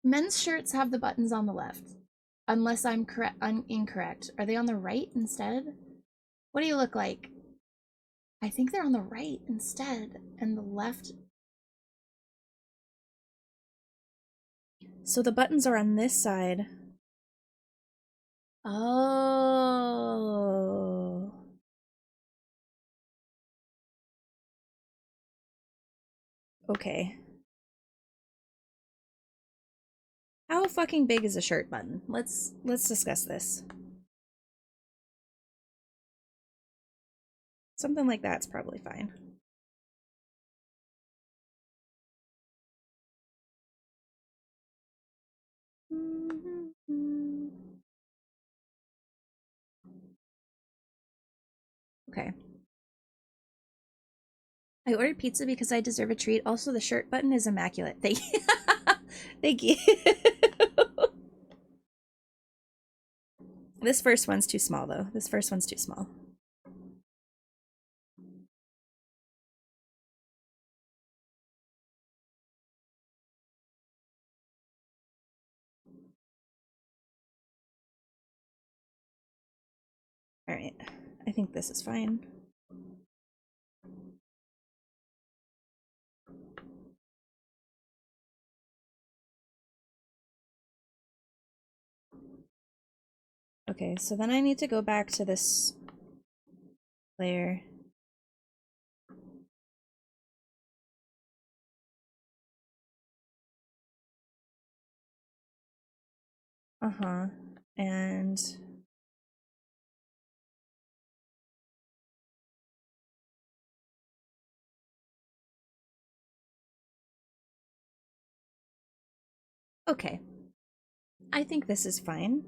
men's shirts have the buttons on the left. Unless I'm incorrect. Are they on the right instead? What do you look like? I think they're on the right instead, and the left. So the buttons are on this side. Oh. Okay. How fucking big is a shirt button? Let's discuss this. Something like that's probably fine. Okay. I ordered pizza because I deserve a treat. Also, the shirt button is immaculate. Thank you. Thank you. This first one's too small, though. This first one's too small. Alright. I think this is fine. Okay, so then I need to go back to this layer. Uh-huh. And okay. I think this is fine.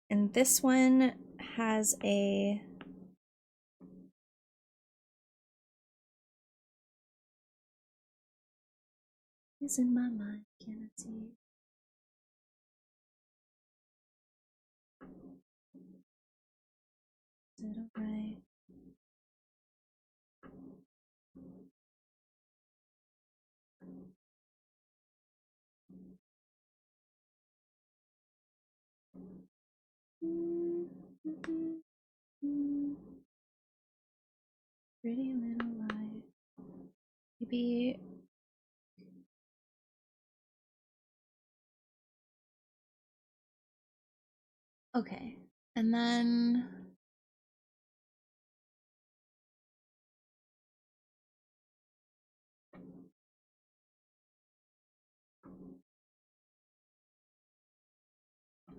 And this one has a... Is in my mind, cannot see. Is it alright? Pretty little light. Maybe... Okay. And then...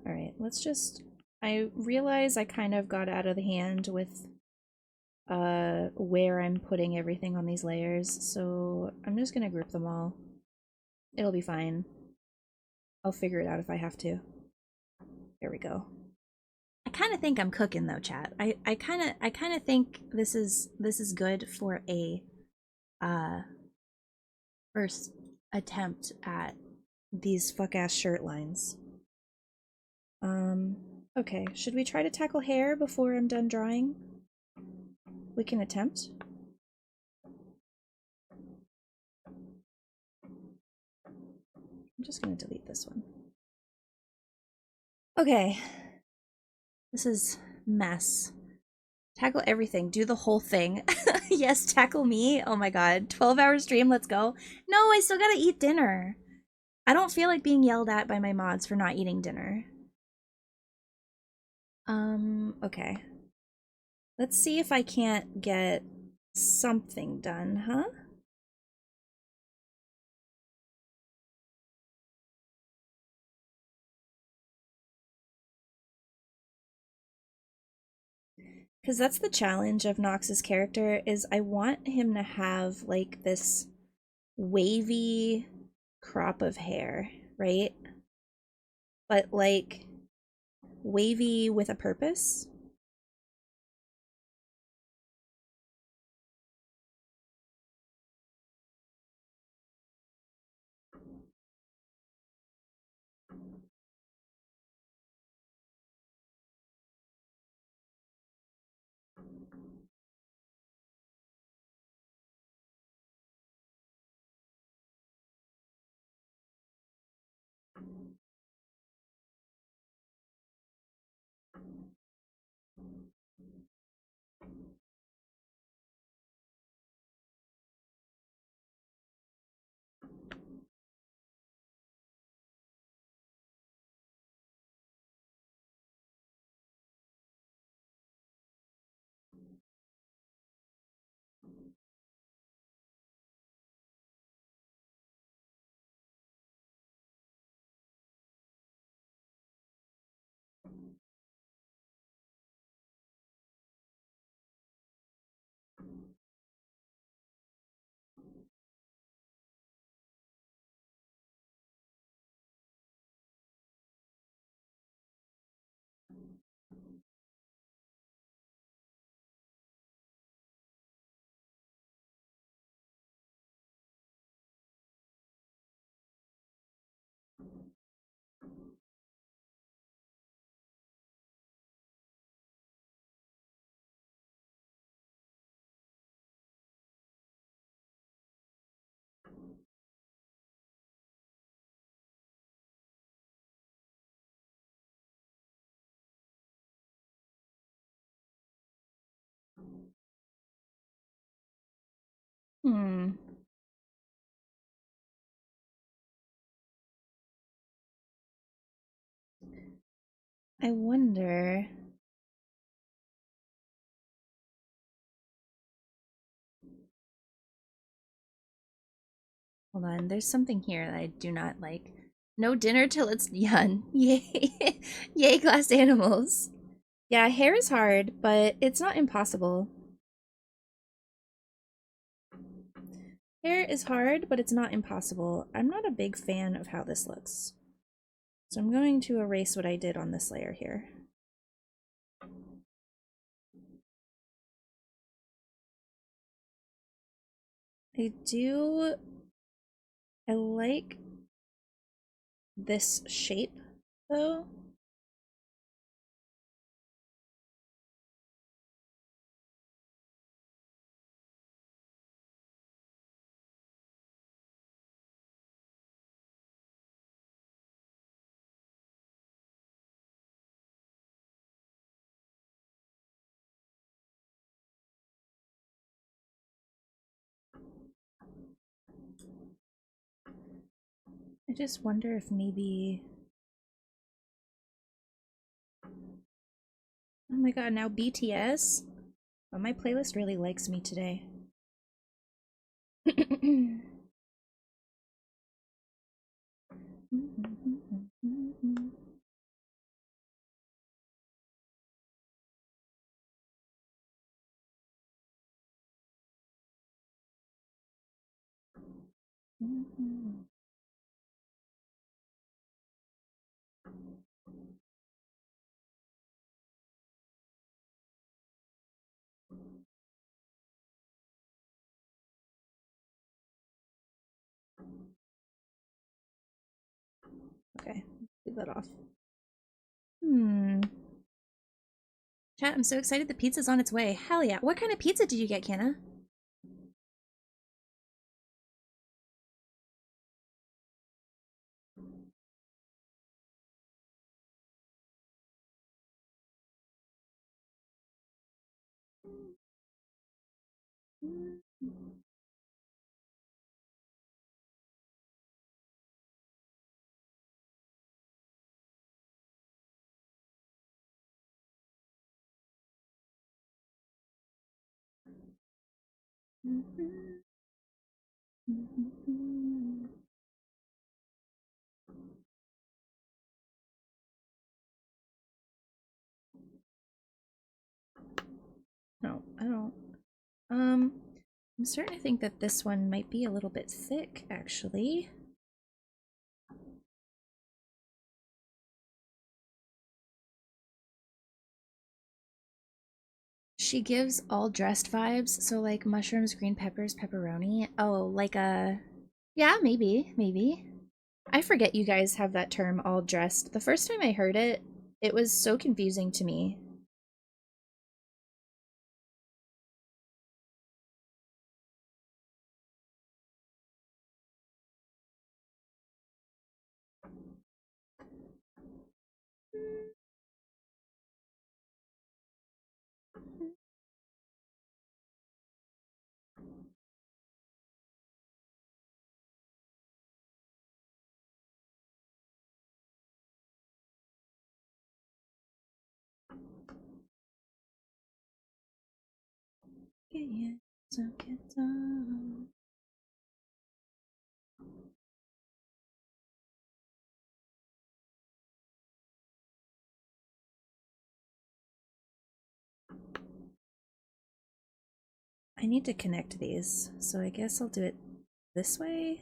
Alright, let's just... I realize I kind of got out of the hand with where I'm putting everything on these layers, so I'm just gonna group them all. It'll be fine. I'll figure it out if I have to. There we go. I kind of think I'm cooking though, chat. I kind of think this is good for a first attempt at these fuck ass shirt lines. Okay, should we try to tackle hair before I'm done drawing? We can attempt. I'm just gonna delete this one. Okay. This is mess. Tackle everything. Do the whole thing. Yes, tackle me. Oh my god. 12-hour stream, let's go. No, I still gotta eat dinner. I don't feel like being yelled at by my mods for not eating dinner. Okay. Let's see if I can't get something done, huh? Because that's the challenge of Nox's character, is I want him to have, like, this wavy crop of hair, right? But, like, wavy with a purpose. Hmm. I wonder. Hold on, there's something here that I do not like. No dinner till it's done. Yay. Yay, glass animals. Yeah, hair is hard, but it's not impossible. Hair is hard, but it's not impossible. I'm not a big fan of how this looks. So I'm going to erase what I did on this layer here. I like this shape, though. I just wonder if maybe... Oh my god, now BTS? Oh, my playlist really likes me today. Okay, leave that off. Chat, I'm so excited the pizza's on its way. Hell yeah. What kind of pizza did you get, Kenna? No, I don't. I'm starting to think that this one might be a little bit thick, actually. She gives all dressed vibes, so like mushrooms, green peppers, pepperoni. Oh, like a... Yeah, maybe. I forget you guys have that term, all dressed. The first time I heard it, it was so confusing to me. I need to connect these, so I guess I'll do it this way.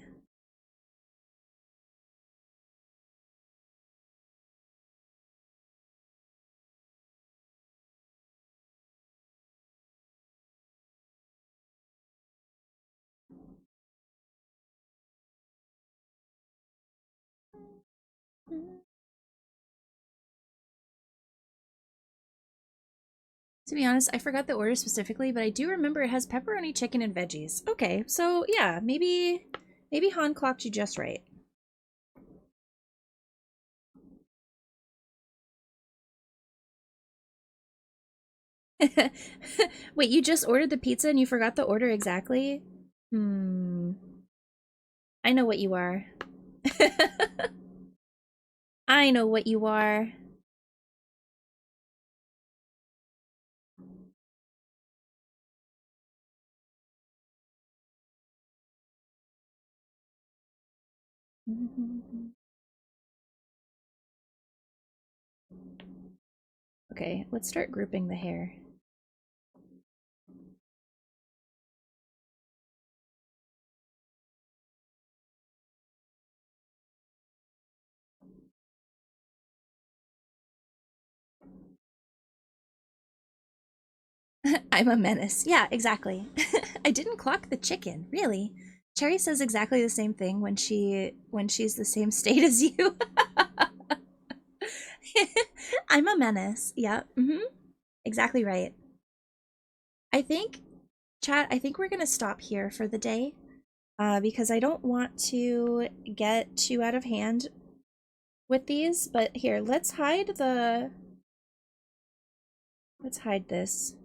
To be honest, I forgot the order specifically, but I do remember it has pepperoni, chicken, and veggies. Okay, so yeah, maybe Han clocked you just right. Wait, you just ordered the pizza and you forgot the order exactly? I know what you are. I know what you are. Okay, let's start grouping the hair. I'm a menace. Yeah, exactly. I didn't clock the chicken, really. Cherry says exactly the same thing when she's the same state as you. I'm a menace. Yeah. Exactly right. I think, chat, I think we're gonna stop here for the day. Because I don't want to get too out of hand with these, but here, let's hide this.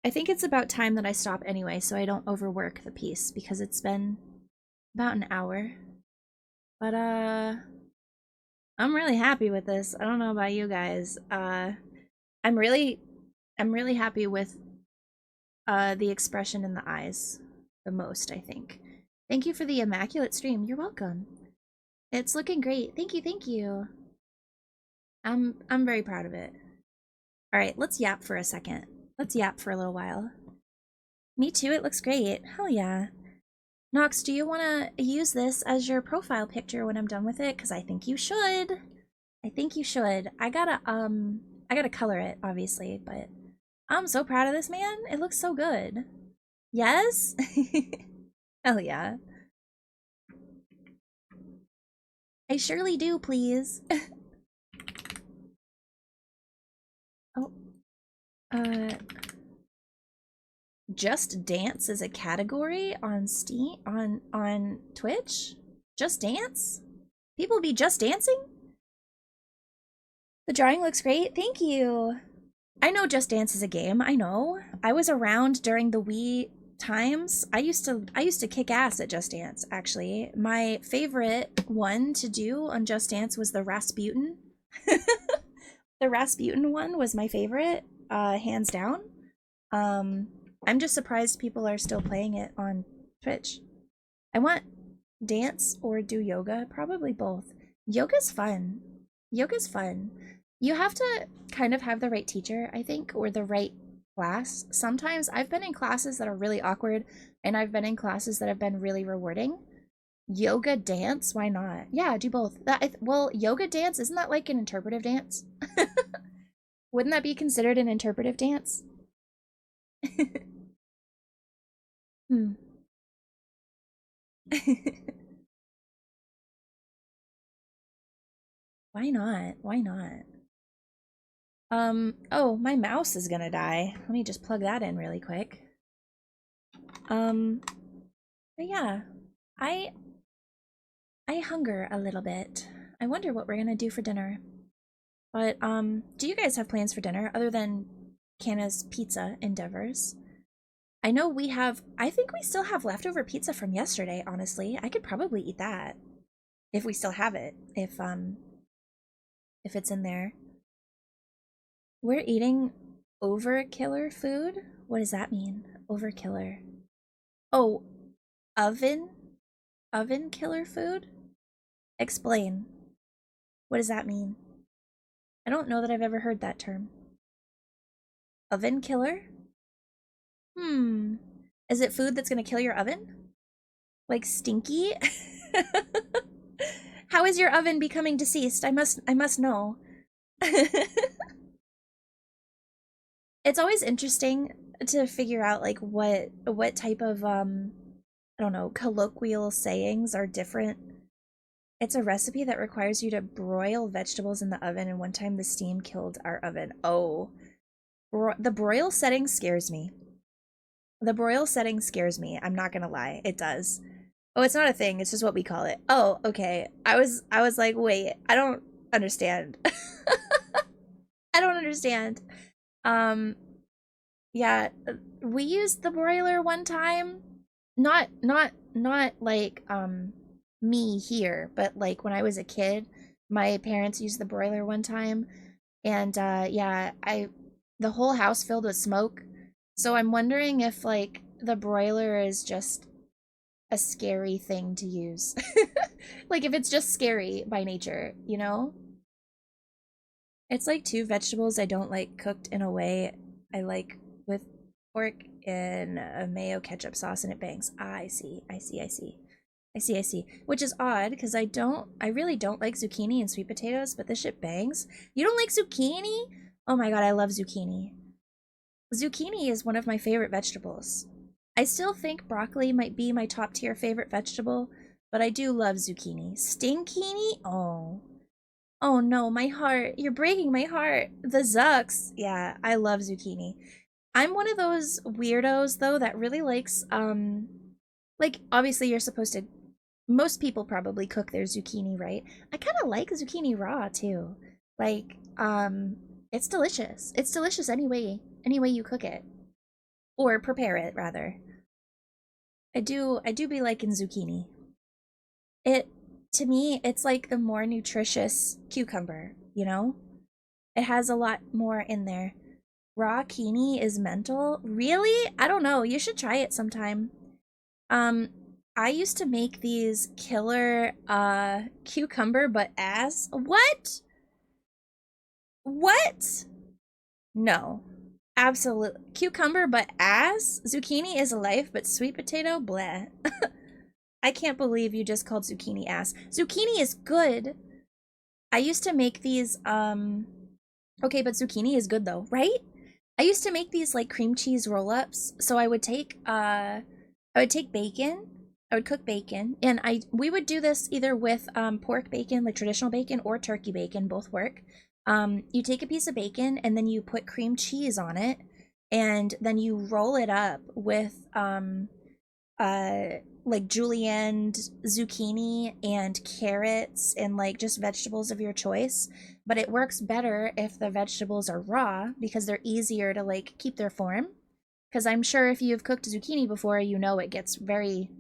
I think it's about time that I stop anyway, so I don't overwork the piece, because it's been about an hour. But, I'm really happy with this. I don't know about you guys. I'm really happy with, the expression in the eyes the most, I think. Thank you for the immaculate stream. You're welcome. It's looking great. Thank you, thank you. I'm very proud of it. Alright, let's yap for a second. Let's yap for a little while. Me too, it looks great. Hell yeah. Nox, do you want to use this as your profile picture when I'm done with it? Because I think you should. I think you should. I gotta color it, obviously, but I'm so proud of this, man. It looks so good. Yes? Hell yeah. I surely do, please. Oh. Just Dance is a category on Steam, on Twitch? Just Dance? People be just dancing? The drawing looks great. Thank you. I know Just Dance is a game. I know. I was around during the Wii times. I used to kick ass at Just Dance, actually. My favorite one to do on Just Dance was the Rasputin. The Rasputin one was my favorite, hands down. I'm just surprised people are still playing it on Twitch. I want dance or do yoga, probably both. Yoga's fun. Yoga's fun. You have to kind of have the right teacher, I think, or the right class. Sometimes I've been in classes that are really awkward, and I've been in classes that have been really rewarding. Yoga dance, why not? Yeah, do both. Well, yoga dance, isn't that like an interpretive dance? Wouldn't that be considered an interpretive dance? Hmm. Why not? Why not? Oh, my mouse is gonna die. Let me just plug that in really quick. But yeah, I hunger a little bit. I wonder what we're gonna do for dinner. But, do you guys have plans for dinner other than Kanna's pizza endeavors? I know I think we still have leftover pizza from yesterday, honestly. I could probably eat that. If we still have it. If it's in there. We're eating overkiller food? What does that mean? Overkiller. Oh, oven? Oven killer food? Explain. What does that mean? I don't know that I've ever heard that term. Oven killer? Is it food that's gonna kill your oven? Like stinky? How is your oven becoming deceased? I must know. It's always interesting to figure out like what type of I don't know, colloquial sayings are different. It's a recipe that requires you to broil vegetables in the oven, and one time the steam killed our oven. Oh, the broil setting scares me. The broil setting scares me. I'm not gonna lie, it does. Oh, it's not a thing. It's just what we call it. Oh, okay. I was like, wait, I don't understand. I don't understand. Yeah, we used the broiler one time. Not like me here, but like when I was a kid, my parents used the broiler one time, and yeah, the whole house filled with smoke. So I'm wondering if like the broiler is just a scary thing to use. Like if it's just scary by nature, you know? It's like two vegetables I don't like cooked in a way I like with pork and a mayo ketchup sauce, and it bangs. I see. Which is odd because I really don't like zucchini and sweet potatoes, but this shit bangs. You don't like zucchini? Oh my god, I love zucchini. Zucchini is one of my favorite vegetables. I still think broccoli might be my top tier favorite vegetable, but I do love zucchini. Stinkini? Oh. Oh no, my heart. You're breaking my heart. The zucks. Yeah, I love zucchini. I'm one of those weirdos though that really likes like obviously you're supposed to, most people probably cook their zucchini, right? I kind of like zucchini raw too. Like it's delicious. It's delicious any way you cook it or prepare it rather. I do be liking zucchini. It, to me, it's like the more nutritious cucumber, you know? It has a lot more in there. Raw kini is mental. Really? I don't know. You should try it sometime. I used to make these killer cucumber but ass. What? What? No. Absolutely. Cucumber but ass? Zucchini is life, but sweet potato? Bleh. I can't believe you just called zucchini ass. Zucchini is good. I used to make these, okay, but zucchini is good though, right? I used to make these like cream cheese roll-ups. So I would take bacon, I would cook bacon, and we would do this either with pork bacon, like traditional bacon, or turkey bacon, both work. You take a piece of bacon and then you put cream cheese on it, and then you roll it up with like julienne, zucchini, and carrots, and like just vegetables of your choice. But it works better if the vegetables are raw because they're easier to like keep their form. Because I'm sure if you've cooked zucchini before, you know it gets very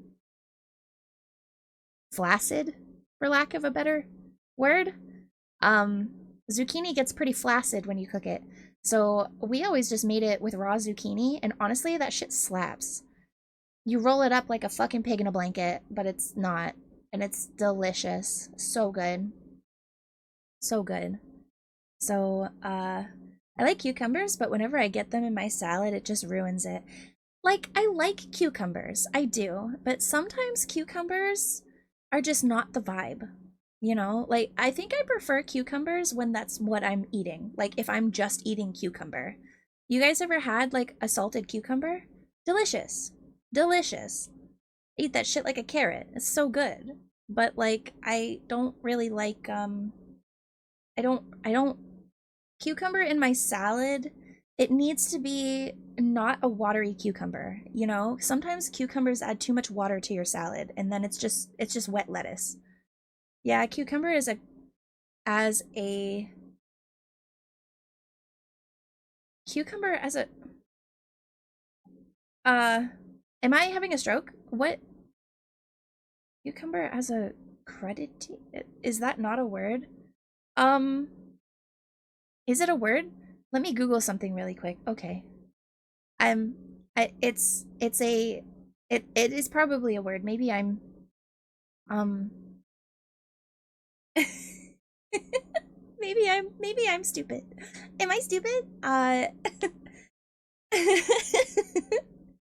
flaccid, for lack of a better word. Zucchini gets pretty flaccid when you cook it. So we always just made it with raw zucchini, and honestly, that shit slaps. You roll it up like a fucking pig in a blanket, but it's not. And it's delicious. So good. So good. So, I like cucumbers, but whenever I get them in my salad, it just ruins it. Like, I like cucumbers. I do. But sometimes cucumbers are just not the vibe. You know? Like, I think I prefer cucumbers when that's what I'm eating. Like, if I'm just eating cucumber. You guys ever had, like, a salted cucumber? Delicious. Delicious. Eat that shit like a carrot. It's so good. But, like, I don't really like, I don't cucumber in my salad, it needs to be not a watery cucumber, you know? Sometimes cucumbers add too much water to your salad and then it's just wet lettuce. Yeah, cucumber is a as a cucumber as a am I having a stroke? What cucumber as a credit? Is that not a word? Um is it a word? Let me Google something really quick. Okay. I'm it's a it is probably a word. Maybe I'm um maybe I'm stupid. Am I stupid?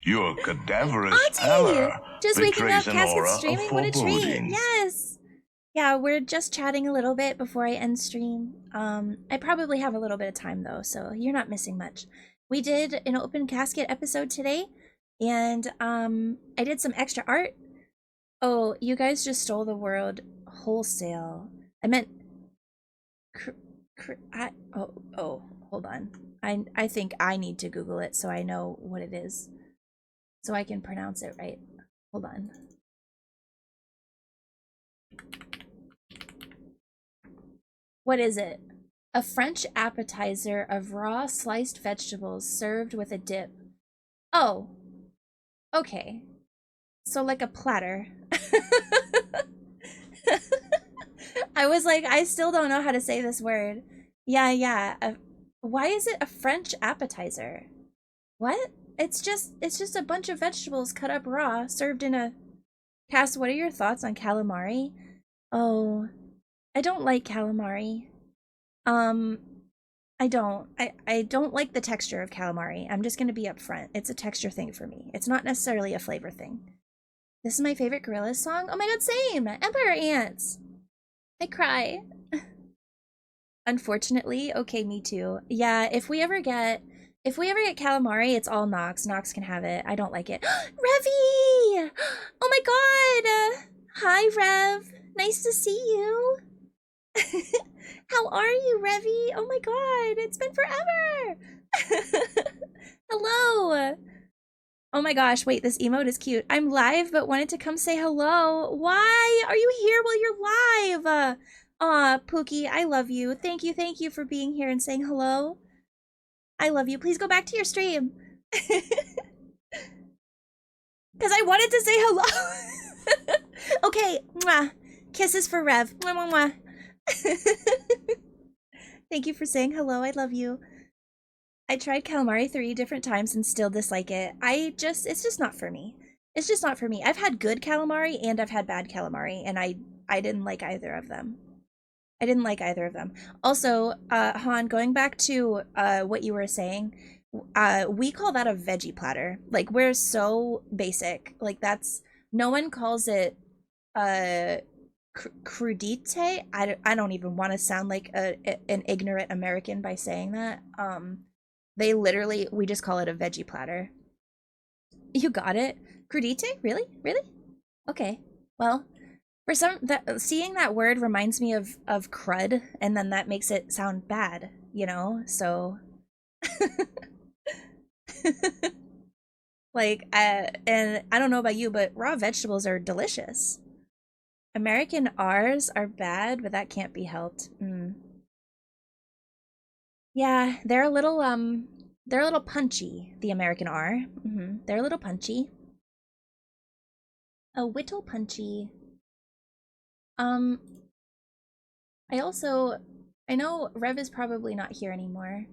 Your cadaverous Auntie! pallor Just waking up, betrays an Casket aura of streaming, what a treat. foreboding. Yes. Yeah, we're just chatting a little bit before I end stream. I probably have a little bit of time though, so you're not missing much. We did an open casket episode today, and I did some extra art. Oh, you guys just stole the word wholesale. I meant hold on. I think I need to Google it so I know what it is, so I can pronounce it right. Hold on. What is it? A French appetizer of raw sliced vegetables served with a dip. Oh, okay. So like a platter. I was like, I still don't know how to say this word. Yeah. Why is it a French appetizer? What? It's just a bunch of vegetables cut up raw, served in a Cass, what are your thoughts on calamari? Oh, I don't like calamari. Um, I don't like the texture of calamari. I'm just gonna be upfront. It's a texture thing for me. It's not necessarily a flavor thing. This is my favorite Gorillaz song. Oh my god, same! Empire Ants! I cry. Unfortunately, okay, me too. Yeah, if we ever get calamari, it's all Nox. Nox can have it. I don't like it. Revy! Oh my god! Hi, Rev. Nice to see you. How are you, Revy? Oh my god, it's been forever! Hello! Oh my gosh, wait, this emote is cute. I'm live, but wanted to come say hello. Why are you here while you're live? Aw, Pookie, I love you. Thank you for being here and saying hello. I love you. Please go back to your stream. Because I wanted to say hello. Okay, mwah. Kisses for Rev. Mwah, mwah, mwah. Thank you for saying hello. I love you. I tried calamari 3 different times and still dislike it. It's just not for me. It's just not for me. I've had good calamari and I've had bad calamari, and I didn't like either of them. I didn't like either of them. Also, Han, going back to what you were saying, we call that a veggie platter. Like, we're so basic. Like, that's no one calls it crudite. I don't even want to sound like an ignorant American by saying that. We just call it a veggie platter. You got it. Crudite? Really? Really? Okay. Well, for seeing that word reminds me of crud, and then that makes it sound bad, you know? So like and I don't know about you, but raw vegetables are delicious. American R's are bad, but that can't be helped. Yeah, they're a little punchy, the American R. They're a little punchy. A whittle punchy. Um, I know Rev is probably not here anymore.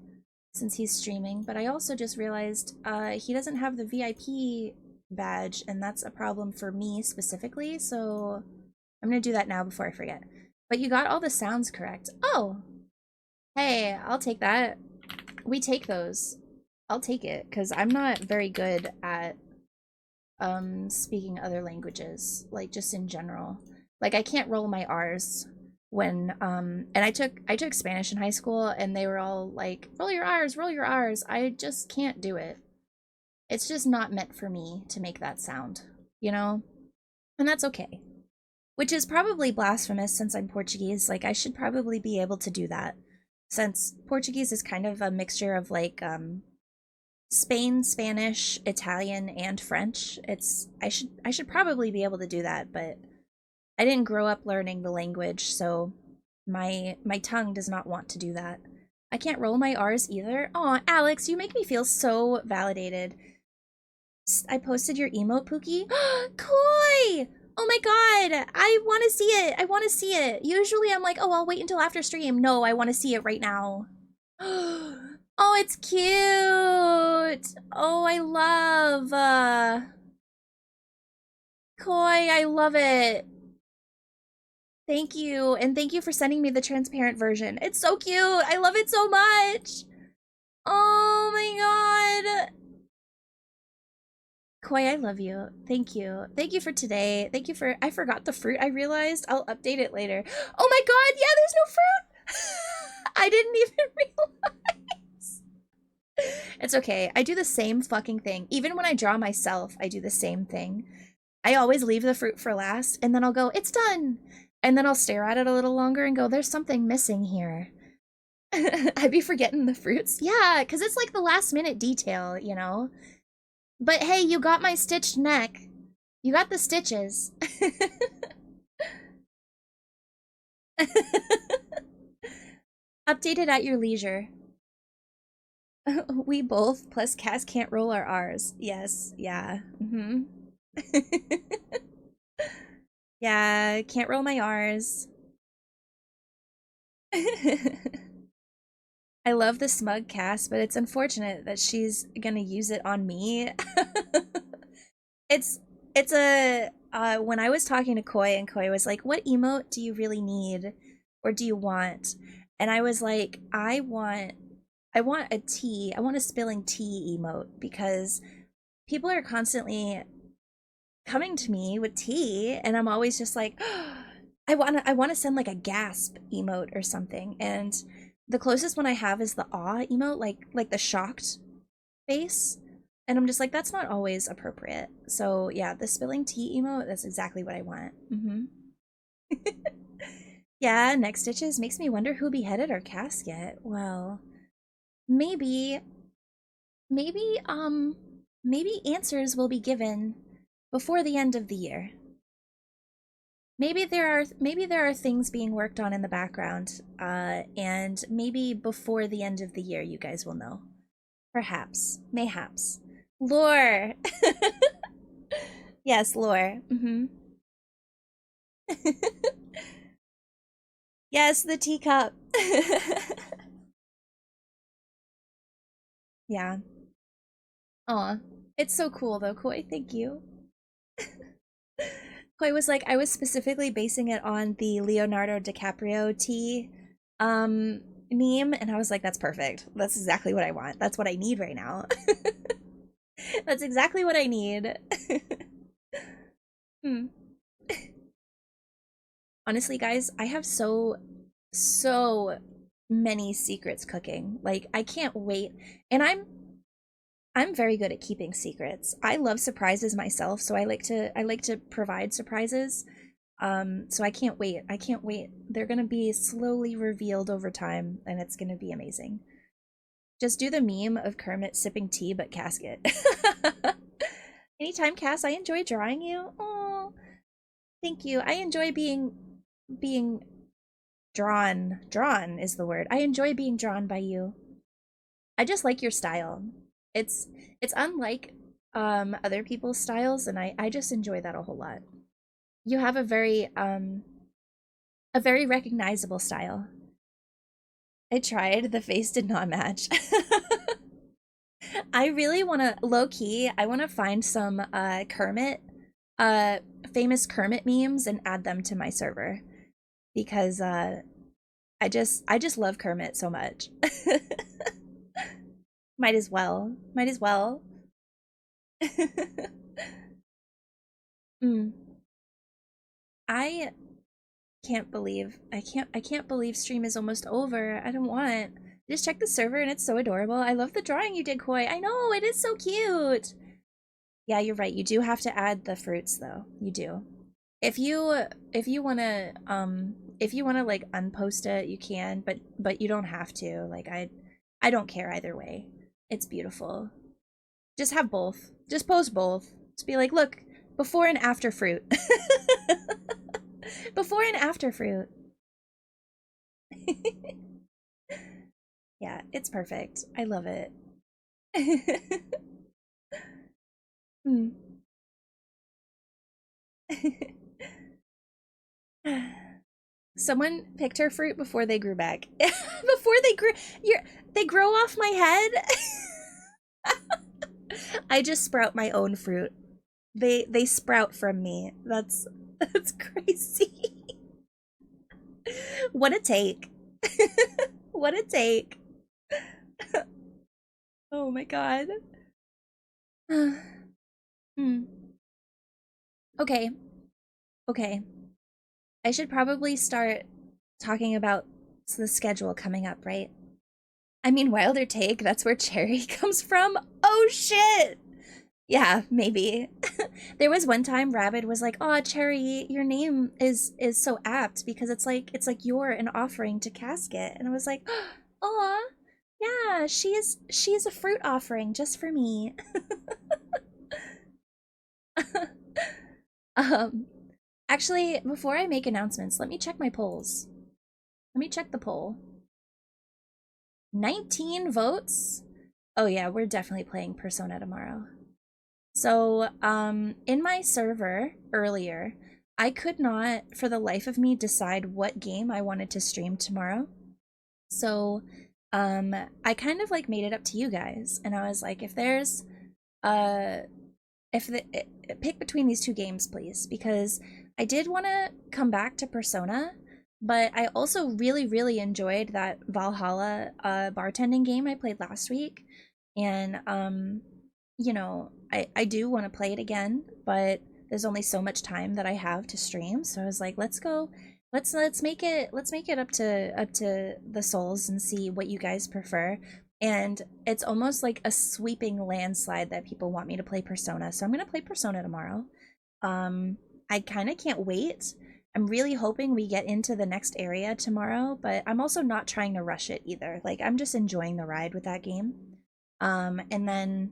since he's streaming, but I also just realized he doesn't have the VIP badge, and that's a problem for me specifically, so I'm gonna do that now before I forget. But you got all the sounds correct. Oh! Hey, I'll take that. We take those. I'll take it, because I'm not very good at speaking other languages, like just in general. Like I can't roll my R's when and I took Spanish in high school and they were all like, roll your R's, roll your R's. I just can't do it. It's just not meant for me to make that sound, you know? And that's okay. Which is probably blasphemous since I'm Portuguese. Like I should probably be able to do that. Since Portuguese is kind of a mixture of like Spain, Spanish, Italian, and French. I should probably be able to do that, but I didn't grow up learning the language, so my tongue does not want to do that. I can't roll my R's either. Aw, Alex, you make me feel so validated. I posted your emote, Pookie. Koi! Oh my god! I want to see it! I want to see it! Usually I'm like, oh, I'll wait until after stream. No, I want to see it right now. Oh, it's cute! Oh, I love, Koi, I love it! Thank you, and thank you for sending me the transparent version. It's so cute! I love it so much! Oh my god! Koi, I love you. Thank you. Thank you for today. Thank you for... I forgot the fruit, I realized. I'll update it later. Oh my god, yeah, there's no fruit! I didn't even realize. It's okay. I do the same fucking thing. Even when I draw myself, I do the same thing. I always leave the fruit for last, and then I'll go, it's done! And then I'll stare at it a little longer and go, there's something missing here. I be forgetting the fruits? Yeah, because it's like the last minute detail, you know? But hey, you got my stitched neck. You got the stitches. Update it at your leisure. We both, plus Cass can't roll our R's. Yes, yeah. Yeah, can't roll my R's. I love the smug Cass, but it's unfortunate that she's gonna use it on me. It's a when I was talking to Koi and Koi was like, what emote do you really need or do you want? And I was like, I want a tea. I want a spilling tea emote because people are constantly coming to me with tea and I'm always just like, I want to send like a gasp emote or something. And the closest one I have is the awe emote, like the shocked face. And I'm just like, that's not always appropriate. So yeah, the spilling tea emote, that's exactly what I want. Yeah, neck stitches makes me wonder who beheaded our casket. Well, maybe answers will be given before the end of the year. Maybe there are things being worked on in the background, and maybe before the end of the year you guys will know. Perhaps, mayhaps. Lore! Yes, lore. Yes, the teacup. Yeah. Aw. It's so cool though, Koi. Thank you. Koi was like, I was specifically basing it on the Leonardo DiCaprio tea meme, and I was like, that's perfect. That's exactly what I want. That's what I need right now. That's exactly what I need. Honestly, guys, I have so many secrets cooking. Like, I can't wait. And I'm very good at keeping secrets. I love surprises myself, so I like to provide surprises. So I can't wait. I can't wait. They're gonna be slowly revealed over time, and it's gonna be amazing. Just do the meme of Kermit sipping tea, but Casket. Anytime, Cass, I enjoy drawing you. Oh, thank you. I enjoy being drawn. Drawn is the word. I enjoy being drawn by you. I just like your style. It's unlike other people's styles, and I just enjoy that a whole lot. You have a very recognizable style. I tried, the face did not match. I really want to low key. I want to find some Kermit, uh, famous Kermit memes and add them to my server because I just love Kermit so much. Might as well. Might as well. mm. I I can't believe stream is almost over. I don't want. Just check the server and it's so adorable. I love the drawing you did, Koi. I know, it is so cute. Yeah, you're right. You do have to add the fruits though. You do. If you wanna like unpost it, you can, but you don't have to. Like I don't care either way. It's beautiful. Just have both. Just post both. Just be like, look, before and after fruit. Before and after fruit. Yeah, it's perfect. I love it. Hmm. Someone picked her fruit before they grew back. Before they grow off my head. I just sprout my own fruit. They sprout from me. That's crazy. What a take. What a take. Oh my god. Hmm. Okay. Okay. I should probably start talking about the schedule coming up, right? I mean, Wilder Take, that's where Cherry comes from. Oh shit! Yeah, maybe. There was one time Rabbit was like, "Oh, Cherry, your name is so apt because it's like you're an offering to Casket." And I was like, "Aw, yeah, she is a fruit offering just for me." um Actually, before I make announcements, let me check my polls. Let me check the poll. 19 votes? Oh yeah, we're definitely playing Persona tomorrow. So, in my server earlier, I could not, for the life of me, decide what game I wanted to stream tomorrow. So, I kind of like made it up to you guys, and I was like, if there's, uh, if the pick between these two games, please, because I did want to come back to Persona, but I also really, really enjoyed that Valhalla bartending game I played last week, and I do want to play it again, but there's only so much time that I have to stream, so I was like, let's make it up to the souls and see what you guys prefer. And it's almost like a sweeping landslide that people want me to play Persona, so I'm gonna play Persona tomorrow. I kind of can't wait. I'm really hoping we get into the next area tomorrow, but I'm also not trying to rush it either. Like, I'm just enjoying the ride with that game. And then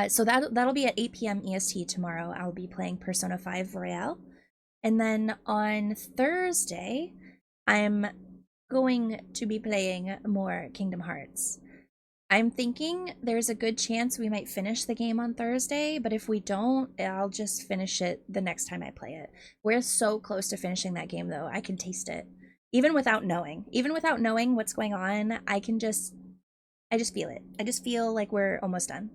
so that'll be at 8 p.m. EST tomorrow. I'll be playing Persona 5 Royale. And then on Thursday, I'm going to be playing more Kingdom Hearts. I'm thinking there's a good chance we might finish the game on Thursday, but if we don't, I'll just finish it the next time I play it. We're so close to finishing that game though. I can taste it. Even without knowing what's going on, I just feel it. I just feel like we're almost done.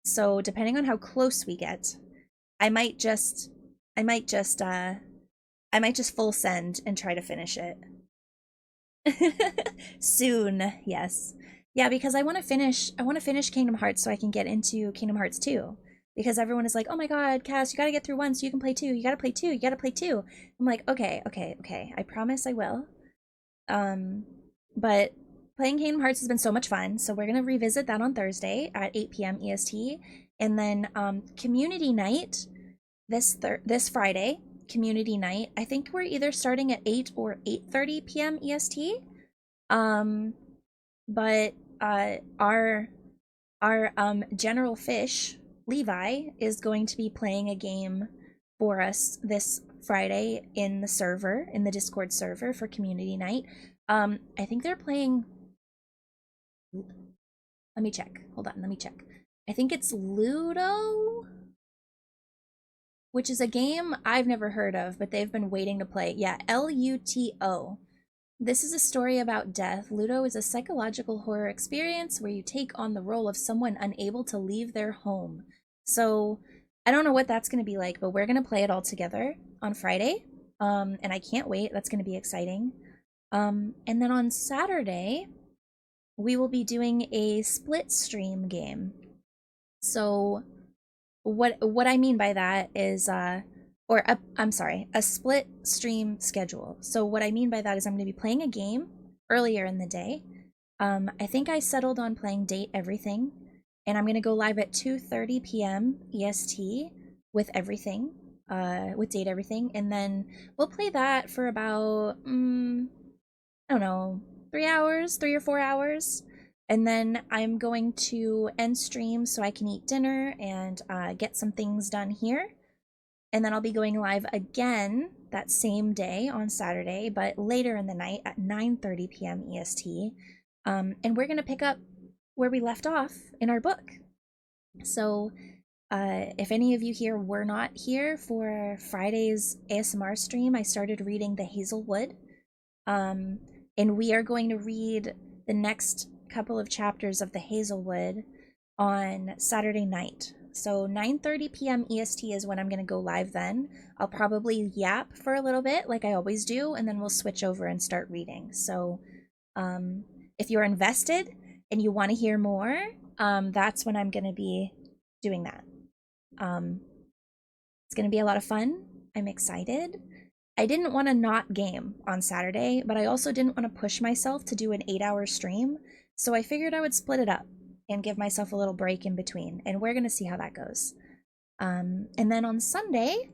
So depending on how close we get, I might just I might just full send and try to finish it. Soon, yes. Yeah, because I want to finish Kingdom Hearts so I can get into Kingdom Hearts 2. Because everyone is like, "Oh my god, Cass, you got to get through 1 so you can play 2. You got to play 2. You got to play 2." I'm like, "Okay, okay, okay. I promise I will." But playing Kingdom Hearts has been so much fun, so we're going to revisit that on Thursday at 8 p.m. EST. And then community night this Friday, community night. I think we're either starting at 8 or 8:30 p.m. EST. But our General Fish, Levi, is going to be playing a game for us this Friday in the Discord server for community night. I think they're playing. Let me check. Hold on, let me check. I think it's Ludo, which is a game I've never heard of, but they've been waiting to play. Yeah, Luto. This is a story about death. Ludo is a psychological horror experience where you take on the role of someone unable to leave their home. So I don't know what that's going to be like, but we're going to play it all together on Friday. And I can't wait. That's going to be exciting. And then on Saturday, we will be doing a split stream game. So what I mean by that is I'm sorry, a split stream schedule. So what I mean by that is I'm going to be playing a game earlier in the day. I think I settled on playing Date Everything, and I'm going to go live at 2:30 p.m. EST with everything, with Date Everything, and then we'll play that for about I don't know, 3 or 4 hours. And then I'm going to end stream so I can eat dinner and get some things done here. And then I'll be going live again that same day on Saturday, but later in the night at 9:30 p.m. EST. And we're going to pick up where we left off in our book. So if any of you here were not here for Friday's ASMR stream, I started reading The Hazelwood. And we are going to read the next couple of chapters of The Hazelwood on Saturday night. So 9:30 p.m. EST is when I'm going to go live then. I'll probably yap for a little bit like I always do, and then we'll switch over and start reading. So if you're invested and you want to hear more, that's when I'm going to be doing that. It's going to be a lot of fun. I'm excited. I didn't want to not game on Saturday, but I also didn't want to push myself to do an 8-hour stream, so I figured I would split it up and give myself a little break in between, and we're going to see how that goes. And then on Sunday,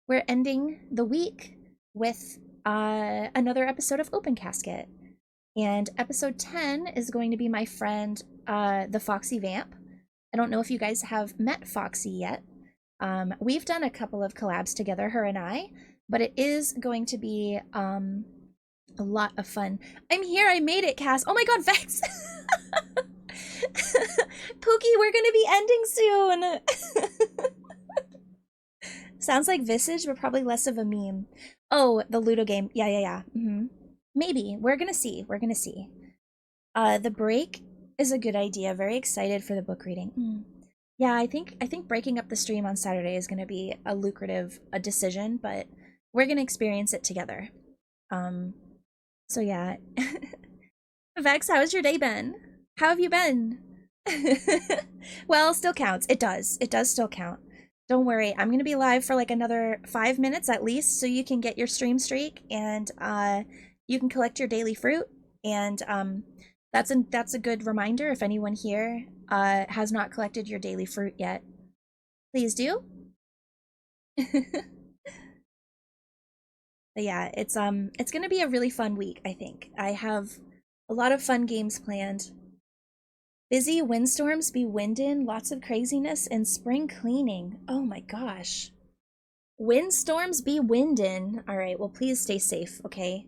we're ending the week with another episode of Open Casket, and episode 10 is going to be my friend, the Foxy Vamp. I don't know if you guys have met Foxy yet. We've done a couple of collabs together, her and I, but it is going to be a lot of fun. I'm here, I made it, Cass. Oh my god, Vex! Pookie, we're gonna be ending soon! Sounds like Visage, but probably less of a meme. Oh, the Ludo game. Yeah. Maybe. We're gonna see. The break is a good idea. Very excited for the book reading. Yeah, I think breaking up the stream on Saturday is gonna be a lucrative decision, but we're gonna experience it together. So yeah. Vex, how's your day been? How have you been? Well, still counts. It does still count. Don't worry, I'm gonna be live for like another 5 minutes at least, so you can get your stream streak and you can collect your daily fruit. And that's a good reminder if anyone here has not collected your daily fruit yet. Please do. But yeah, it's gonna be a really fun week, I think. I have a lot of fun games planned. Busy, windstorms be windin', lots of craziness, and spring cleaning. Oh my gosh. Windstorms be windin'. Alright, well please stay safe, okay?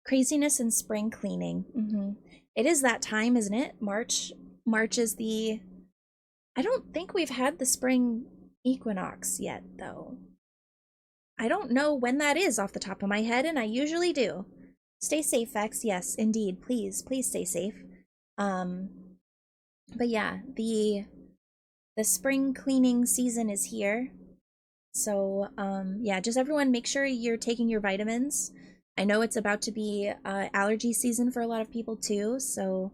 Craziness and spring cleaning. It is that time, isn't it? March is the... I don't think we've had the spring equinox yet, though. I don't know when that is off the top of my head, and I usually do. Stay safe, Vex. Yes, indeed. Please stay safe. But yeah, the spring cleaning season is here. So, yeah, just everyone make sure you're taking your vitamins. I know it's about to be allergy season for a lot of people too, so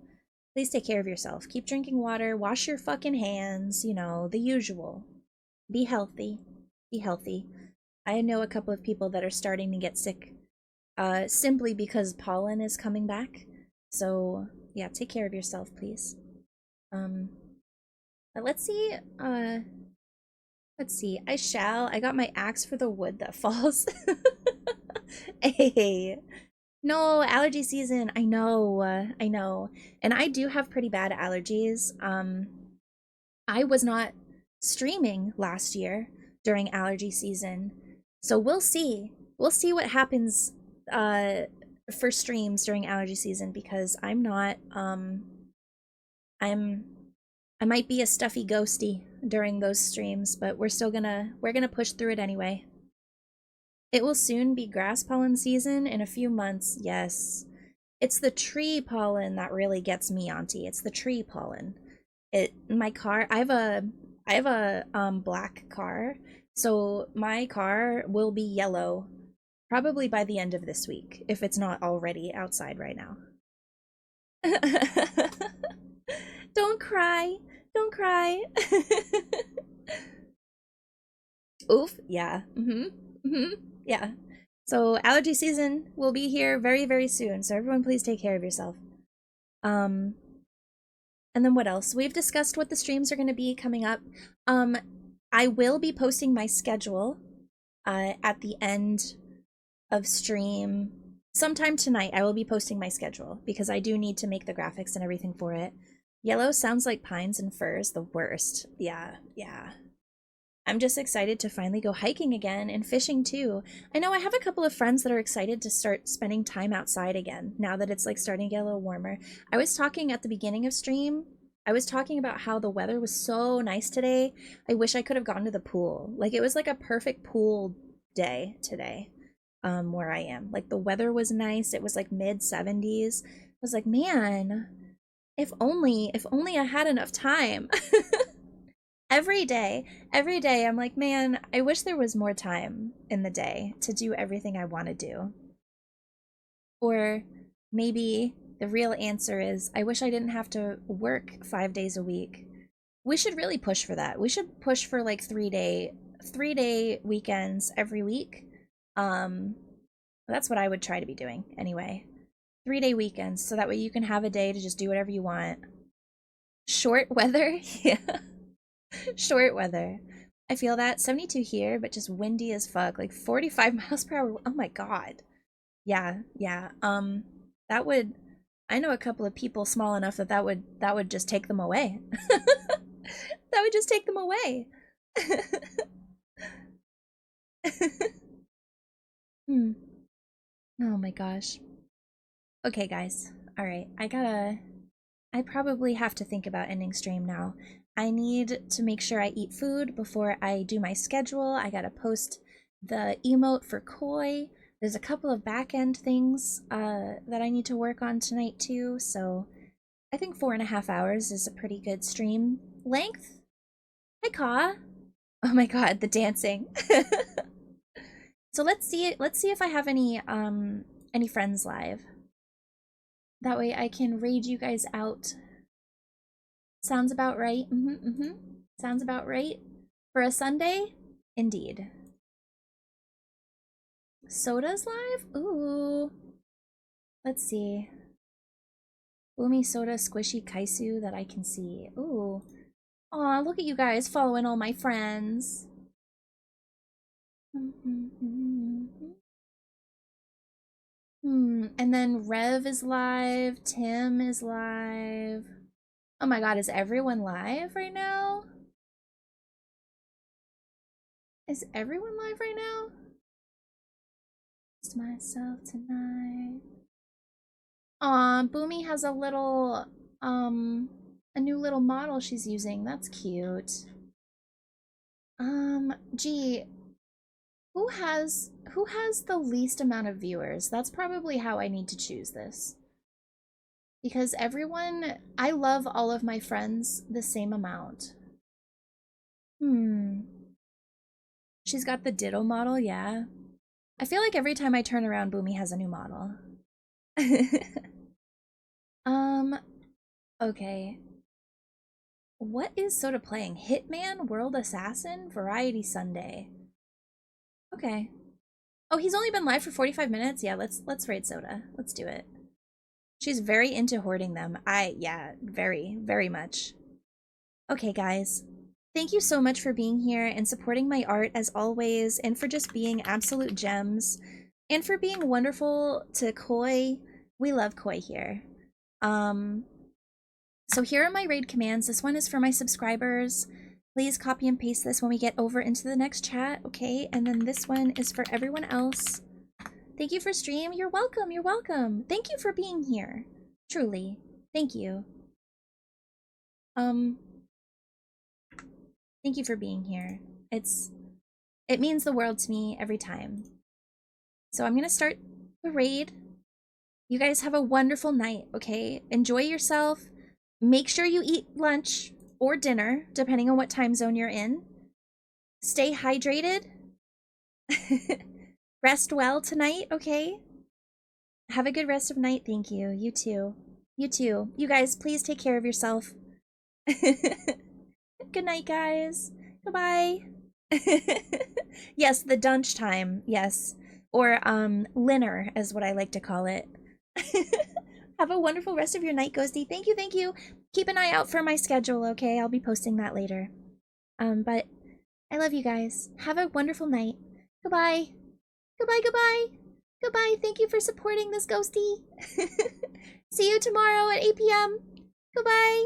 please take care of yourself. Keep drinking water, wash your fucking hands, you know, the usual. Be healthy. Be healthy. I know a couple of people that are starting to get sick simply because pollen is coming back. So, yeah, take care of yourself, please. But let's see, I got my axe for the wood that falls. Hey, no, allergy season, I know. And I do have pretty bad allergies. I was not streaming last year during allergy season, so we'll see what happens for streams during allergy season, because I'm not, I might be a stuffy ghostie during those streams, but we're gonna push through it anyway. It will soon be grass pollen season in a few months. Yes. It's the tree pollen that really gets me, Auntie. It's the tree pollen. My car, I have a black car, so my car will be yellow probably by the end of this week, if it's not already outside right now. Don't cry. Don't cry. Oof. Yeah. Yeah. So allergy season will be here very, very soon. So everyone please take care of yourself. Um, and then what else? We've discussed what the streams are going to be coming up. I will be posting my schedule at the end of stream. Sometime tonight, I will be posting my schedule because I do need to make the graphics and everything for it. Yellow sounds like pines and firs, the worst. Yeah, yeah. I'm just excited to finally go hiking again and fishing too. I know I have a couple of friends that are excited to start spending time outside again now that it's like starting to get a little warmer. I was talking at the beginning of stream, I was talking about how the weather was so nice today. I wish I could have gone to the pool. Like it was like a perfect pool day today. Where I am. Like the weather was nice. It was like mid 70s. I was like, man, if only I had enough time. every day I'm like, man, I wish there was more time in the day to do everything I want to do. Or maybe the real answer is I wish I didn't have to work 5 days a week. We should really push for that. We should push for like 3-day weekends every week. That's what I would try to be doing anyway. 3-day weekends, so that way you can have a day to just do whatever you want. Short weather? Yeah. Short weather. I feel that. 72 here, but just windy as fuck. Like 45 miles per hour. Oh my god. Yeah, yeah. That would, I know a couple of people small enough that would just take them away. That would just take them away. Hmm. Oh my gosh. Okay, guys. All right. I probably have to think about ending stream now. I need to make sure I eat food before I do my schedule. I gotta post the emote for Koi. There's a couple of back-end things that I need to work on tonight too, so I think 4.5 hours is a pretty good stream length. Hi, Ka. Oh my god, the dancing. So let's see if I have any friends live. That way I can raid you guys out. Sounds about right. Sounds about right. For a Sunday? Indeed. Soda's live? Ooh. Let's see. Umi Soda Squishy Kaisu that I can see. Ooh. Aw, look at you guys following all my friends. And then Rev is live. Tim is live. Oh my god, is everyone live right now? Is everyone live right now? It's myself tonight. Aw, Boomy has a little, a new little model she's using. That's cute. Gee, who has the least amount of viewers? That's probably how I need to choose this. Because everyone, I love all of my friends the same amount. She's got the Ditto model, yeah. I feel like every time I turn around, Boomy has a new model. Okay. What is Soda playing? Hitman, World Assassin, Variety Sunday. Okay. Oh, he's only been live for 45 minutes? Yeah, let's raid Soda. Let's do it. She's very into hoarding them. Yeah, very, very much. Okay, guys. Thank you so much for being here and supporting my art as always, and for just being absolute gems, and for being wonderful to Koi. We love Koi here. So here are my raid commands. This one is for my subscribers. Please copy and paste this when we get over into the next chat, okay? And then this one is for everyone else. Thank you for stream. You're welcome. You're welcome. Thank you for being here. Truly. Thank you. Thank you for being here. It means the world to me every time. So I'm gonna start the raid. You guys have a wonderful night, okay? Enjoy yourself. Make sure you eat lunch or dinner, depending on what time zone you're in. Stay hydrated. Rest well tonight, okay? Have a good rest of night. Thank you. You too. You too. You guys, please take care of yourself. Good night, guys. Goodbye. Yes, the dunch time. Yes. Or linner is what I like to call it. Have a wonderful rest of your night, Ghostie. Thank you, thank you. Keep an eye out for my schedule, okay? I'll be posting that later. But I love you guys. Have a wonderful night. Goodbye. Goodbye, goodbye. Goodbye. Thank you for supporting this Ghostie. See you tomorrow at 8 p.m. Goodbye.